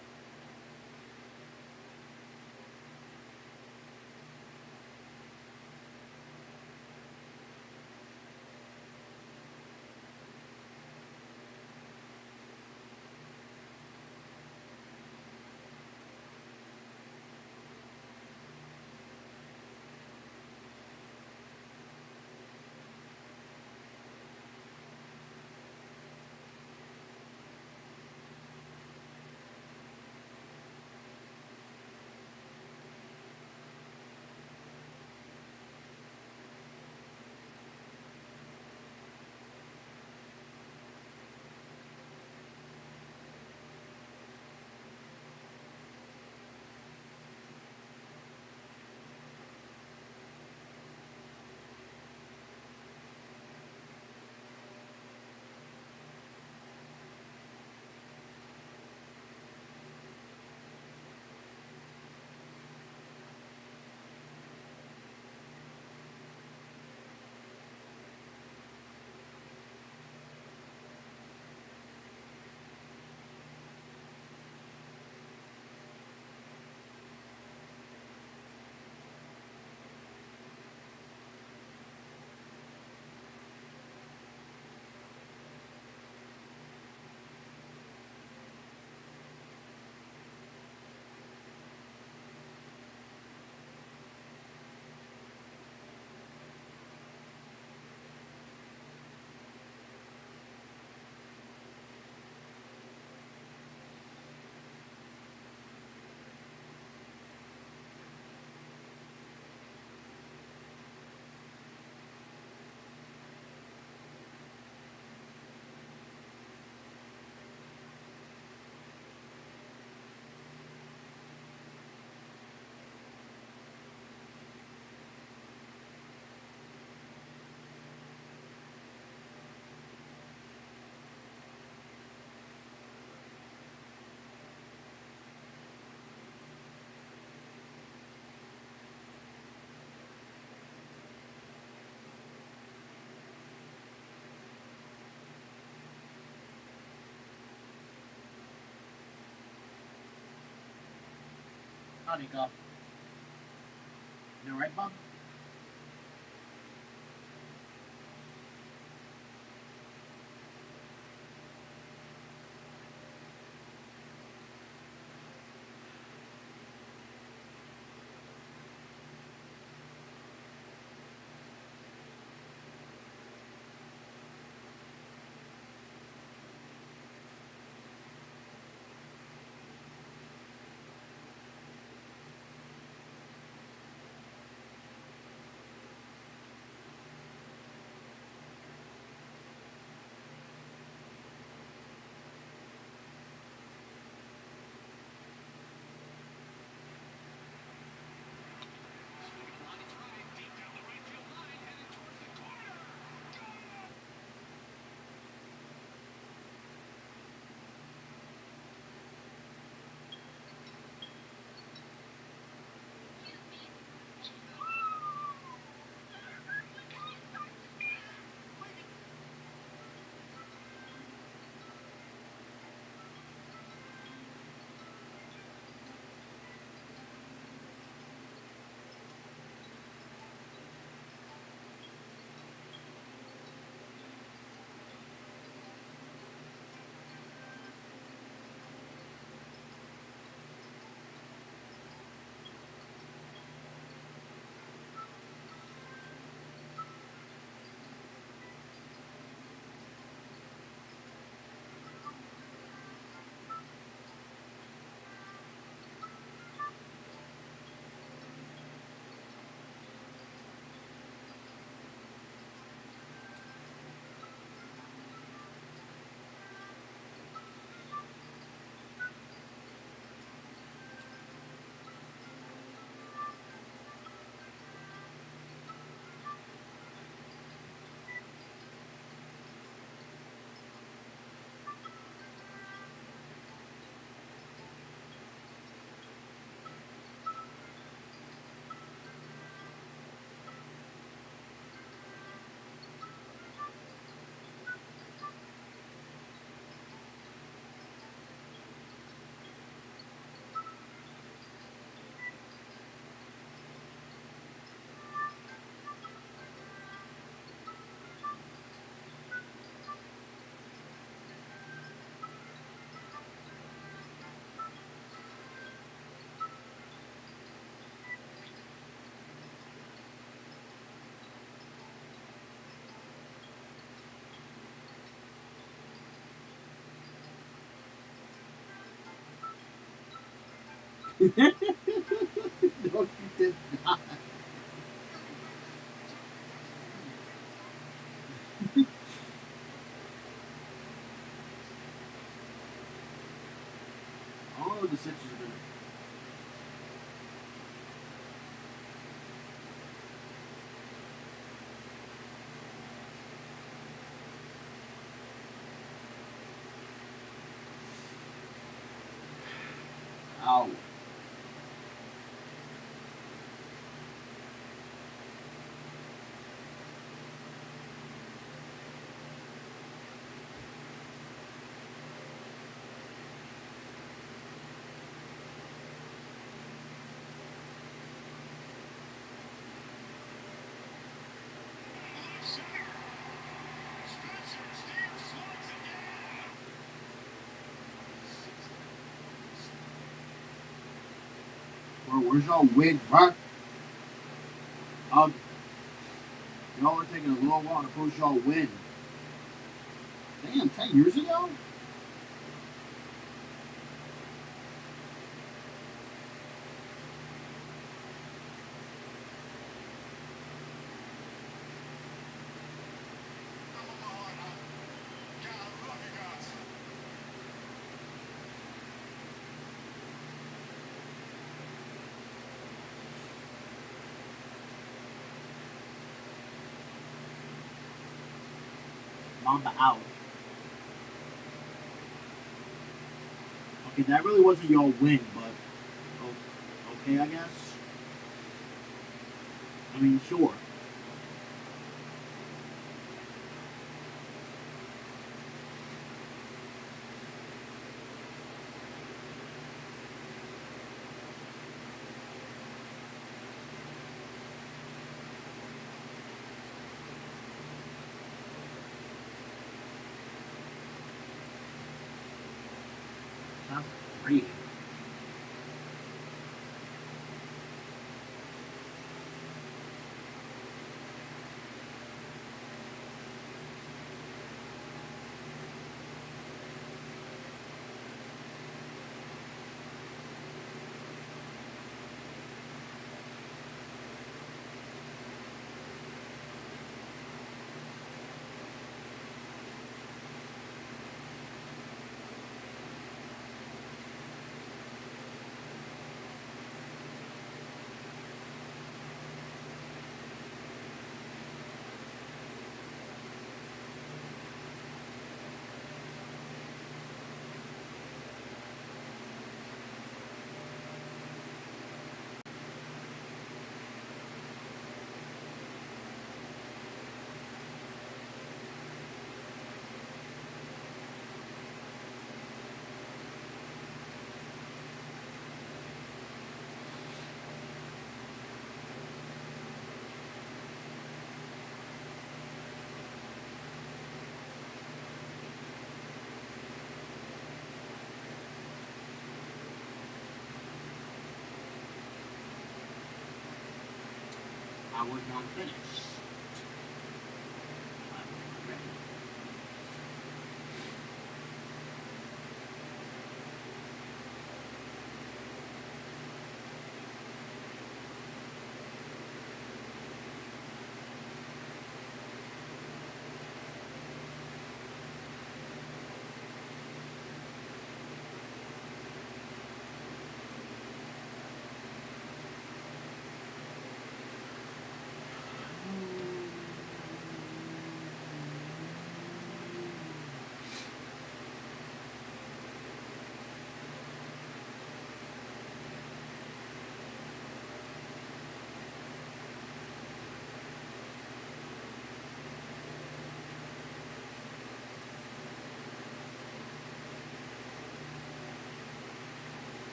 Howdy, Cup. You alright, bub? No, you did not. All of the Sixers are gonna. Ow. Bro, where's y'all win, bro? Y'all are taking a little while to post y'all win. Damn, 10 years ago? Mamba out. Okay, that really wasn't y'all win, but okay, I guess. I mean, sure. down to 3. I was not finished.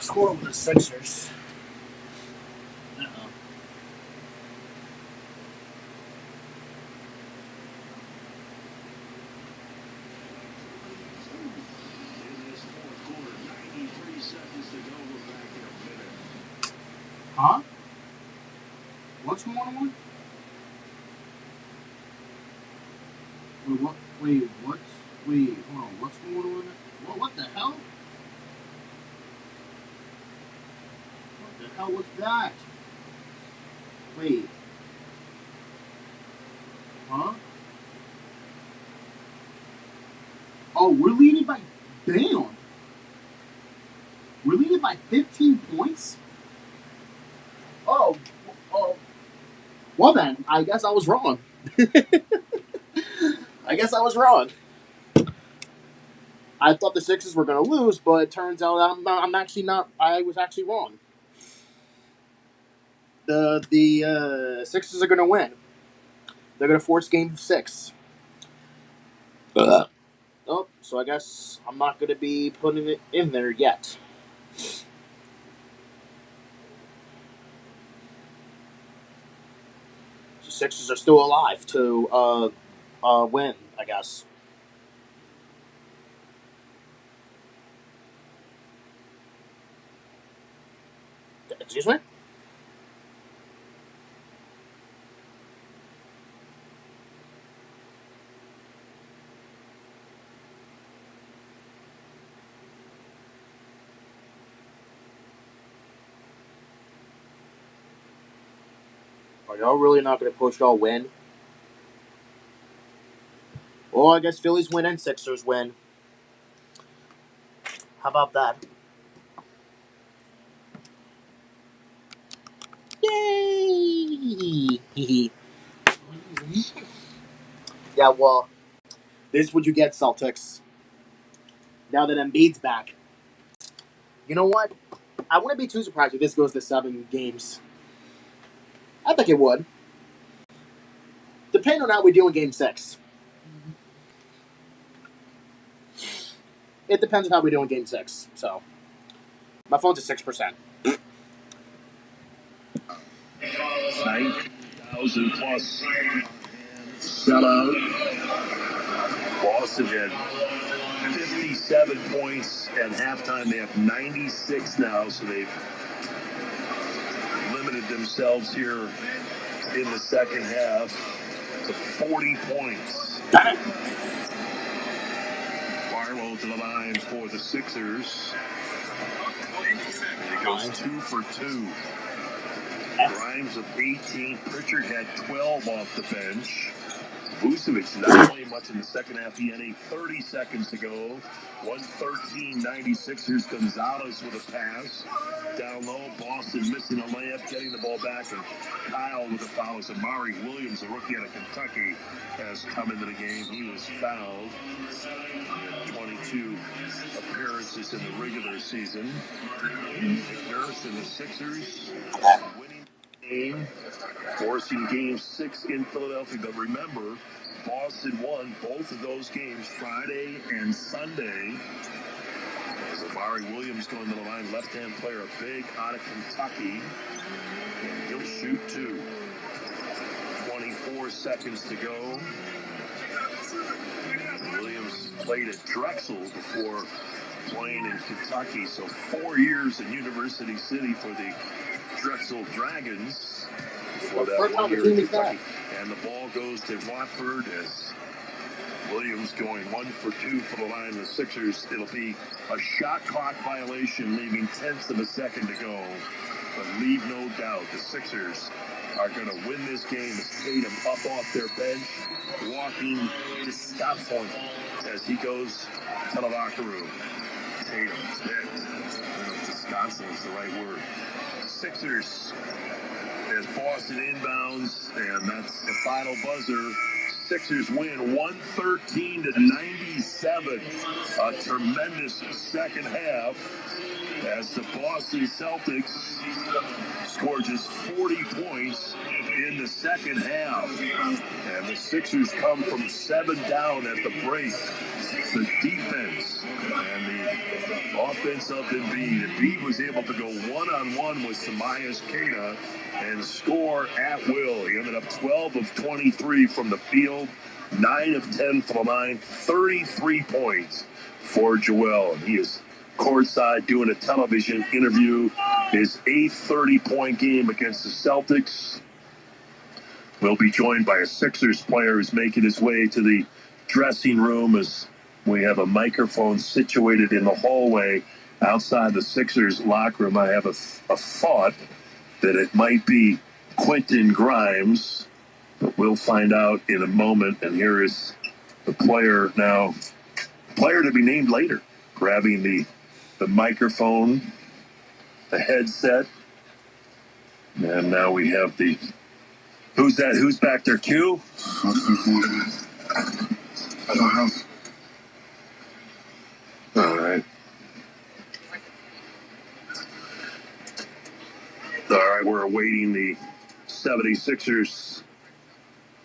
Score over the Sixers. Huh? What's going on? Wait, what? Wait, what's? Wait, hold on. What's going on? What the hell? What the hell was that? Wait. Huh? Oh, we're leading by. Damn. We're leading by 15 points? Oh. Oh. Well then, I guess I was wrong. I guess I was wrong. I thought the Sixers were going to lose, but it turns out I'm actually not. I was actually wrong. The Sixers are going to win. They're going to force Game 6. Oh, so I guess I'm not going to be putting it in there yet. The Sixers are still alive to win, I guess. Excuse me? Are y'all really not going to push y'all win? Well, I guess Phillies win and Sixers win. How about that? Yay! Yeah, well, this is what you get, Celtics. Now that Embiid's back. You know what? I wouldn't be too surprised if this goes to 7 games. I think it would. Depending on how we do in Game 6. It depends on how we do in Game 6. So, my phone's at 6%. 9,000 plus sellout. Boston had 57 points at halftime. They have 96 now, so they've limited themselves here in the second half to 40 points. Barlow to the line for the Sixers. And he goes 2 for 2. Grimes with 18. Pritchard had 12 off the bench. Vucevic not playing much in the second half. He had 30 seconds to go. 113-96ers. Gonzalez with a pass. Down low, Boston missing a layup, getting the ball back, and Kyle with a foul. As Amari Williams, a rookie out of Kentucky, has come into the game. He was fouled. He had 22 appearances in the regular season. Nick Nurse and the Sixers winning the game, forcing Game 6 in Philadelphia. But remember, Boston won both of those games Friday and Sunday. As Amari Williams going to the line, left-hand player, a big out of Kentucky. And he'll shoot 2. 24 seconds to go. Williams played at Drexel before playing in Kentucky. So 4 years in University City for the Drexel Dragons. For that 1 year in Kentucky. And the ball goes to Watford as Williams going 1 for 2 for the line of the Sixers. It'll be a shot clock violation, leaving tenths of a second to go. But leave no doubt the Sixers are going to win this game as Tatum up off their bench, walking to stop point as he goes to the locker room. Tatum's hit. Wisconsin is the right word. Sixers as Boston inbounds, and that's the final buzzer. Sixers win 113-97. A tremendous second half as the Boston Celtics score just 40 points in the second half. And the Sixers come from 7 down at the break. The defense and the Offense of Embiid. Embiid was able to go one-on-one with Samias Kana and score at will. He ended up 12 of 23 from the field, 9 of 10 from the line, 33 points for Joel. And he is courtside doing a television interview. His 8th 30-point game against the Celtics. We'll be joined by a Sixers player who's making his way to the dressing room as we have a microphone situated in the hallway outside the Sixers locker room. I have a thought that it might be Quentin Grimes, but we'll find out in a moment. And here is the player now, player to be named later, grabbing the microphone, the headset. And now we have the, who's that? Who's back there, Q? I don't know. All right. All right, we're awaiting the 76ers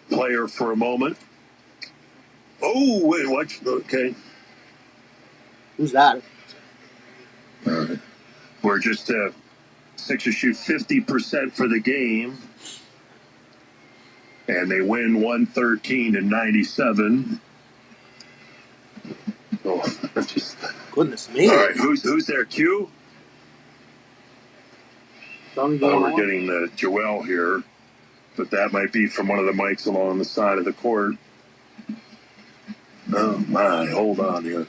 player for a moment. Oh, wait, what? Okay. Who's that? All right. We're just, Sixers shoot 50% for the game. And they win 113-97. Oh, just... Goodness me. All right, who's there, Q? We're getting Joel here, but that might be from one of the mics along the side of the court. Oh, my, hold on here.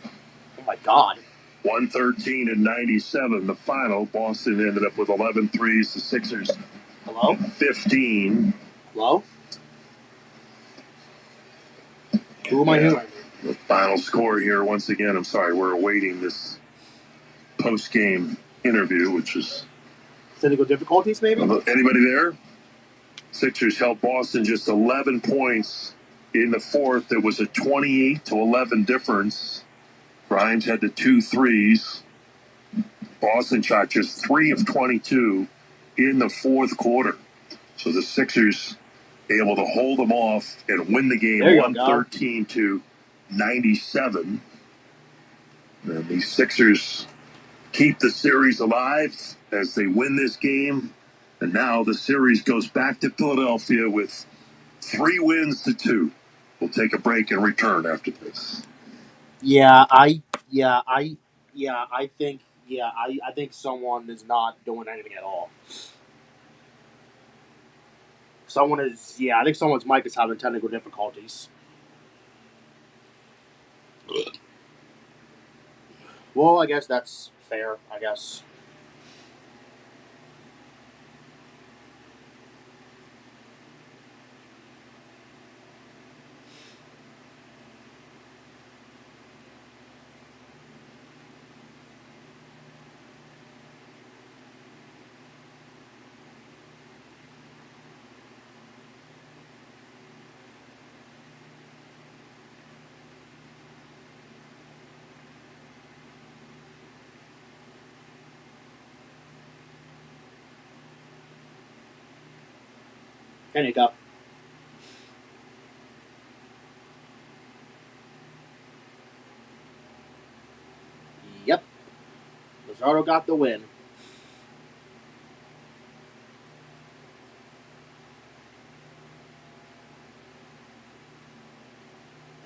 Oh, my God. 113-97, the final. Boston ended up with 11 threes. The Sixers, hello? 15. Hello? Who am I hearing? The final score here, once again, I'm sorry, we're awaiting this post-game interview, which is... Technical difficulties, maybe? Anybody there? Sixers held Boston just 11 points in the fourth. It was a 28-11 difference. Grimes had the 2 threes. Boston shot just 3 of 22 in the fourth quarter. So the Sixers able to hold them off and win the game 113-97. And the Sixers keep the series alive as they win this game. And now the series goes back to Philadelphia with 3 wins to 2. We'll take a break and return after this. I think someone is not doing anything at all. I think someone's mic is having technical difficulties. Well, I guess that's fair, I guess. There you go. Yep. Luzardo got the win.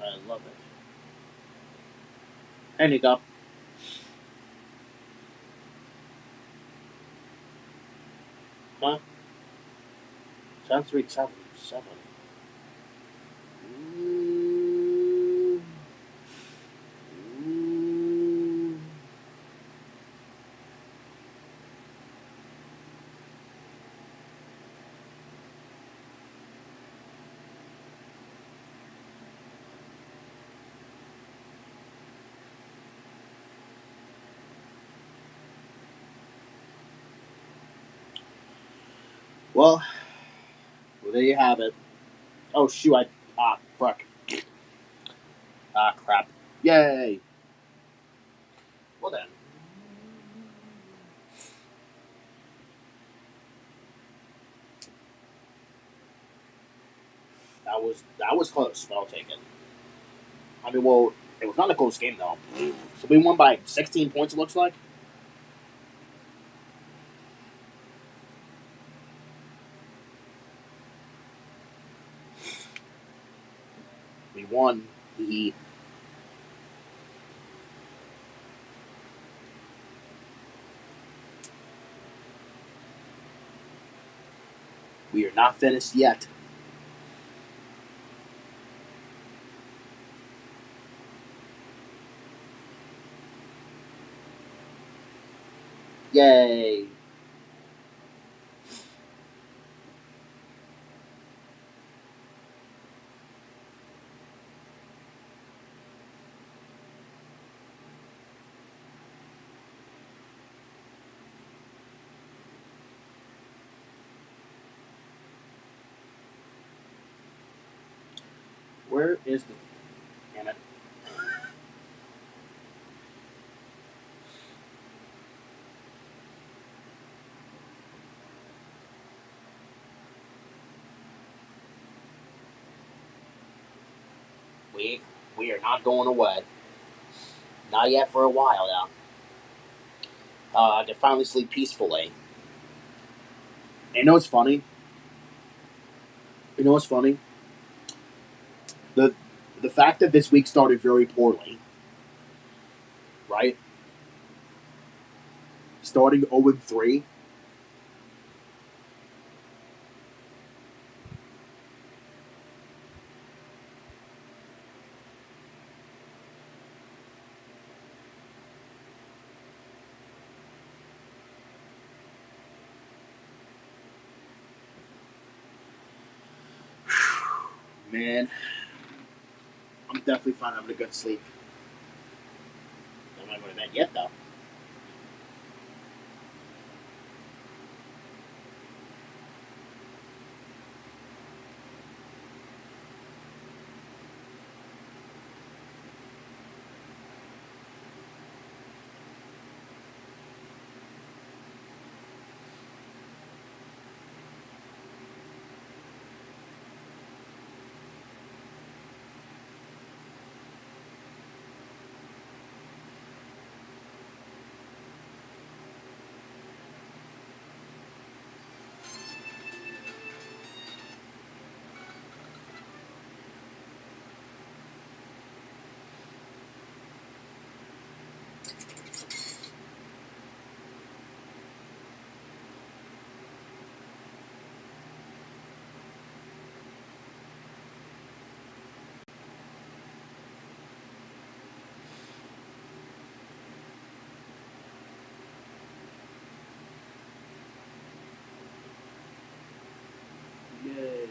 I love it. There you go. Huh? 7377. Well, there you have it. Oh, shoot, fuck. Crap. Yay. Well then. That was close, but I'll take it. I mean, well, It was not a close game, though. So we won by 16 points, it looks like. We won. We are not finished yet. Yay. Where is the... Damn it. We are not going away. Not yet for a while now. I can finally sleep peacefully. And you know what's funny? You know what's funny? The fact that this week started very poorly, right? Starting 0-3. Man, I'm definitely fine having a good sleep. I'm not going to bed yet, though. Yay.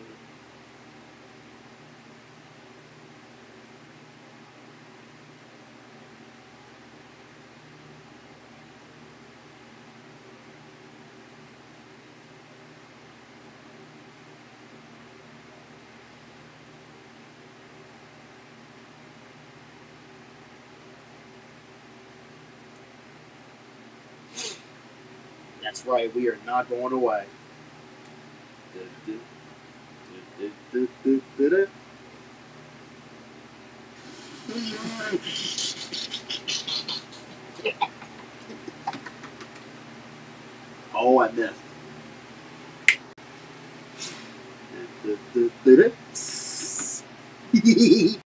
That's right, we are not going away. Oh, I missed. Okay,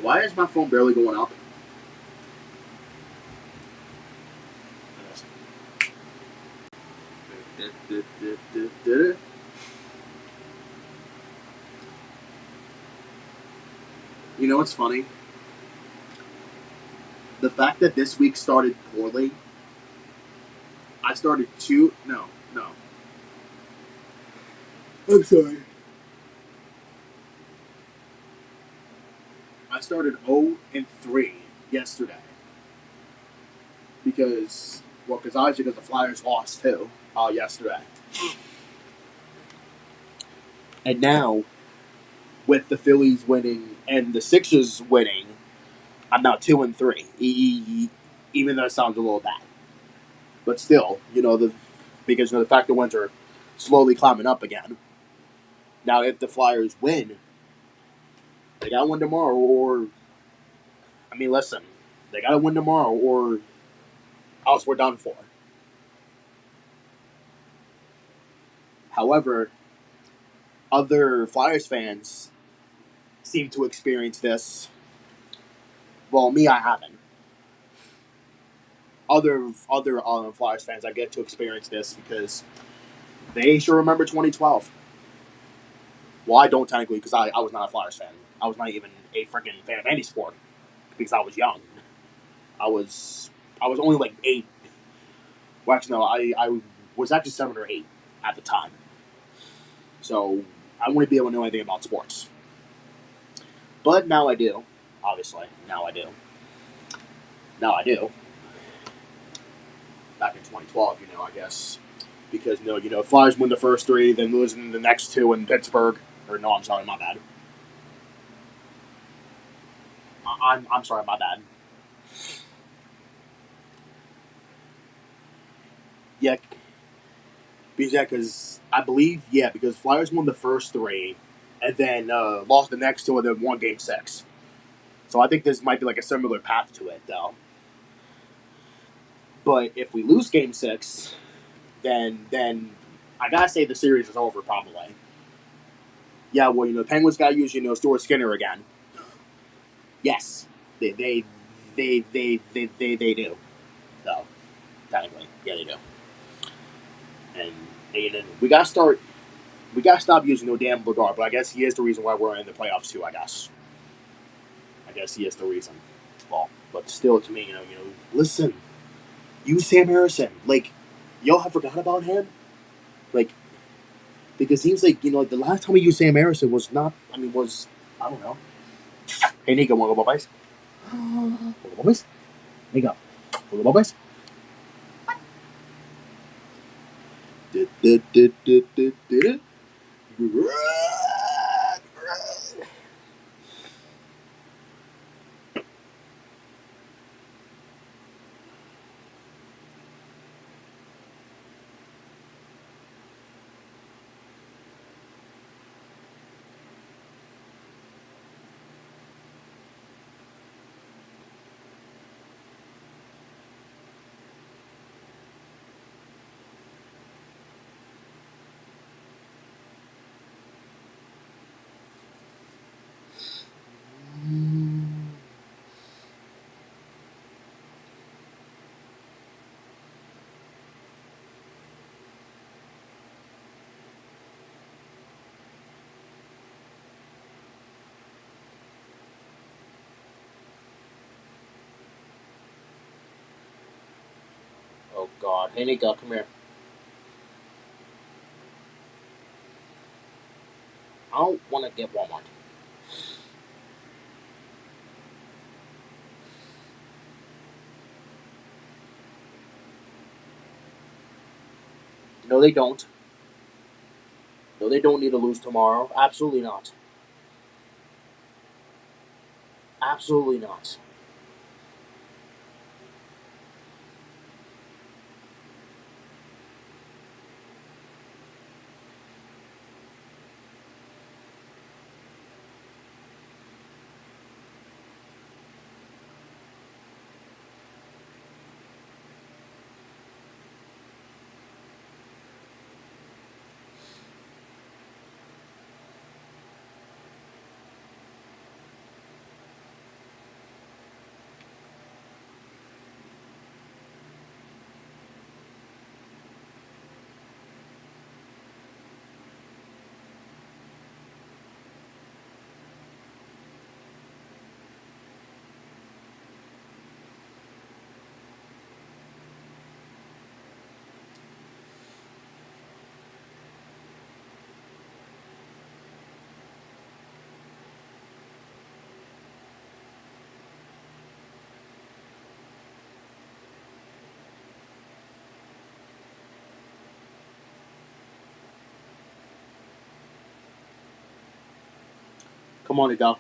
why is my phone barely going up? You know what's funny? The fact that this week started poorly. I started no. I'm sorry. I started 0-3 yesterday. Because obviously because the Flyers lost too yesterday. And now, with the Phillies winning and the Sixers winning, I'm now 2-3. Even though it sounds a little bad, but still, because the fact the Winds are slowly climbing up again. Now, if the Flyers win, they got one tomorrow, or I mean, listen, they got to win tomorrow, or else we're done for. However, other Flyers fans seem to experience this. Well, me, I haven't. Other Flyers fans, I get to experience this because they sure remember 2012. Well, I don't technically because I was not a Flyers fan. I was not even a freaking fan of any sport because I was young. I was only like 8. Well, actually, no, I was actually 7 or 8 at the time. So I wouldn't be able to know anything about sports. But now I do. Obviously, now I do. Now I do. Back in 2012, I guess. Because, Flyers win the first 3, then losing the next 2 in Pittsburgh. Or, no, I'm sorry, my bad. I'm sorry, my bad. Yeah, because I believe, because Flyers won the first 3, and then lost the next 2, and then won Game 6. So I think this might be like a similar path to it, though. But if we lose Game 6, then I gotta say the series is over, probably. Yeah, well, the Penguins gotta use, Stuart Skinner again. Yes, they do. So technically, yeah, they do. And we gotta stop using no damn Bogart. But I guess he is the reason why we're in the playoffs too. I guess he is the reason. Well, but still, to me, listen, use Sam Harrison. Like, y'all have forgot about him. Like, because it seems like the last time we used Sam Harrison was not. I don't know. Hey, Nico, wanna go boys? Wanna go boys? Nico, wanna go boys? Oh God! Hey, Nico, come here. I don't want to get Walmart. No, they don't. No, they don't need to lose tomorrow. Absolutely not. Absolutely not. Come on, Nico.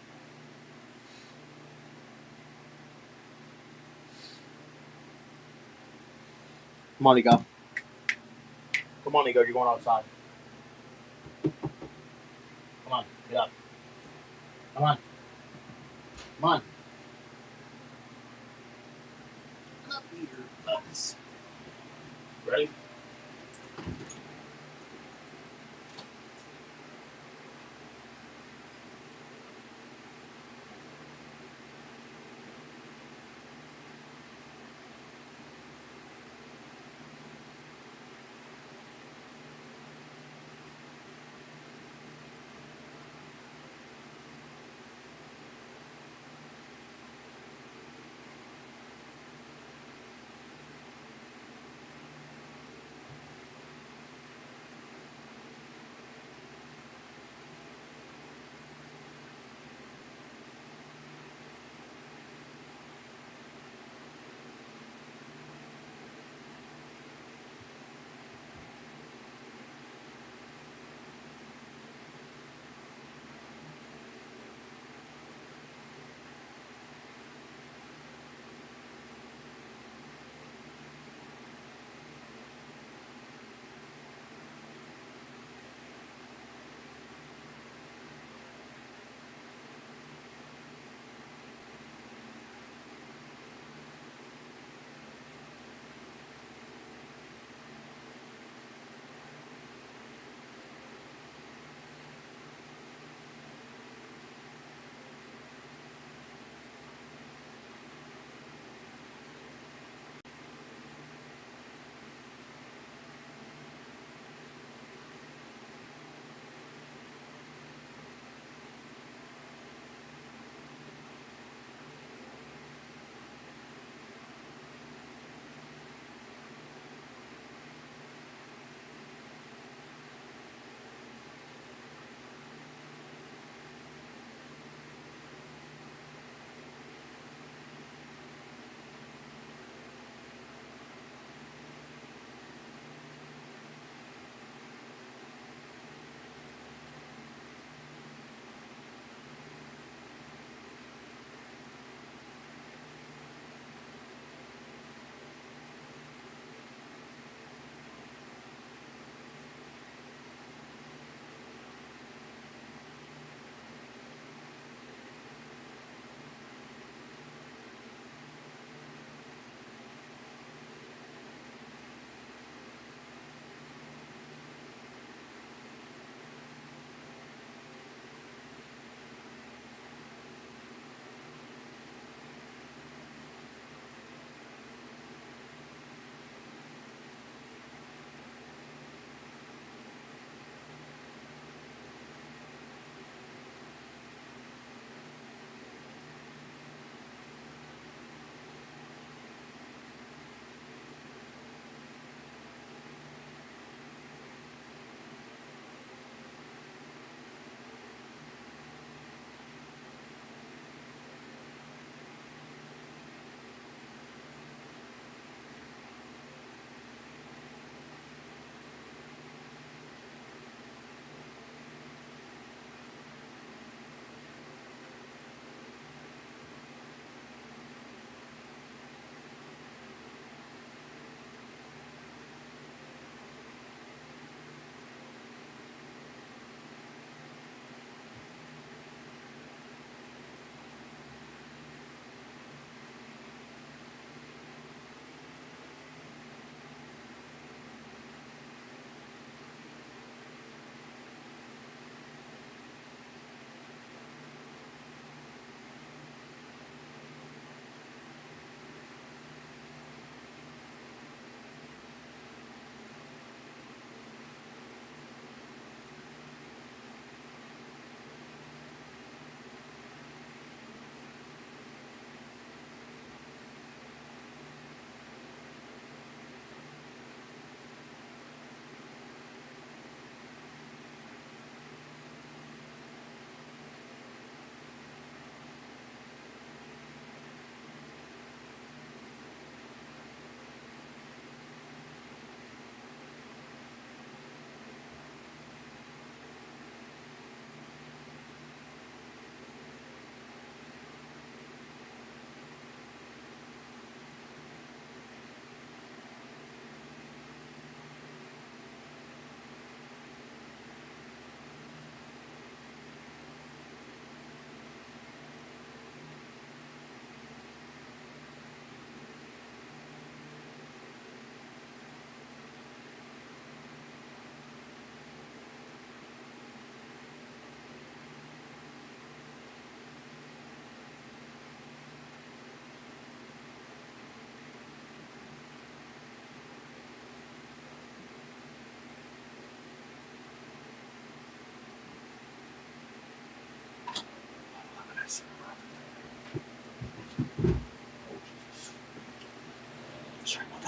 Come on, Nico. Come on, Nico. You're going outside. Come on, get up. Come on. Come on. Ready?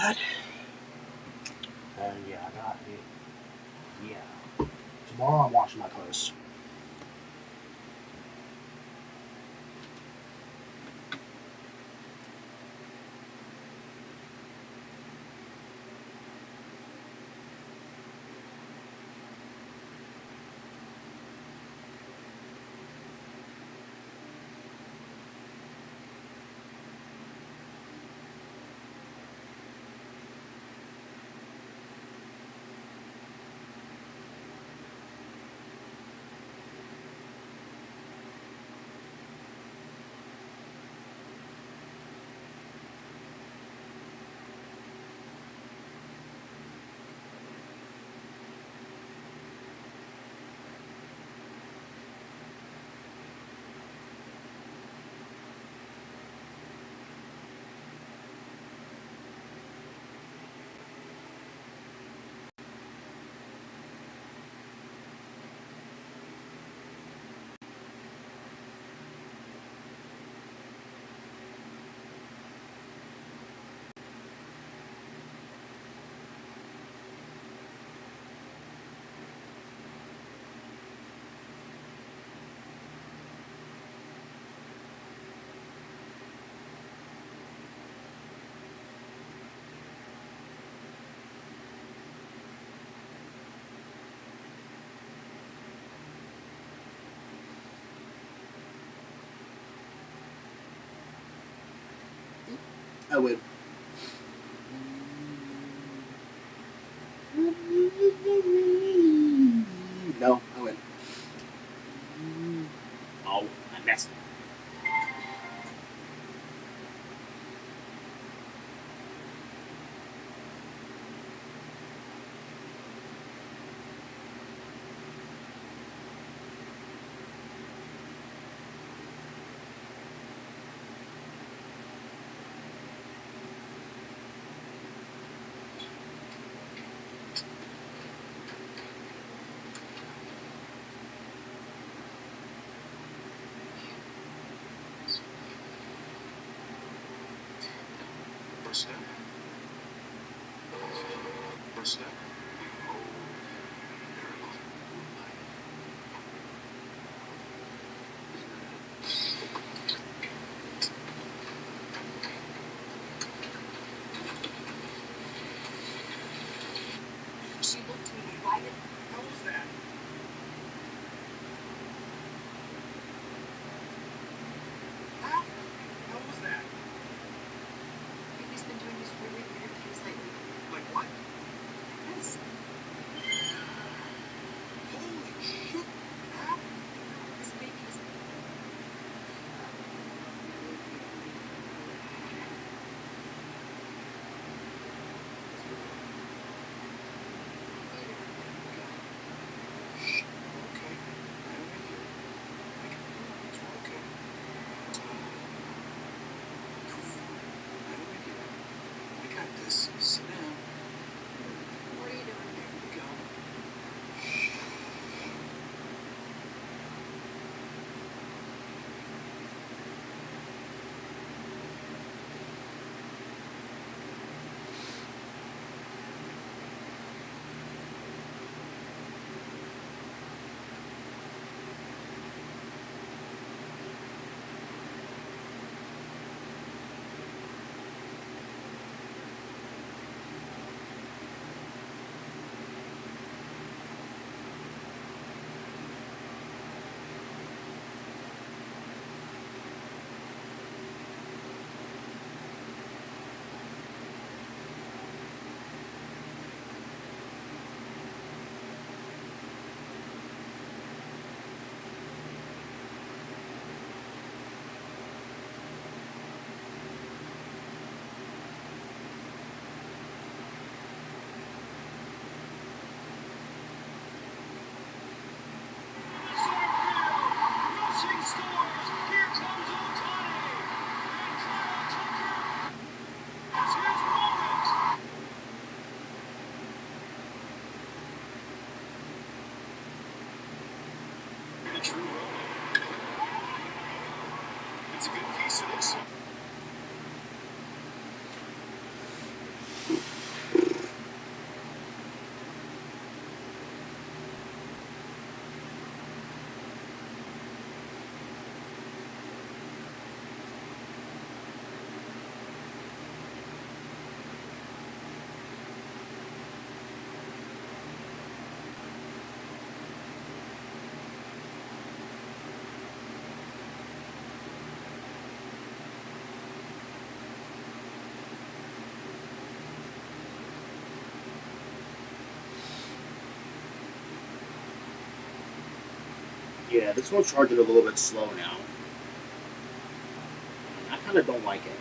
that. And yeah, I got it. Yeah. Tomorrow I'm washing my clothes. I win. No, I win. Oh, I messed it. First step. First step. She looked me right in. How was that? Huh? How was that? Baby's been doing these really weird things lately. Like what? This. Holy shit! Huh? This baby is. I got this. Sit down. What are you doing? Here we go. It's a good piece of this. Yeah, this one's charging a little bit slow now. I kind of don't like it.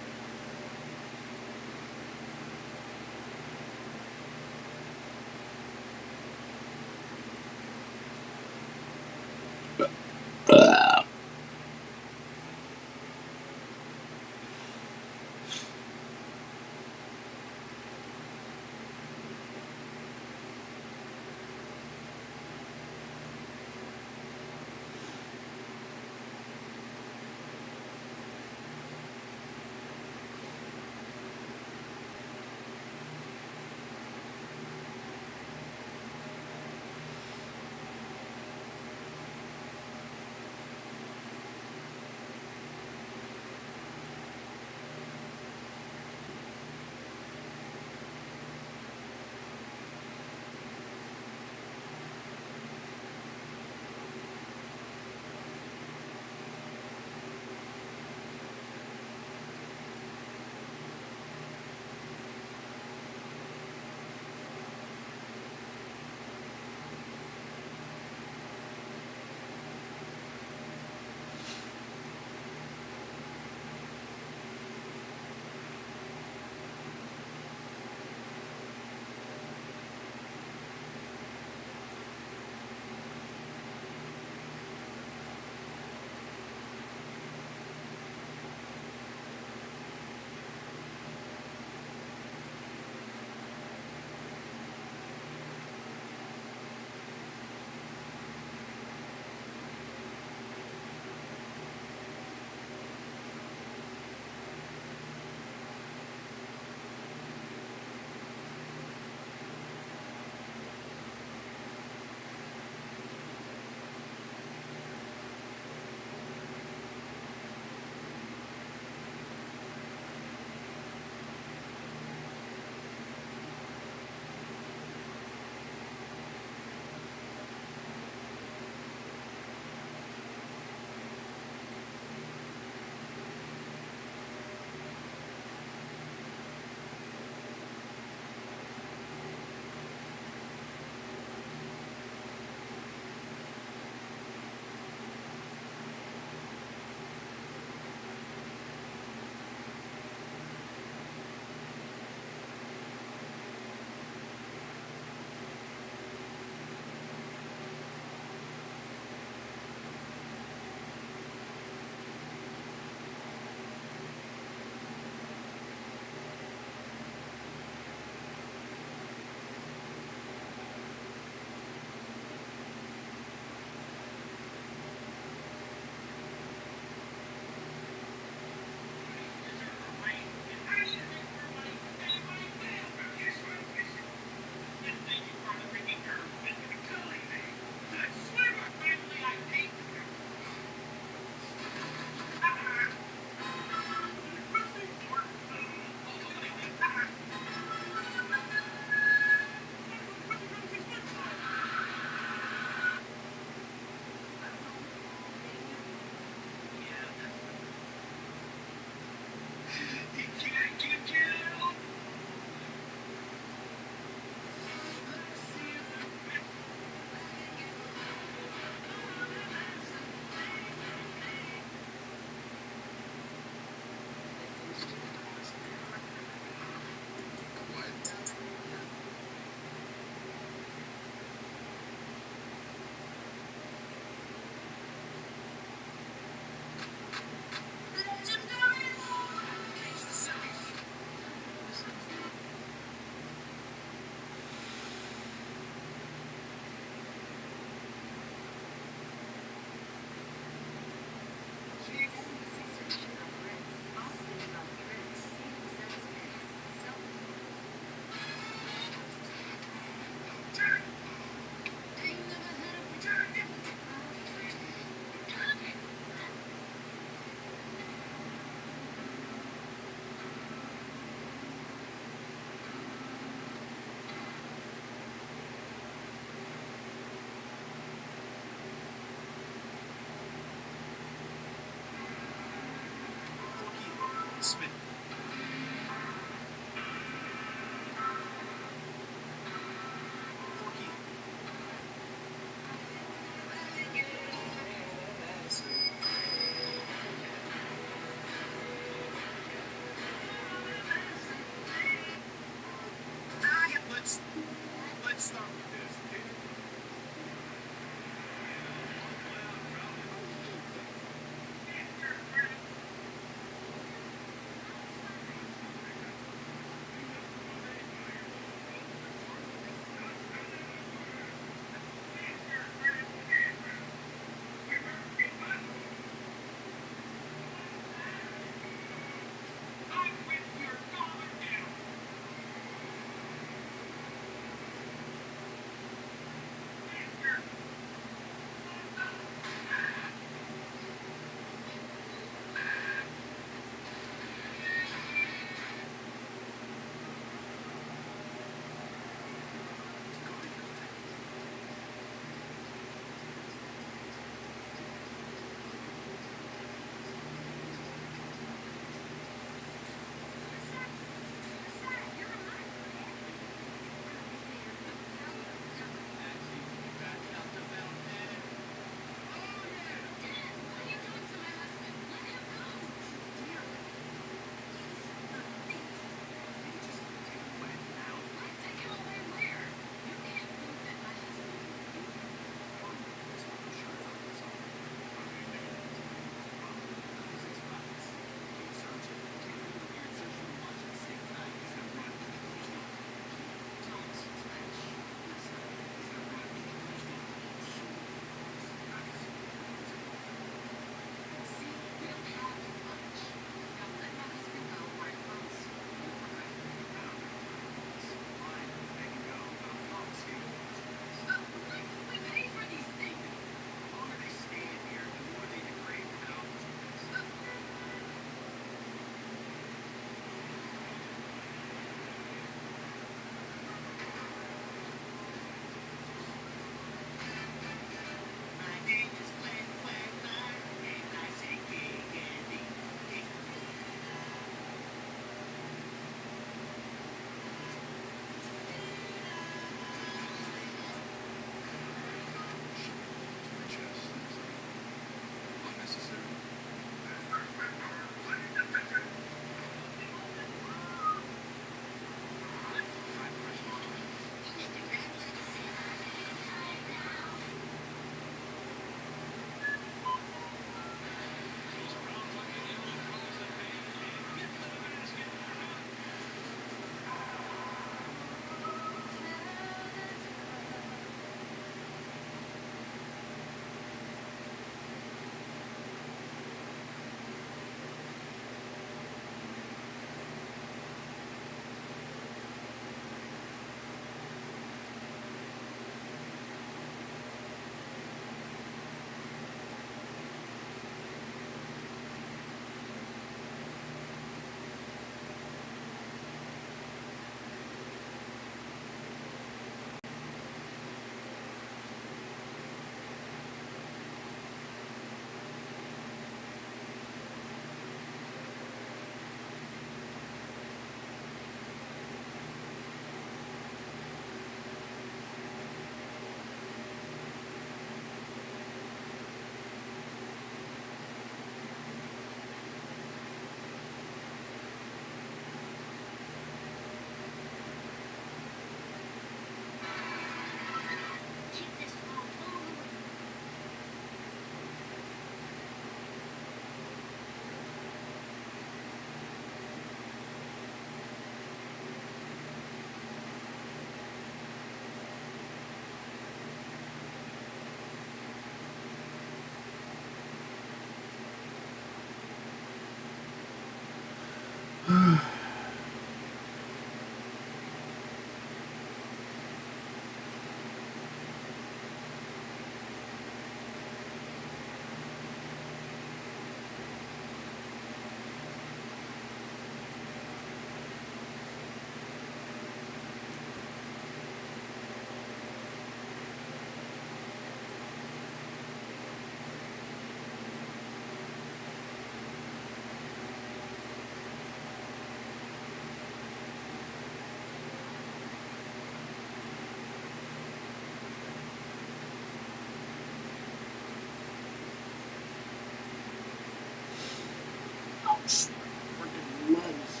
Freaking legs.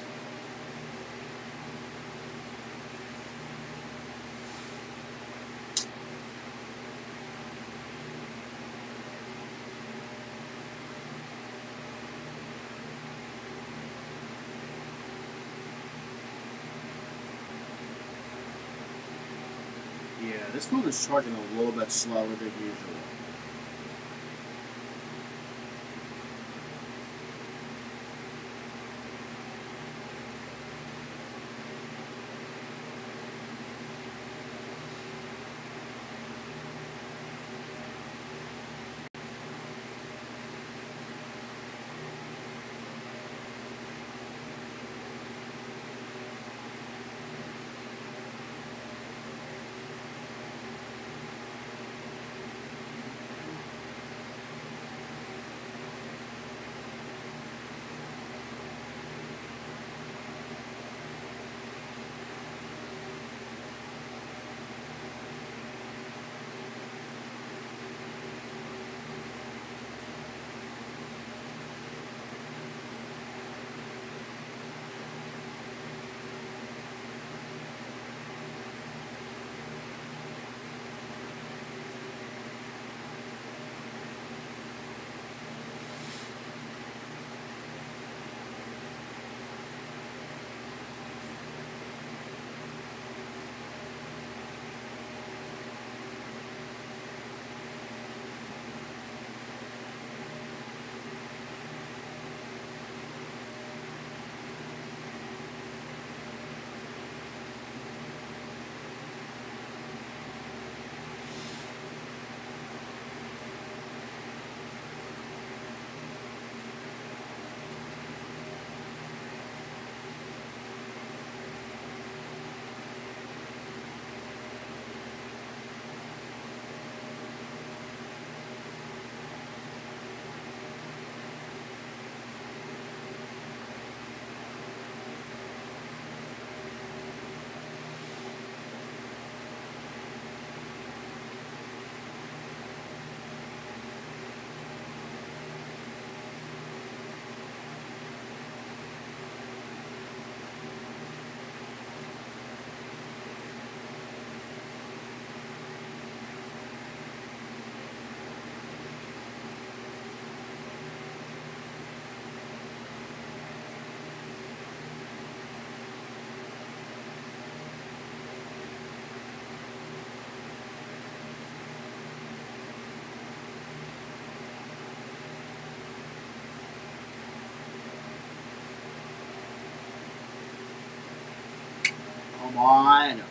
Yeah, this field is charging a little bit slower than usual. Come on.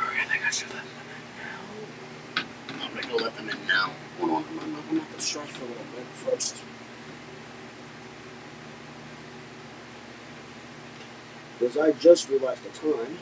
I think I should let them in now. We'll let them in now. Hold on, I'm gonna have to stretch for a little bit first. Because I just realized the time.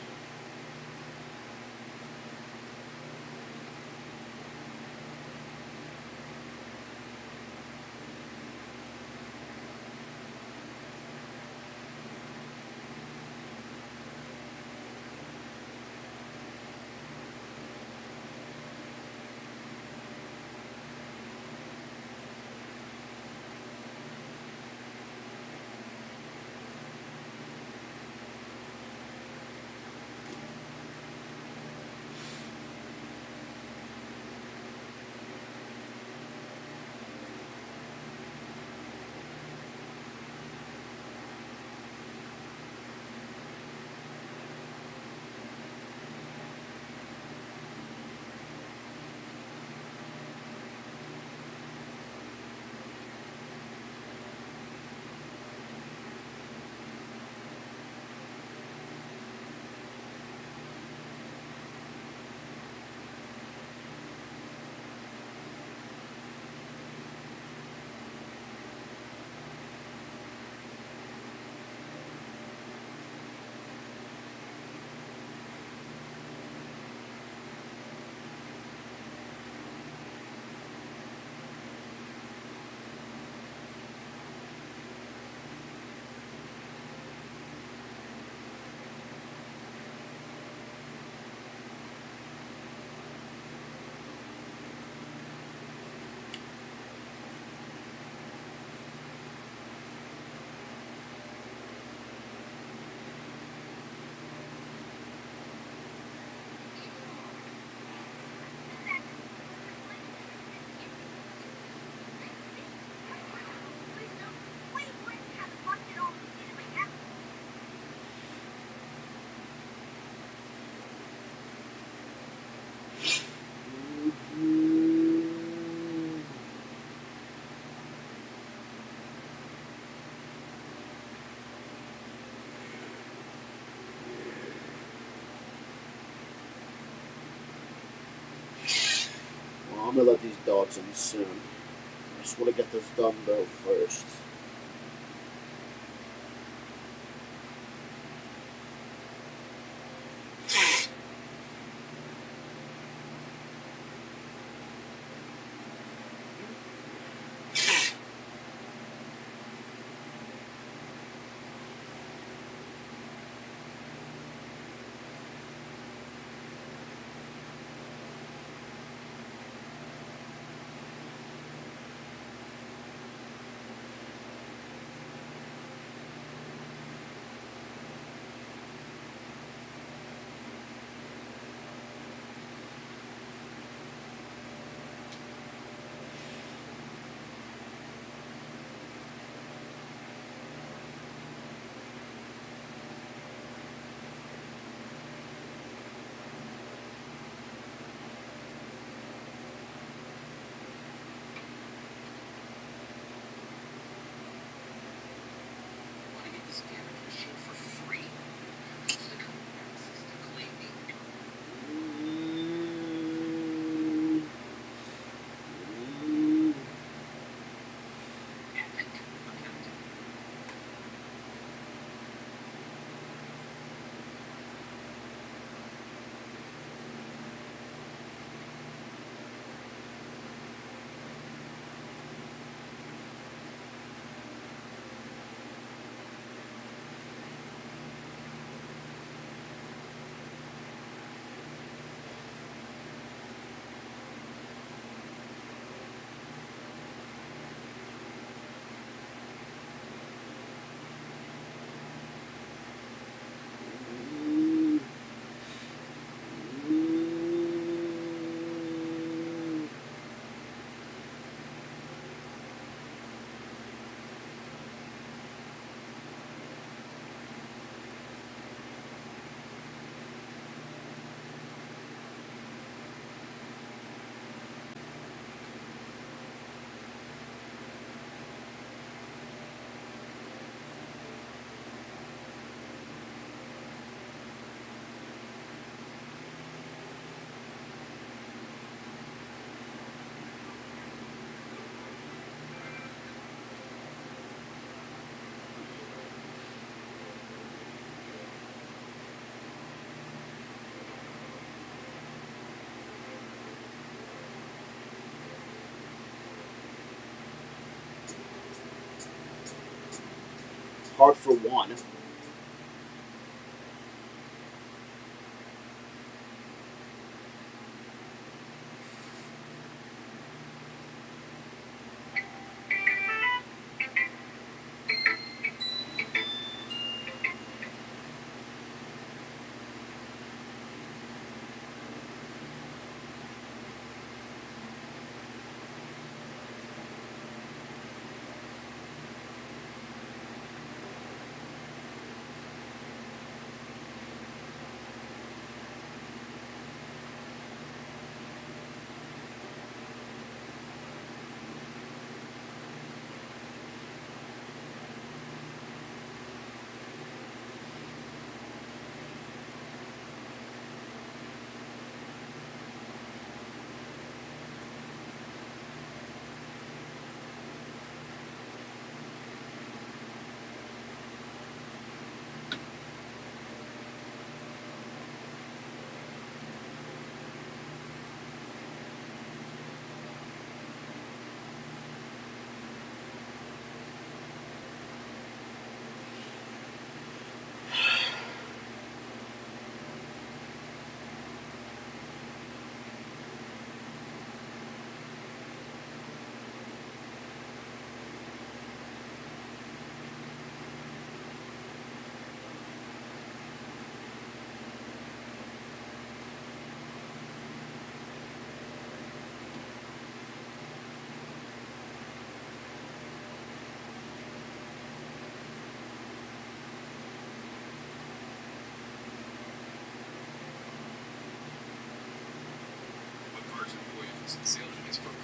Well, I'm gonna let these dogs in soon. I just want to get this done though first. hard for one.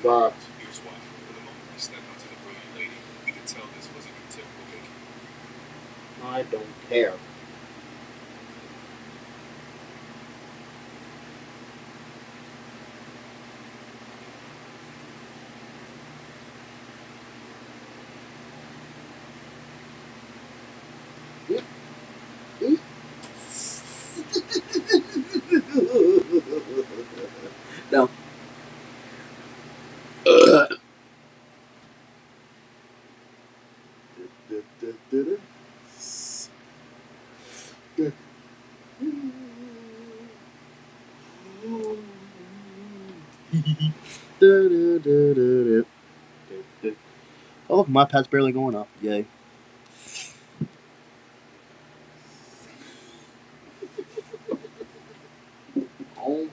But Here's why. From the moment we stepped onto the brilliant lady, we could tell this wasn't a typical vacation. I don't care. No. Oh, look, my pet's barely going up. Yay. Oh.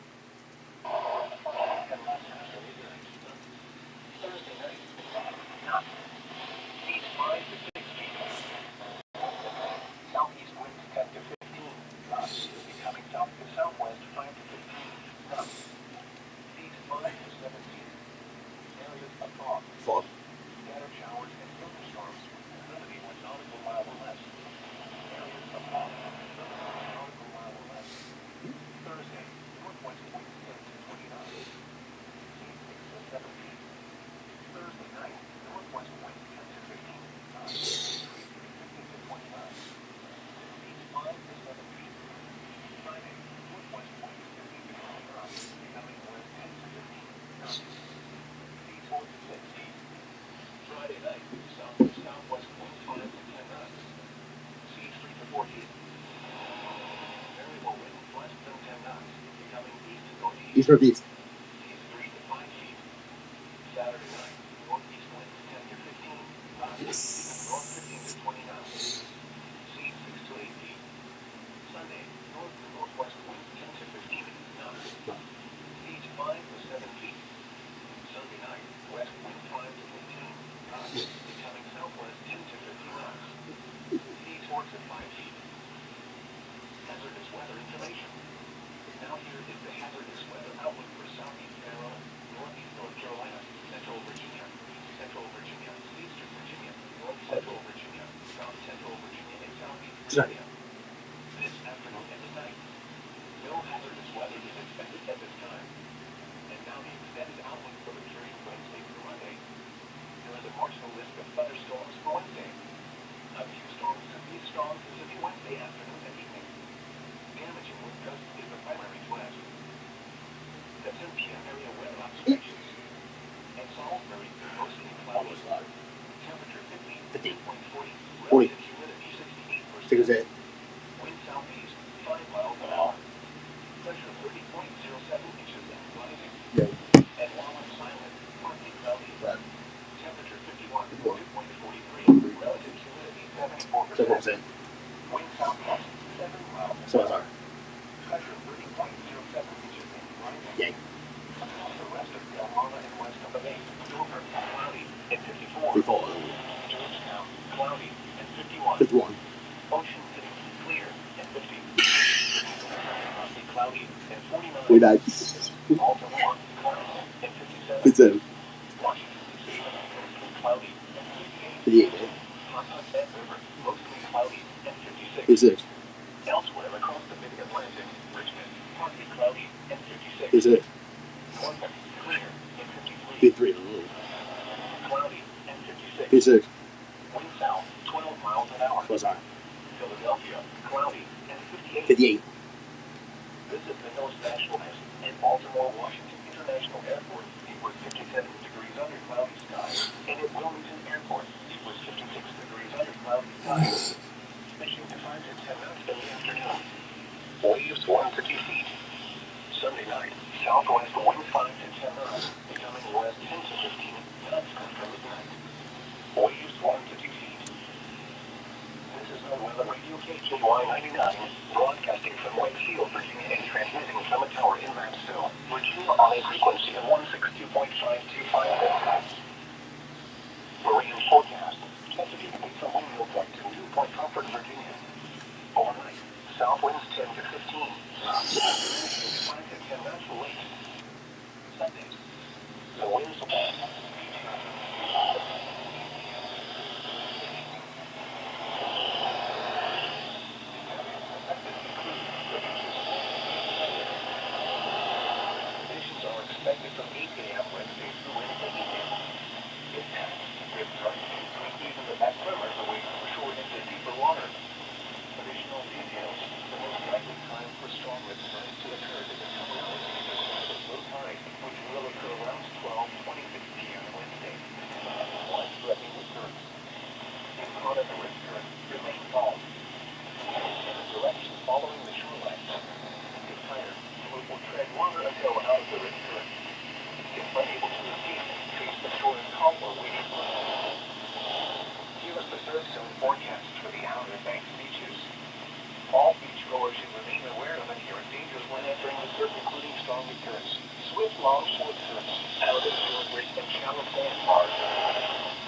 Southeast winds 10 to 15 knots. Becoming south to southwest 5 to 15 knots. Seas 5 to 17. Areas of fog. Fog. Scattered showers and thunderstorms with humidity 1 nautical mile or less. Areas of fog. Humidity 1 nautical mile or less. Thursday, northwest winds 10 to 20 knots. Seas 6 to 17. Thursday night, northwest winds 10 to 15 knots. Increasing 15 to 20 knots. Seas 5 to 17. Friday, northwest winds 15 to 20 knots. Becoming west 10 to 15 knots. Seas 4 to 6. Friday night, south to southwest winds 5 to 10 knots. Seas 3 to 14. Variable winds less than 10 knots. Becoming east to northeast. East northeast. Seas 3 to 5 feet. Saturday night, northeast winds 10 to 15 knots. North 15 to 20 knots. Seas 6 to 8 feet. Sunday, north to northwest winds 10 to 15 knots. Seas 5 to 7 feet. Sunday night, west wind 5 to 15 knots. Becoming southwest 10 to 15 knots. Seas 4 to 5 feet. Hazardous weather information. Now here is the hazardous weather outlook for southeast Carolina, northeast North Carolina, central Virginia, east central Virginia, eastern Virginia, north central Virginia, south central Virginia, and southeast Virginia. This afternoon and tonight, no hazardous weather is expected at this time. And now the extended outlook for the period Wednesday through Monday. There is a marginal risk of thunderstorms for Wednesday. A few storms could be strong Pacific Wednesday afternoon and evening. Damaging wind gust is the primary threat. The 10 p.m. area weather observations. At Salisbury, mostly cloudy. Temperature 50. 40. Relative humidity That's it. So sorry. Yay. Free fall. 51. Way back. 57. 58. 56. 56. 53. 56. So sorry. 58. Visit Pinellas National and Baltimore Washington International Airport. It was 57 degrees under cloudy skies. And at Wilmington Airport, it was 56 degrees under cloudy skies. Fishing to 5 to 10 knots in the afternoon. Waves 1 to 2 feet. Sunday night, southwest winds 5 to 10 knots, becoming west 10 to 15 knots after midnight. Waves 1 to 2 feet. This is NOAA Radio KKY 99, broadcasting from Wakefield, Virginia, and transmitting from a tower in Mansfield, Virginia, on a frequency of 162.525 Marine forecast. Chesapeake Bay from Windmill Point to Newport Comfort, Virginia. Overnight, south winds 10 to 15. 5 to 10 knots late. Sundays, the winds conditions are expected from 8 a.m. Wednesday through Wednesday evening. Impact, rip current, even the best swimmers away from shore into deeper water. Additional details. The most likely time for strong rip currents to occur is in 2 hours because of low tide, which will occur around 12:26 p.m. Wednesday. One threatening rip currents. If caught in the rip current, remain calm. In the direction following the shoreline. If tired, float or tread water until out of the rip current. If unable to escape, face the shore and calm or waiting for help. Here is the third zone forecast for the Outer Banks beaches. All beachgoers should remain aware of inherent dangers when entering the surf, including strong currents, swift longshore currents, out of shore breaks, and shallow sandbars.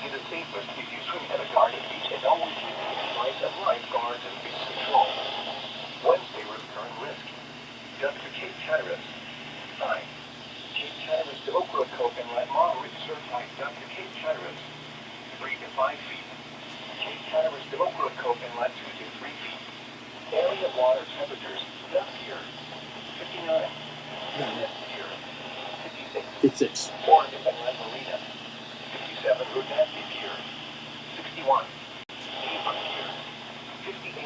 It is safest if you swim at a guarded beach and always use the advice of lifeguards and beach patrol. Wednesday rip current risk. Duck to Cape Hatteras. 9. Cape Hatteras to Ocracoke and let moderate surf height duck to Cape Hatteras. 3 to 5 feet. Cape Hatteras to Ocracoke and let 2 to 3 feet. Area water temperatures, duck pier, 59. Nest pier, 56. 56. Oregon Inlet Marina, 57. Rodnasty pier, 61. Avon pier, 58.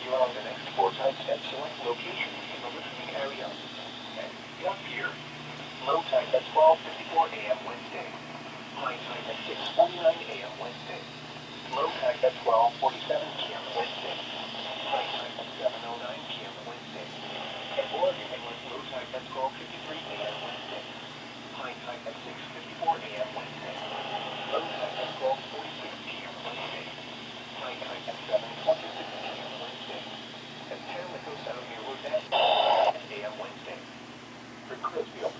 You're on the next 4 types and select location in the listening area. And Duck pier, low tide at 12:54 a.m. Wednesday. High tide at 6:49 a.m. Wednesday. Low tide at 12:47 p.m. Wednesday. High tide at 7:09 p.m. Wednesday. And Oregon Inlet low tide at 12:53 a.m. Wednesday. High tide at 6:54 a.m. Wednesday. Low tide at 12:46 p.m. Wednesday. High tide at 7:26 p.m. Wednesday. And Pamlico Sound near Rodnasty a.m. Wednesday. For Crisfield,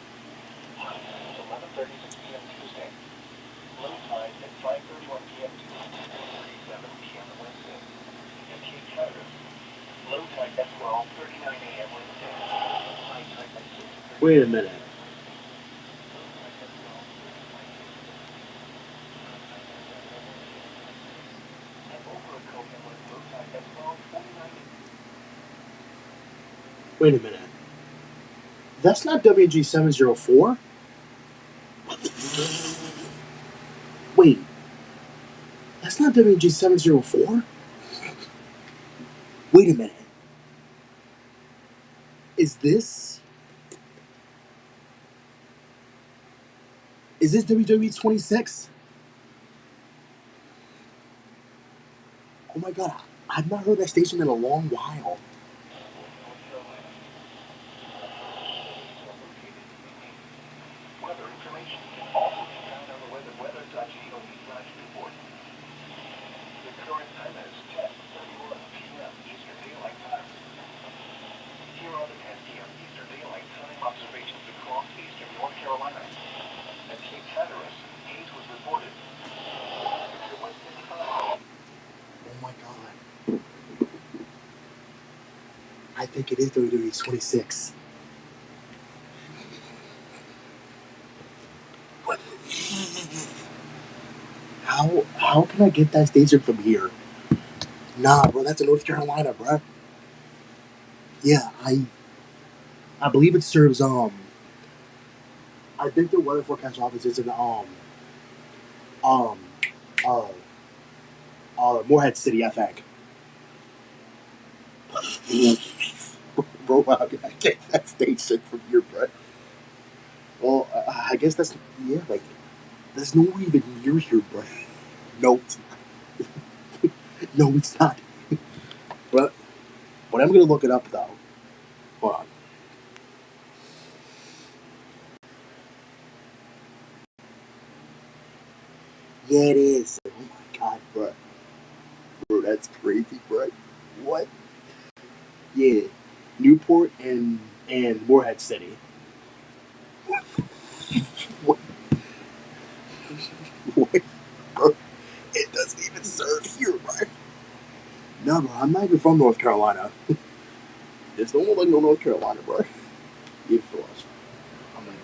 high tide at 11:36 p.m. Tuesday. Low tide at 5:31 p.m. to 6:37 p.m. Wednesday. And Cape Hatteras, low tide at 12:39 a.m. Wednesday. High tide at 6:30. Wait a minute. Wait a minute. That's not WG 704? Wait. That's not WG 704? Wait a minute. Is this WWE 26? Oh my god, I've not heard that station in a long while. Weather information can also be found on the weather.gov/report. The current time is 10:30. I think it is WWE 26. What? How can I get that station from here? Nah, bro, that's in North Carolina, bro. Yeah, I believe it serves I think the weather forecast office is in um uh Morehead City, I think. Bro, how can I get that station from here, bro? Well, I guess that's yeah, like there's no one even near here, bro. No, it's not. No, it's not. But I'm gonna look it up though. Hold on. Yeah, it is. Oh my god, bro. Bro, that's crazy, bro. What? Yeah, Newport and Morehead City. What? What? Bro, it doesn't even serve here, bro. No, bro, I'm not even from North Carolina. There's no one like no North Carolina, bro. Even for us. I'm like,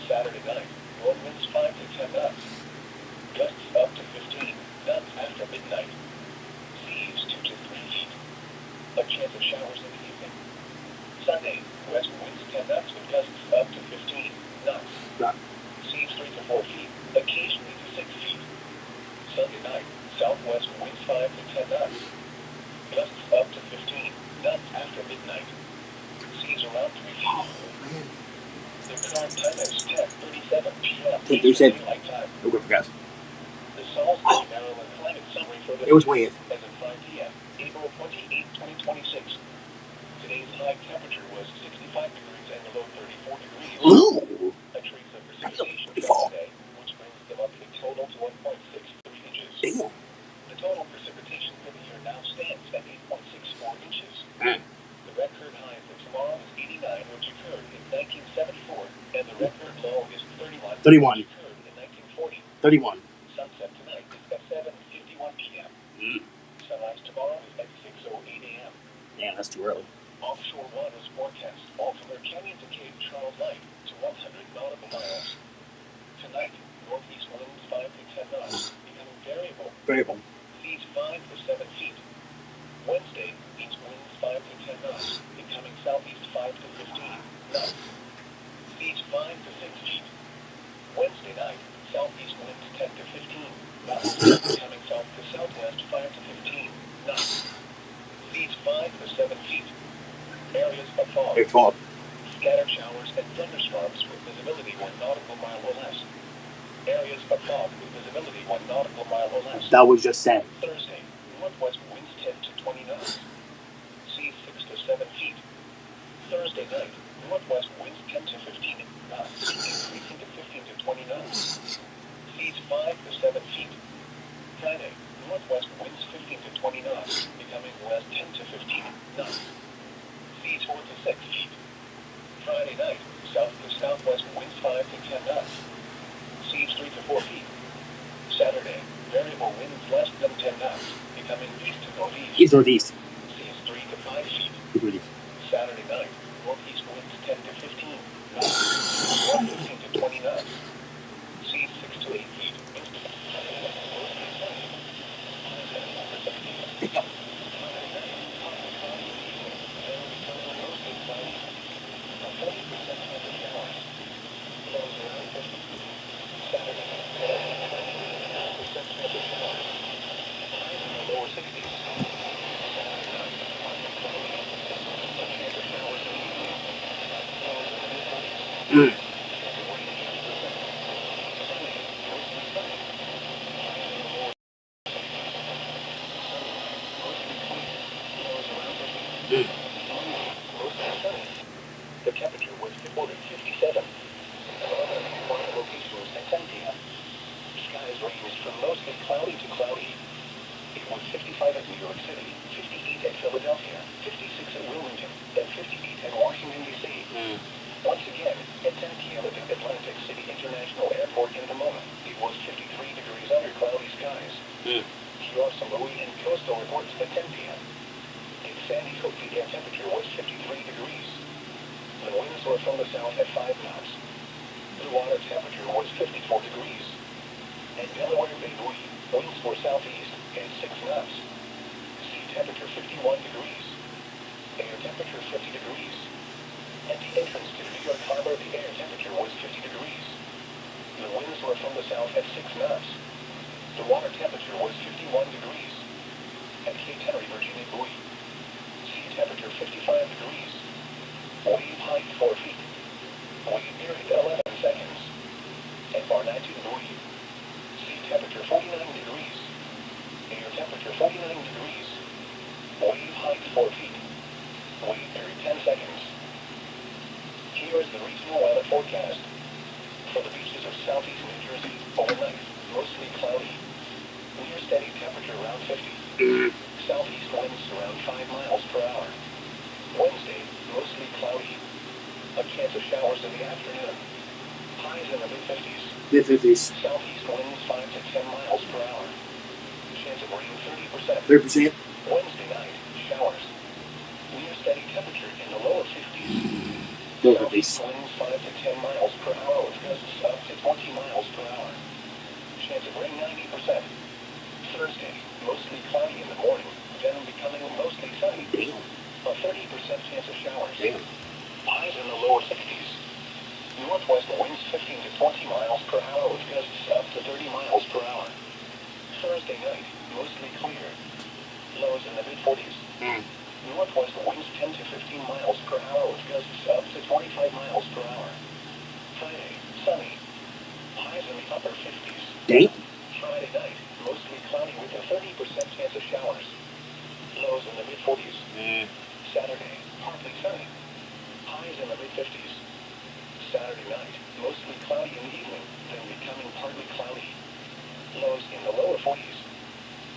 Saturday night, north winds 5 to 10 knots. Gusts up to 15 knots after midnight. Seas 2 to 3 feet. A chance of showers in the evening. Sunday, west winds 10 knots with gusts up to 15 knots. Seas 3 to 4 feet, occasionally to 6 feet. Sunday night, southwest winds 5 to 10 knots. Gusts up to 15 knots after midnight. Seas around 3 feet. The current time is 10:37 p.m. 10:37. Daylight time. Oh, good for guys. The Salisbury, Maryland climate summary for the It was 20th. as of 5 p.m. April 28, 2026. Today's high temperature was 65 degrees and the low 34 degrees. Ooh. A trace of precipitation fell today, which brings them up in total to 1.63 inches. Damn. The total precipitation for the year now stands at 8.64 inches. Mm. The record high for tomorrow is 89, which occurred in 1974, and the record low is 31, 31. which occurred in 1940. 31. Sunset tonight is at 7:51 p.m. Mm. Sunrise tomorrow is at 6:08 a.m. Damn, that's too early. Offshore waters forecast Baltimore Canyon to Cape Charles light to 100 nautical miles. Tonight, northeast winds 5 to 10 knots, becoming variable. Variable. Seas 5 to 7 feet. Wednesday, east winds 5 to 10 knots, becoming southeast 5 to 15 knots. Seas 5 to 6 feet. Wednesday night, southeast winds 10 to 15 knots, becoming south to southwest 5 to 15 knots. Seas 5 to 7 feet. Areas of fog. Big fog. Scattered showers and thunderstorms with visibility 1 nautical mile or less. Areas of fog with visibility 1 nautical mile or less. That was just said. Thursday, northwest winds 10 to 20 knots. Seas 6 to 7 feet. Thursday night, northwest winds 10 to 15 knots, increasing to 15 to 20 knots. Seas 5 to 7 feet. Friday, northwest winds 15 to 20 knots, becoming west 10 to 15 knots. Seas 4 to 6 feet. Friday night, south to southwest winds 5 to 10 knots. Seas 3 to 4 feet. Saturday, variable winds less than 10 knots, becoming east to northeast. East northeast. Seas 3 to 5 feet. East northeast. Saturday night, northeast winds 10 to 15 knots, north 15 to 20 knots. Seas 6 to 8 feet. Mm. The temperature was 57. One location was at 10 p.m. Skies ranged from mostly cloudy to cloudy. It was 55 at New York City, 58 at Philadelphia, 56 at Wilmington, and 58 at Washington, D.C. Mm. Once again, at 10 p.m. at the Atlantic City International Airport in Pomona, it was 53 degrees under cloudy skies. Mm. Kiowa, St. Louis, and coastal reports at 10 p.m. In Sandy Hook, the air temperature was 53 degrees. The winds were from the south at 5 knots. The water temperature was 54 degrees. At Delaware Bay Buoy, winds were southeast at 6 knots. Sea temperature 51 degrees. Air temperature 50 degrees. At the entrance to New York Harbor, the air temperature was 50 degrees. The winds were from the south at 6 knots. The water temperature was 51 degrees. At Cape Henry, Virginia Buoy, sea temperature 55 degrees. Wave height 4 feet. Wave period 11 seconds. At Barnatun Buoy, sea temperature 49 degrees. Air temperature 49 degrees. Wave height 4 feet. Wave period 10 seconds. Here is the regional weather forecast. For the beaches of southeast New Jersey, overnight, mostly cloudy. Near steady temperature around 50. Southeast winds around 5 miles per hour. Wednesday, mostly cloudy. A chance of showers in the afternoon. Highs in the mid-50s. Mid-50s. Southeast winds 5 to 10 miles per hour. Chance of rain 30%. 30%. Wednesday night, showers. Near steady temperature in the lower 50s. Lower Southeast 50s. winds 5 to 10 miles per hour with gusts up to 20 miles per hour. Chance of rain 90%. Thursday, mostly cloudy in the morning, then becoming mostly sunny. Damn. A 30% chance of showers. Damn. Highs in the lower 60s. Northwest winds 15 to 20 miles per hour with gusts up to 30 miles per hour. Thursday night, mostly clear. Lows in the mid-40s. Northwest winds 10 to 15 miles per hour with gusts up to 25 miles per hour. Friday, sunny. Highs in the upper 50s. Damn. Friday night, mostly cloudy with a 30% chance of showers. Lows in the mid-40s. Saturday, partly sunny. Highs in the mid-50s. Saturday night, mostly cloudy in the evening, then becoming partly cloudy. Lows in the lower 40s.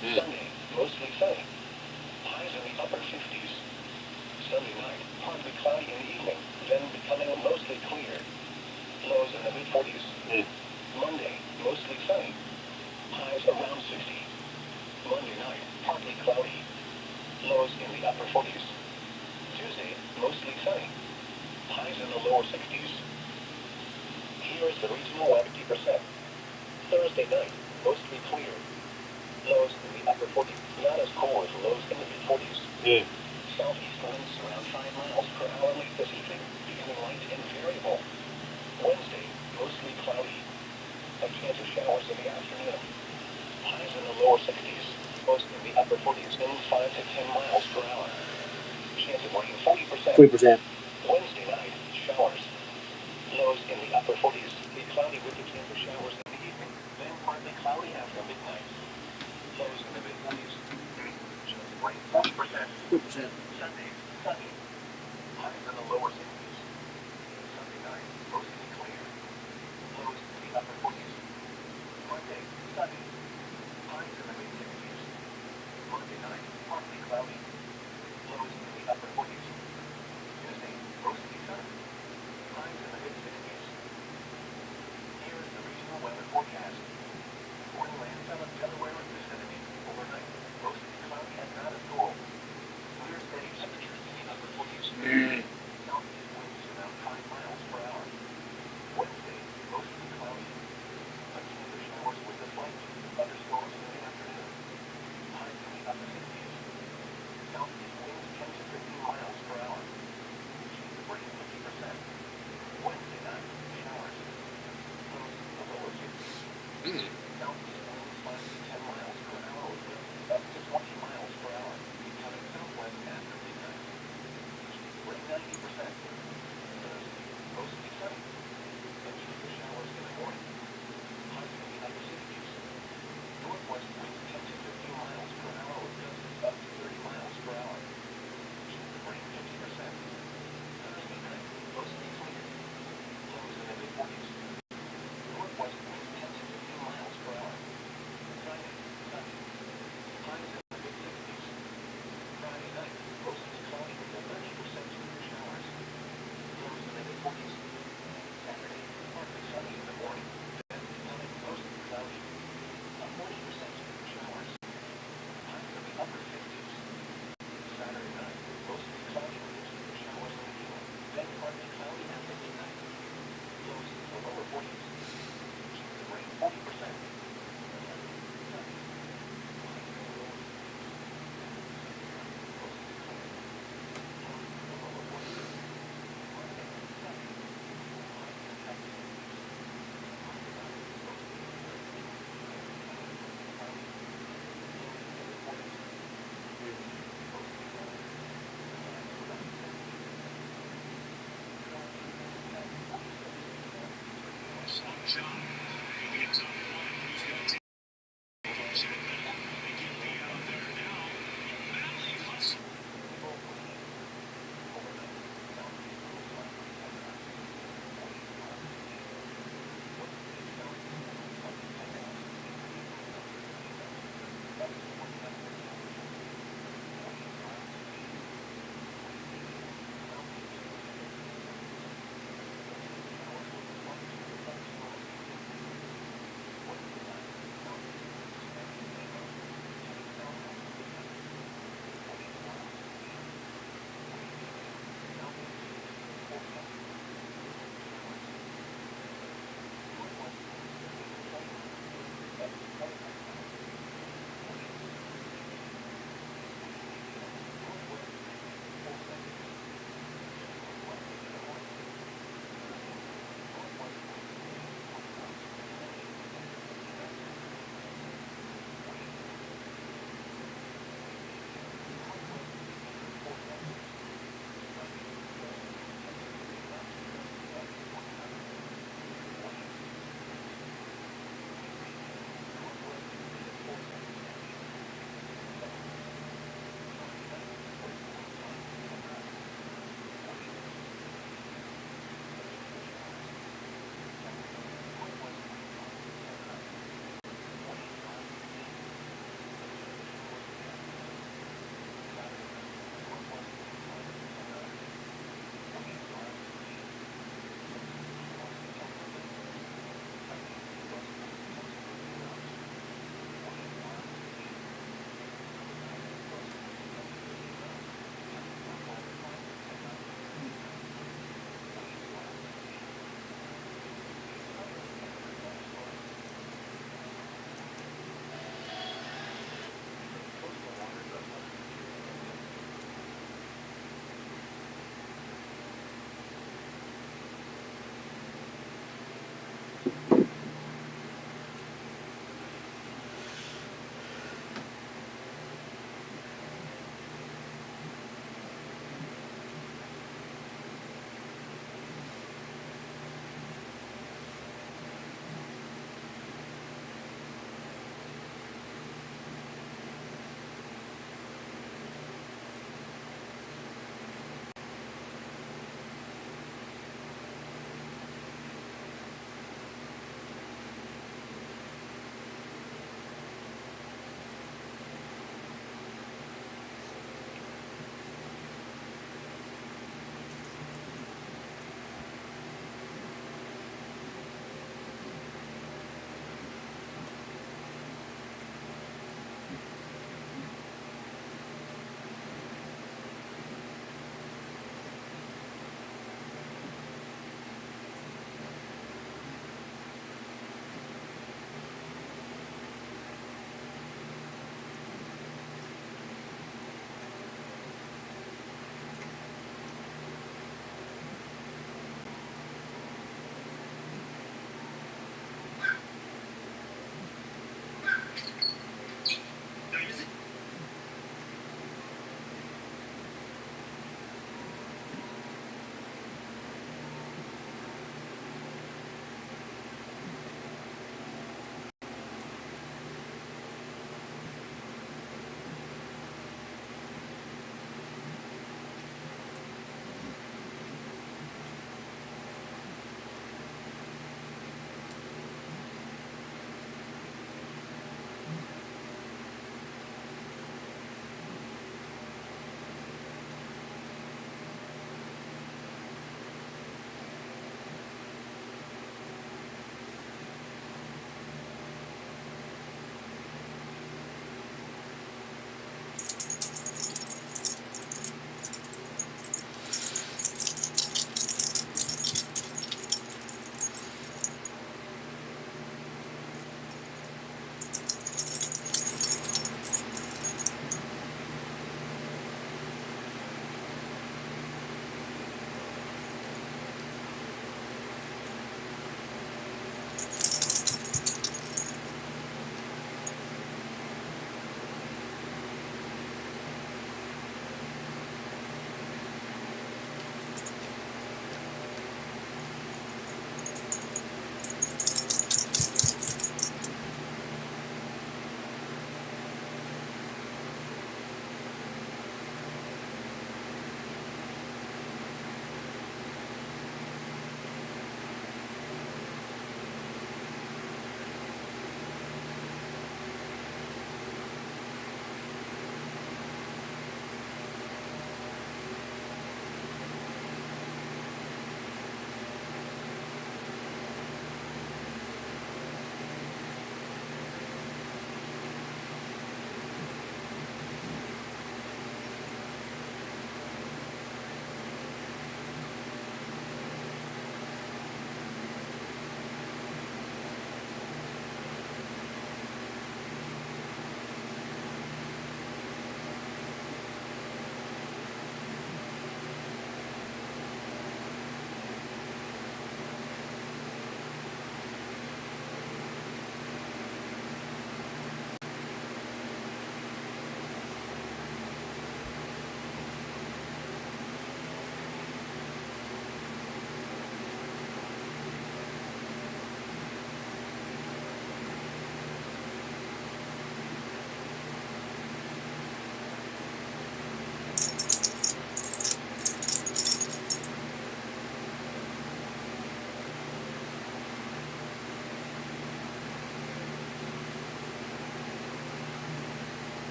Sunday, mostly sunny. Highs in the upper 50s. Sunday night, partly cloudy in the evening, then becoming mostly clear. Lows in the mid-40s. Monday, mostly sunny. Highs around 60. Monday night, partly cloudy. Lows in the upper 40s. Tuesday, mostly sunny. Highs in the lower 60s. Here is the regional weather 50%. Thursday night, mostly clear. Lows in the upper 40s. Not as cold as lows in the mid-40s. Southeast winds around 5 miles per hour late this evening, becoming light and variable. Wednesday, mostly cloudy. A chance of showers in the afternoon. Highs in the lower 60s. Lows in the upper 40s. Winds 5 to 10 miles per hour. Chance of rain 40%. 40%. Wednesday night, showers. Lows in the upper 40s. Be cloudy with the chance of showers in the evening. Then partly cloudy after midnight. Lows in the mid-40s. Chance of rain 40%. 40%. Sunday, sunny. Highs in the lower 60s. Sunday night, mostly clear. Lows in the upper 40s. Monday, sunny. Highs in the mid-60s. Monday night, partly cloudy. Lows in the upper 40s. Tuesday, mostly sunny. Highs in the mid-60s. Here is the regional weather forecast. Morning rain fell in Delaware and vicinity. Overnight, mostly cloudy and not as cold. Thursday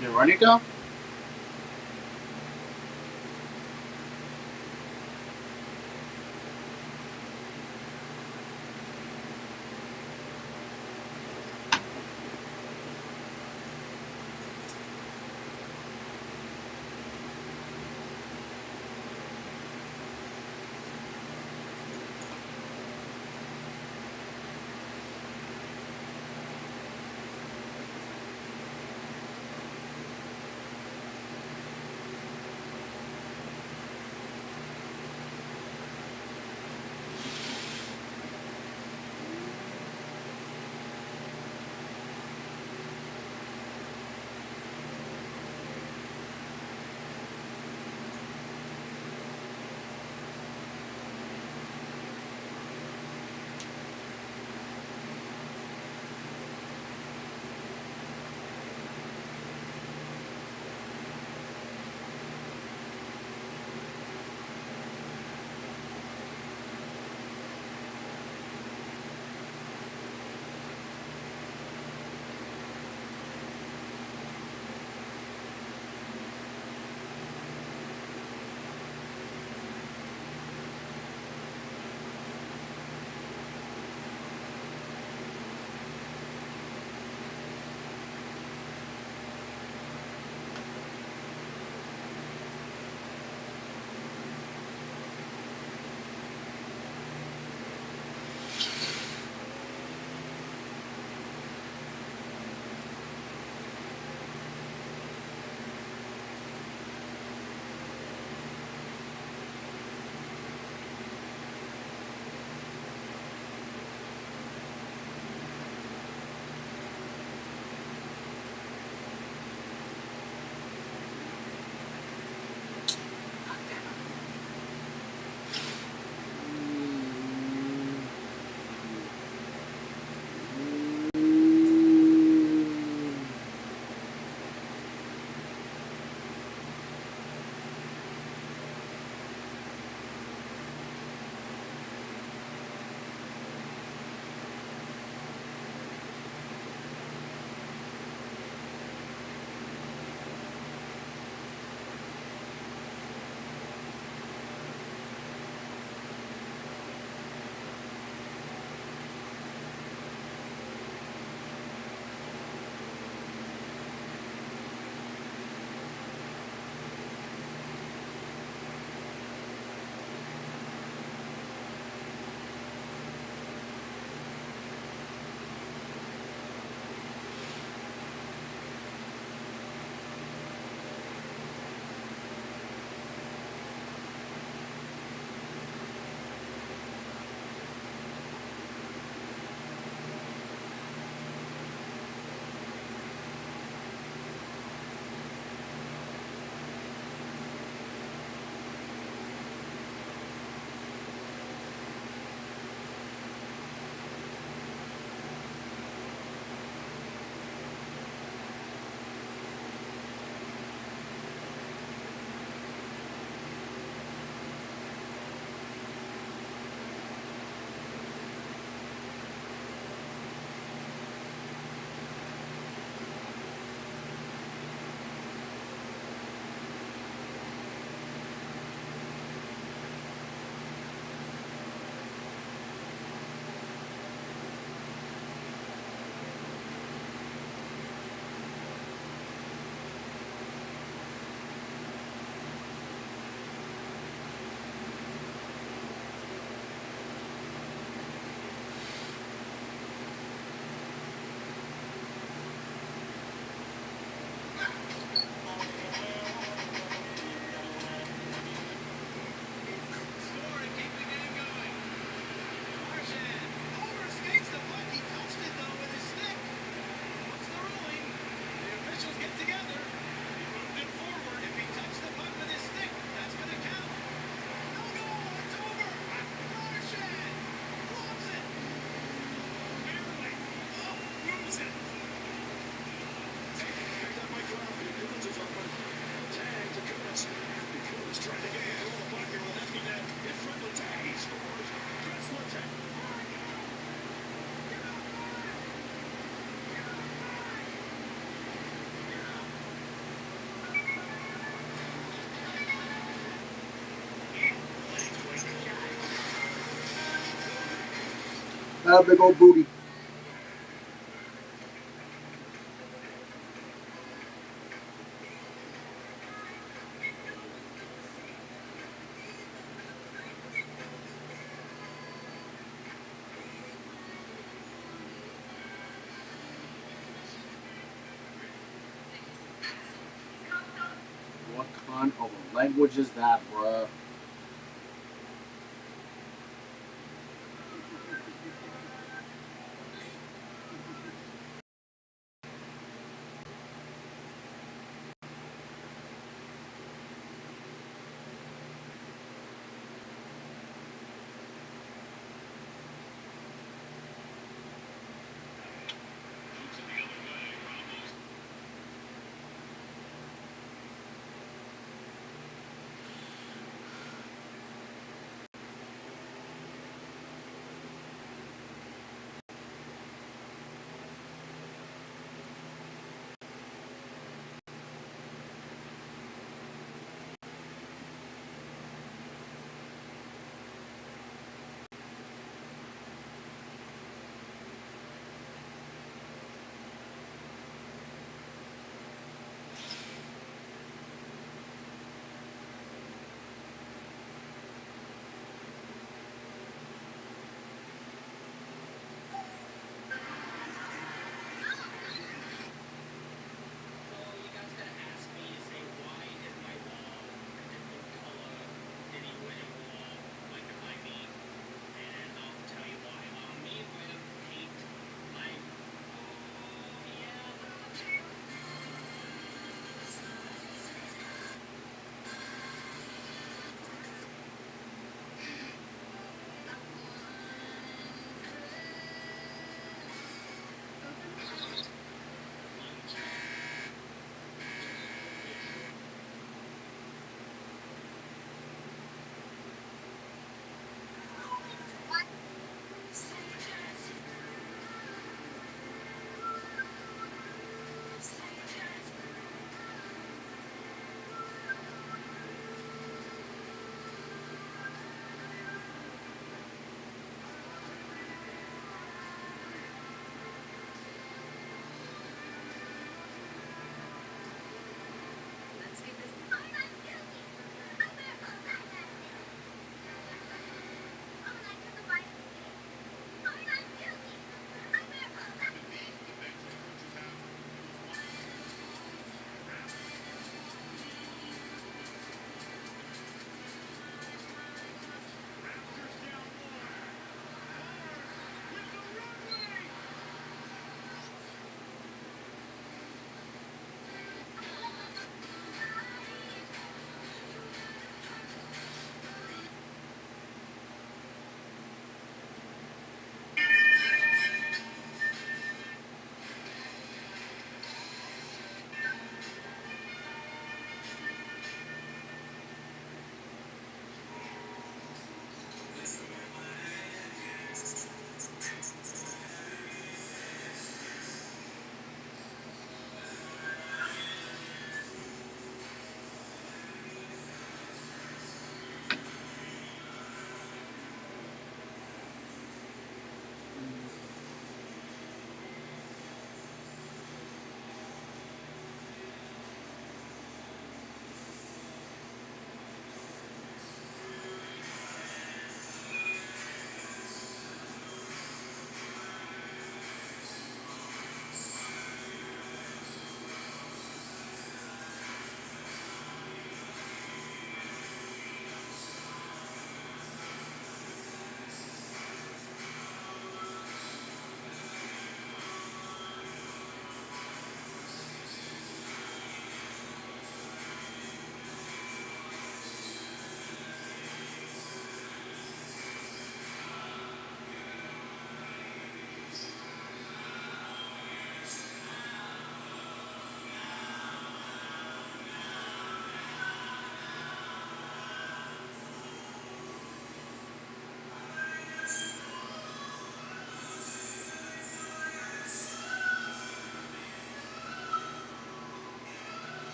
You ready to go? a big old booty. What kind of a language is that, bruh?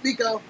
Nico.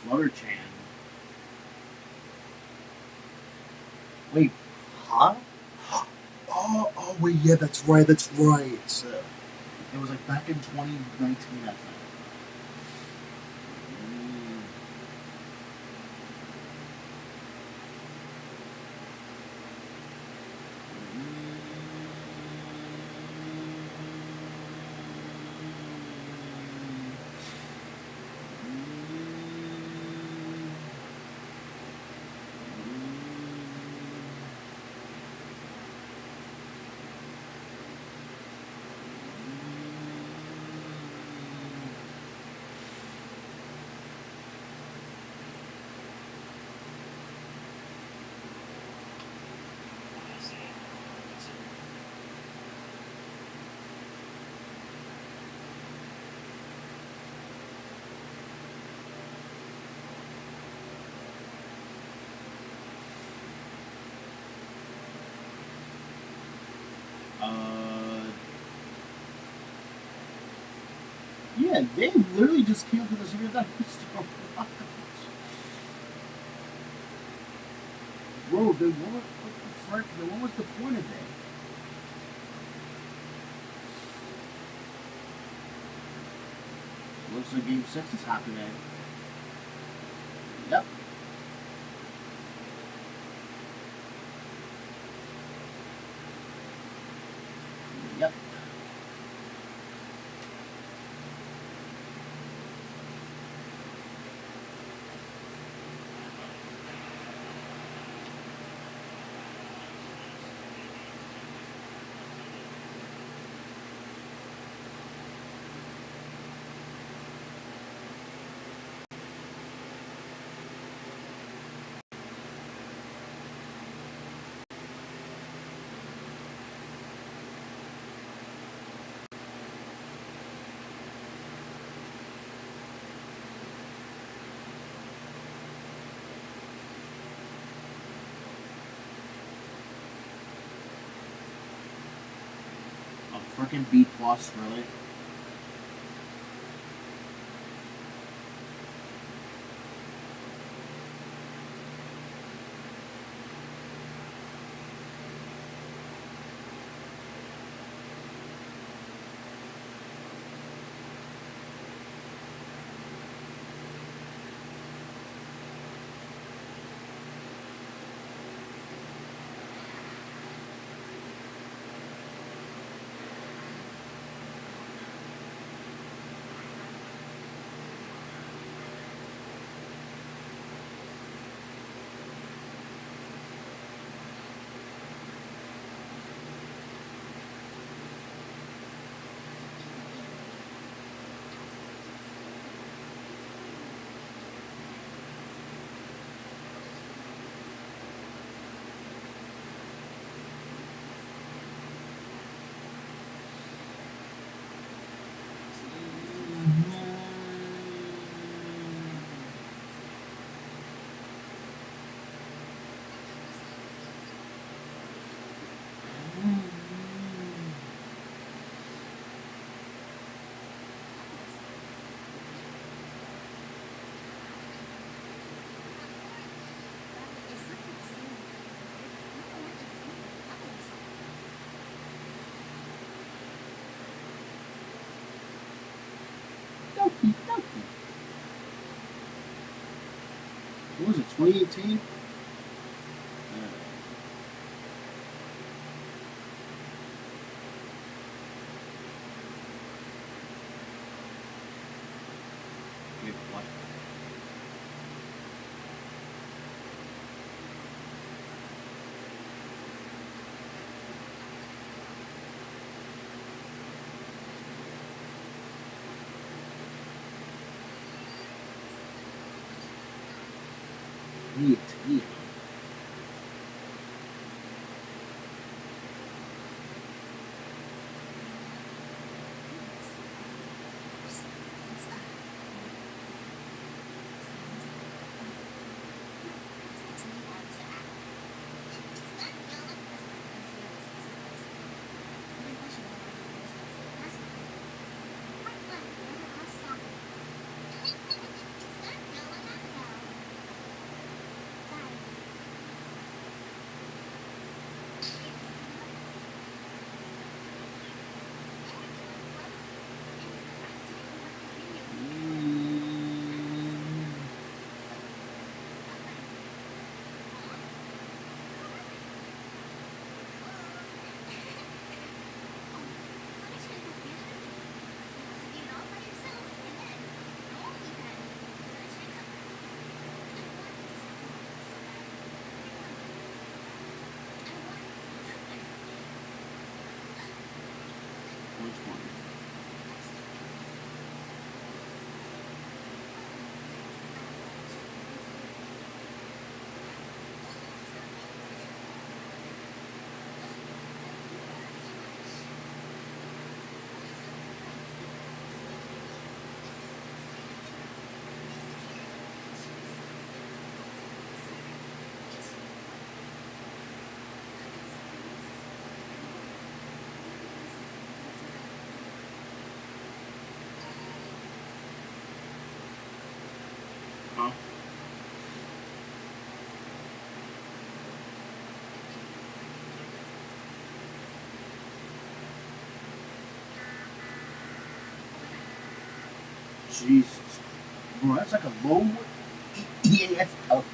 Flutter-chan. Wait, huh? Oh, wait, yeah, that's right. It was like back in 2019, I think. Yeah, they literally just canceled the Super Bowl. Bro, then what the frick? Then what was the point of it? Looks like Game 6 is happening. Yep. Yep. Freaking B plus, really. What was it, 2018? Yeah. Huh? Jesus. Bro, that's like a low. Yeah, that's tough.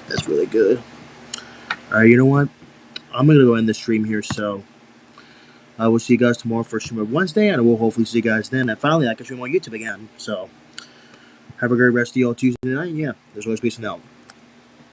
That's really good. All right, you know what? I'm gonna go end the stream here. So I will see you guys tomorrow for stream of Wednesday, and I will hopefully see you guys then. And finally, I can stream on YouTube again. So have a great rest of y'all Tuesday night. Yeah, there's always peace and out.